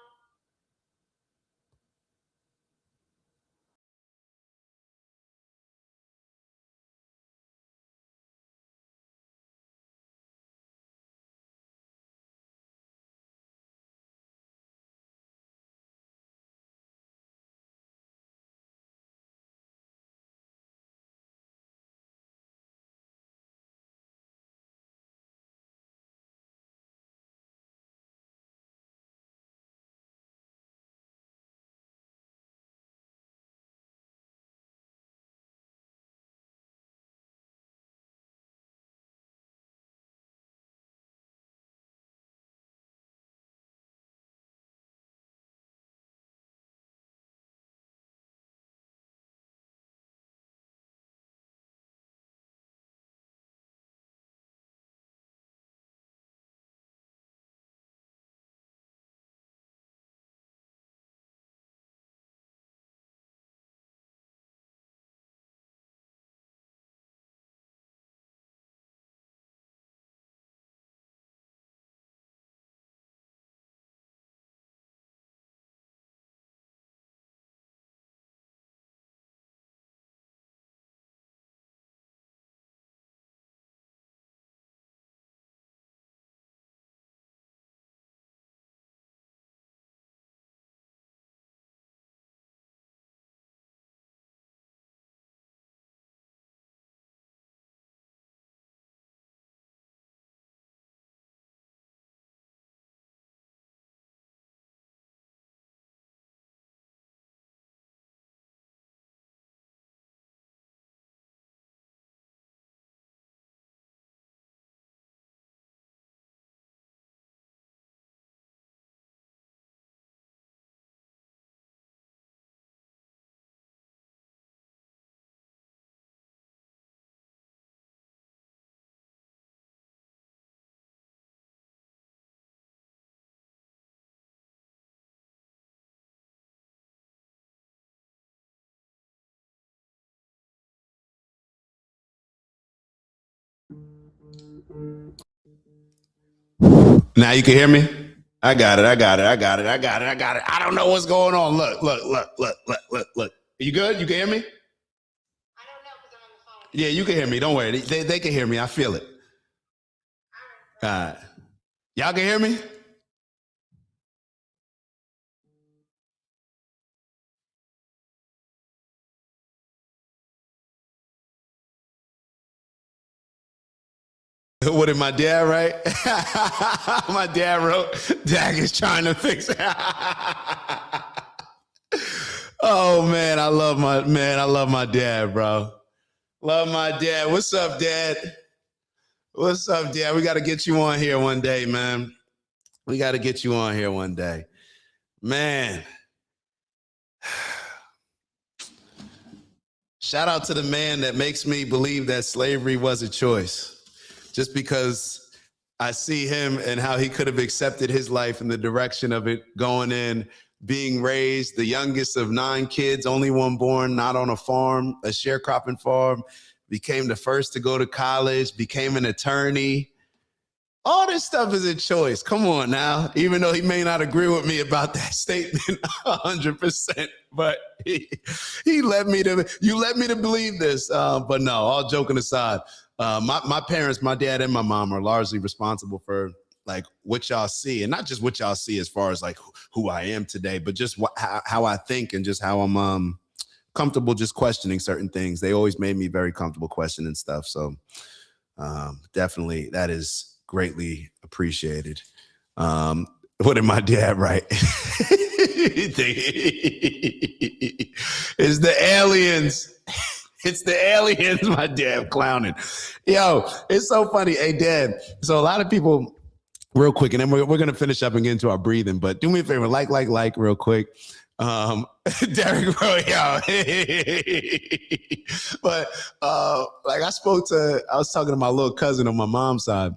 Now you can hear me? I got it. I don't know what's going on. Look. You good? You can hear me? Yeah, you can hear me. Don't worry. They can hear me. I feel it. All right. Y'all can hear me? What did my dad write? My dad wrote, Dak is trying to fix it. Oh man, I love my dad, bro. Love my dad. What's up, Dad? What's up, Dad? We got to get you on here one day, man. We got to get you on here one day. Man. Shout out to the man that makes me believe that slavery was a choice. Just because I see him and how he could have accepted his life in the direction of it going in, being raised, the youngest of 9 kids, only one born, not on a farm, a sharecropping farm, became the first to go to college, became an attorney. All this stuff is a choice. Come on now. Even though he may not agree with me about that statement 100%, but you led me to believe this. But no, all joking aside, my parents, my dad and my mom are largely responsible for like what y'all see, and not just what y'all see as far as like who I am today, but just how I think and just how I'm comfortable just questioning certain things. They always made me very comfortable questioning stuff. So definitely that is greatly appreciated. What did my dad write? It's the aliens. It's the aliens, my dad clowning. Yo, it's so funny. Hey, Dad. So a lot of people, real quick, and then we're going to finish up and get into our breathing, but do me a favor, like real quick. Derek, bro, yo. But like I was talking to my little cousin on my mom's side,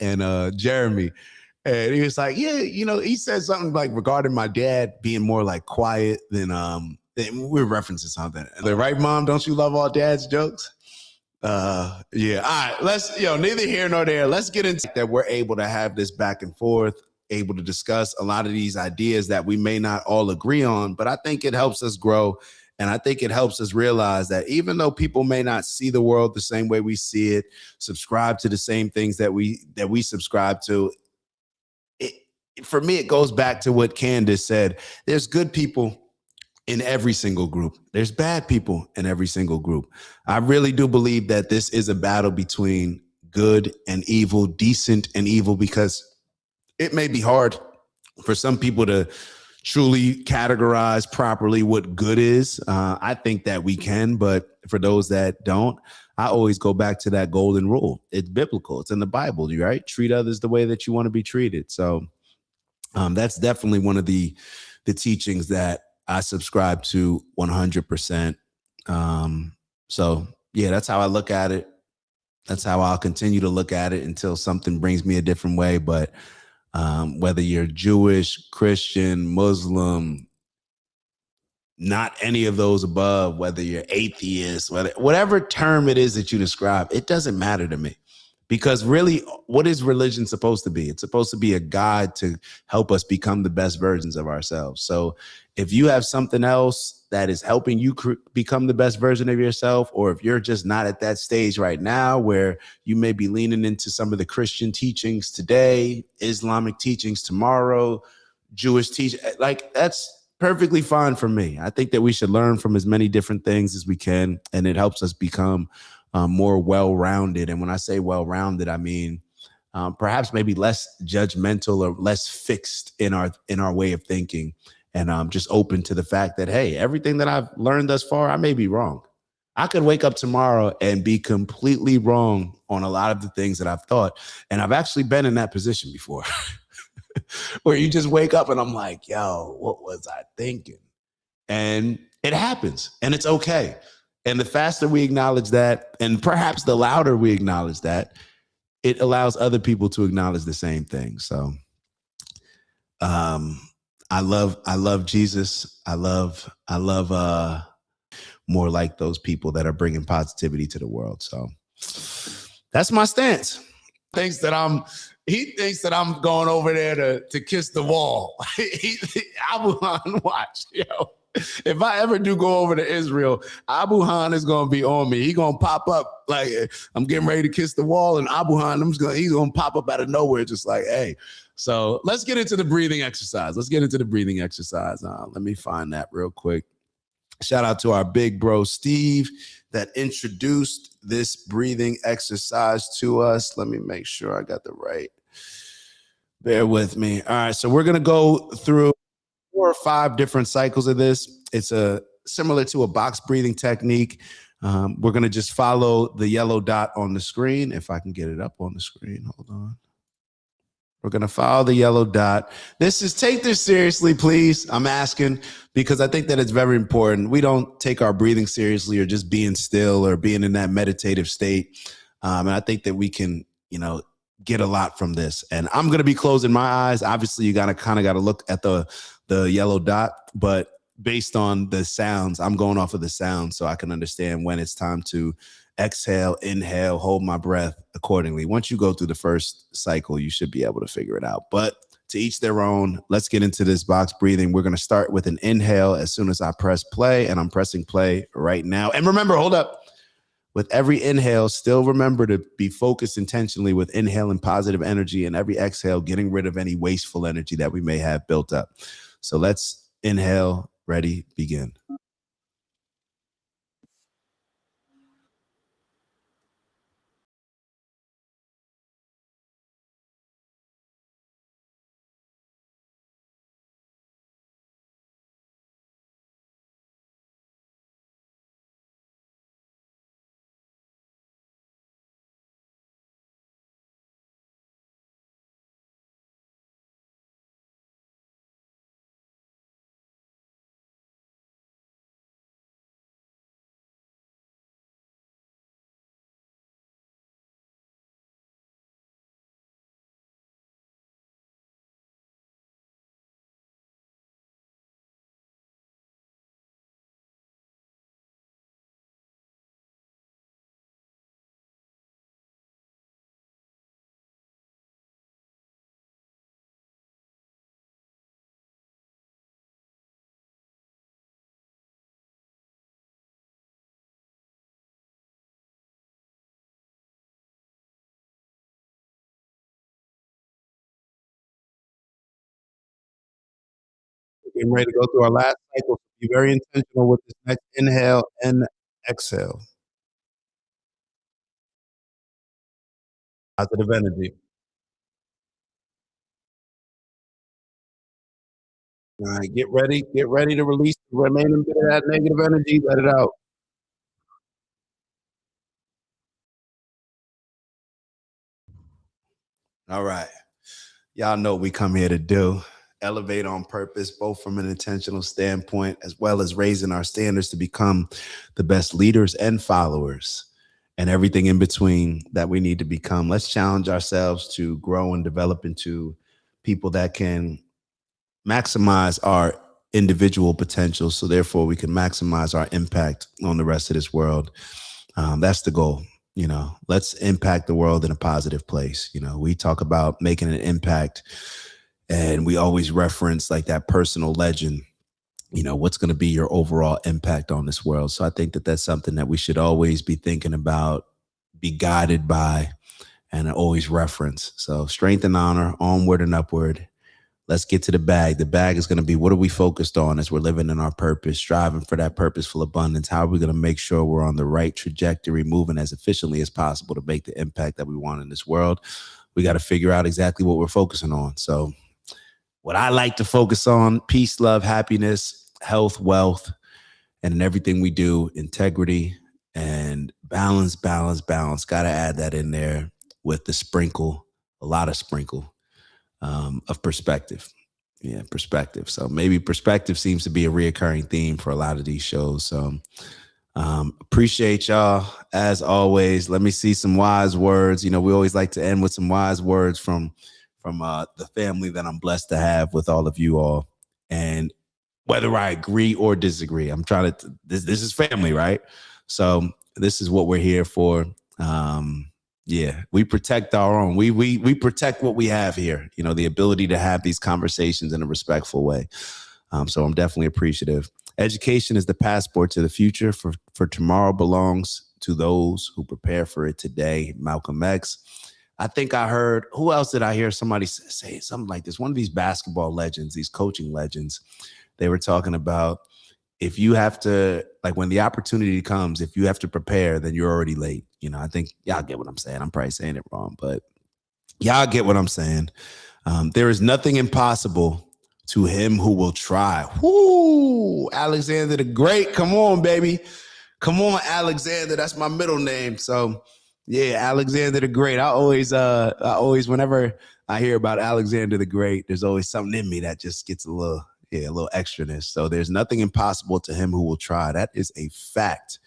and Jeremy, and he was like, yeah, he said something like regarding my dad being more like quiet than we're referencing something. Like, right, Mom? Don't you love all dad's jokes? Yeah. All right. Neither here nor there. Let's get into that. We're able to have this back and forth, able to discuss a lot of these ideas that we may not all agree on, but I think it helps us grow. And I think it helps us realize that even though people may not see the world the same way we see it, subscribe to the same things that we subscribe to, for me, it goes back to what Candace said. There's good people in every single group. There's bad people in every single group. I really do believe that this is a battle between good and evil, decent and evil, because it may be hard for some people to truly categorize properly what good is. I think that we can, but for those that don't, I always go back to that golden rule. It's biblical. It's in the Bible, right? Treat others the way that you want to be treated. So that's definitely one of the teachings that I subscribe to 100%. So yeah, that's how I look at it. That's how I'll continue to look at it until something brings me a different way. But whether you're Jewish, Christian, Muslim, not any of those above, whether you're atheist, whatever term it is that you describe, it doesn't matter to me. Because really, what is religion supposed to be? It's supposed to be a guide to help us become the best versions of ourselves. So if you have something else that is helping you become the best version of yourself, or if you're just not at that stage right now where you may be leaning into some of the Christian teachings today, Islamic teachings tomorrow, Jewish teaching, like that's perfectly fine for me. I think that we should learn from as many different things as we can, and it helps us become more well-rounded. And when I say well-rounded, I mean perhaps maybe less judgmental or less fixed in our way of thinking, and just open to the fact that, hey, everything that I've learned thus far, I may be wrong. I could wake up tomorrow and be completely wrong on a lot of the things that I've thought. And I've actually been in that position before where you just wake up and I'm like, yo, what was I thinking? And it happens, and it's okay. And the faster we acknowledge that, and perhaps the louder we acknowledge that, it allows other people to acknowledge the same thing. So I love Jesus. I love more like those people that are bringing positivity to the world. So That's my stance. He thinks that I'm going over there to kiss the wall. Abu Han, watch, yo. If I ever do go over to Israel, Abu Han is gonna be on me. He gonna pop up like I'm getting ready to kiss the wall, and Abu Han, he's gonna pop up out of nowhere, just like, hey. So let's get into the breathing exercise. Let me find that real quick. Shout out to our big bro Steve that introduced this breathing exercise to us. Let me make sure I got the right. Bear with me. All right, so we're gonna go through 4 or 5 different cycles of this. It's similar to a box breathing technique. We're gonna just follow the yellow dot on the screen. If I can get it up on the screen, hold on. We're going to follow the yellow dot. Take this seriously, please. I'm asking because I think that it's very important. We don't take our breathing seriously or just being still or being in that meditative state. And I think that we can, get a lot from this. And I'm going to be closing my eyes. Obviously, you got to look at the yellow dot, but based on the sounds, I'm going off of the sound so I can understand when it's time to exhale, inhale, hold my breath accordingly. Once you go through the first cycle, you should be able to figure it out. But to each their own, let's get into this box breathing. We're going to start with an inhale as soon as I press play, and I'm pressing play right now. And remember, hold up. With every inhale, still remember to be focused intentionally with inhaling positive energy, and every exhale, getting rid of any wasteful energy that we may have built up. So let's inhale, ready, begin. Getting ready to go through our last cycle. Be very intentional with this next inhale and exhale. Positive energy. All right, get ready to release the remaining bit of that negative energy. Let it out. All right. Y'all know what we come here to do. Elevate on purpose, both from an intentional standpoint, as well as raising our standards to become the best leaders and followers and everything in between that we need to become. Let's challenge ourselves to grow and develop into people that can maximize our individual potential. So therefore we can maximize our impact on the rest of this world. That's the goal. Let's impact the world in a positive place. We talk about making an impact, and we always reference like that personal legend. What's going to be your overall impact on this world? So I think that that's something that we should always be thinking about, be guided by, and always reference. So strength and honor, onward and upward. Let's get to the bag. The bag is going to be, what are we focused on as we're living in our purpose, striving for that purposeful abundance? How are we going to make sure we're on the right trajectory, moving as efficiently as possible to make the impact that we want in this world? We got to figure out exactly what we're focusing on. So what I like to focus on, peace, love, happiness, health, wealth, and in everything we do, integrity and balance. Got to add that in there with the sprinkle, a lot of sprinkle. Of perspective. Yeah, perspective. So maybe perspective seems to be a reoccurring theme for a lot of these shows. So appreciate y'all as always. Let me see some wise words. We always like to end with some wise words from the family that I'm blessed to have with all of you all. And whether I agree or disagree, I'm trying to, this is family, right? So this is what we're here for. Yeah, we protect our own. We protect what we have here. You know, the ability to have these conversations in a respectful way. So I'm definitely appreciative. Education is the passport to the future. For tomorrow belongs to those who prepare for it today. Malcolm X. I think I heard, who else did I hear somebody say something like this? One of these basketball legends, these coaching legends, they were talking about, if you have to, like, when the opportunity comes, if you have to prepare, then you're already late. You know, I think y'all get what I'm saying. I'm probably saying it wrong, but y'all get what I'm saying. There is nothing impossible to him who will try. Whoo, Alexander the Great. Come on, baby. Come on, Alexander. That's my middle name. So yeah, Alexander the Great. I always, whenever I hear about Alexander the Great, there's always something in me that just gets a little extraness. So there's nothing impossible to him who will try. That is a fact.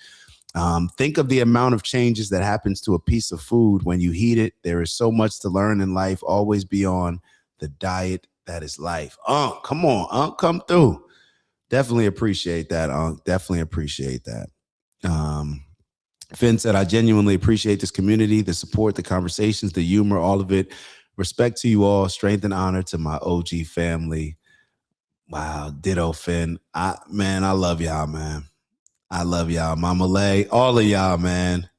Think of the amount of changes that happens to a piece of food when you heat it. There is so much to learn in life. Always be on the diet that is life. Come on, come through. Definitely appreciate that, definitely appreciate that. Finn said, I genuinely appreciate this community, the support, the conversations, the humor, all of it. Respect to you all. Strength and honor to my OG family. Wow, ditto, Finn. I love y'all, man. I love y'all. Mama Lay, all of y'all, man.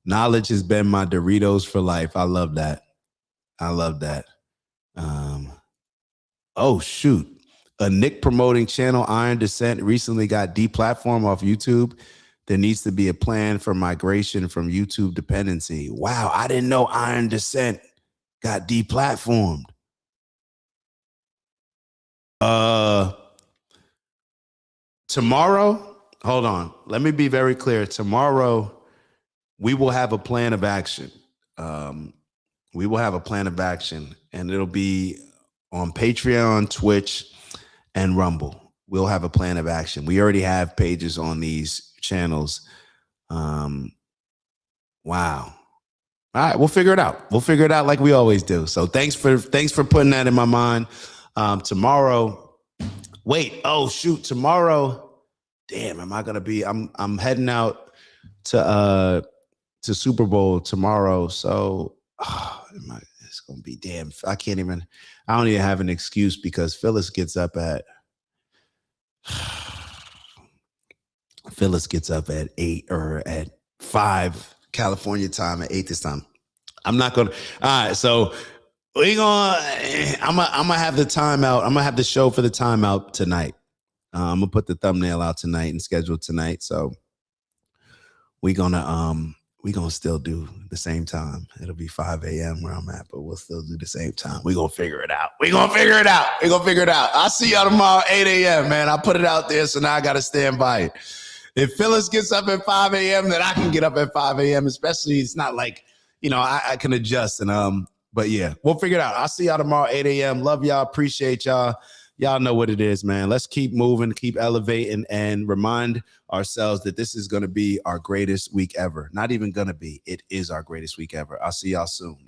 Knowledge has been my Doritos for life. I love that. I love that. Oh, shoot. A Nick promoting channel, Iron Descent, recently got deplatformed off YouTube. There needs to be a plan for migration from YouTube dependency. Wow, I didn't know Iron Descent got deplatformed. Tomorrow, hold on. Let me be very clear. Tomorrow, we will have a plan of action. We will have a plan of action, and it'll be on Patreon, Twitch, and Rumble. We'll have a plan of action. We already have pages on these channels. Wow. All right, we'll figure it out. We'll figure it out like we always do. So thanks for putting that in my mind. Tomorrow, tomorrow, damn, am I gonna be? I'm heading out to Super Bowl tomorrow. So it's gonna be damn. I don't even have an excuse because Phyllis gets up at 8 or at 5 California time, at 8 this time. I'm not gonna. All right, so I'm gonna have the timeout. I'm gonna have the show for the timeout tonight. I'm gonna put the thumbnail out tonight and schedule tonight. So we're gonna still do the same time. It'll be 5 a.m. where I'm at, but we'll still do the same time. We're gonna figure it out. I'll see y'all tomorrow, 8 a.m. man. I put it out there, so now I gotta stand by it. If Phyllis gets up at 5 a.m., then I can get up at 5 a.m. Especially, it's not like, I can adjust. And but yeah, we'll figure it out. I'll see y'all tomorrow, 8 a.m. Love y'all, appreciate y'all. Y'all know what it is, man. Let's keep moving, keep elevating, and remind ourselves that this is gonna be our greatest week ever. Not even gonna be, it is our greatest week ever. I'll see y'all soon.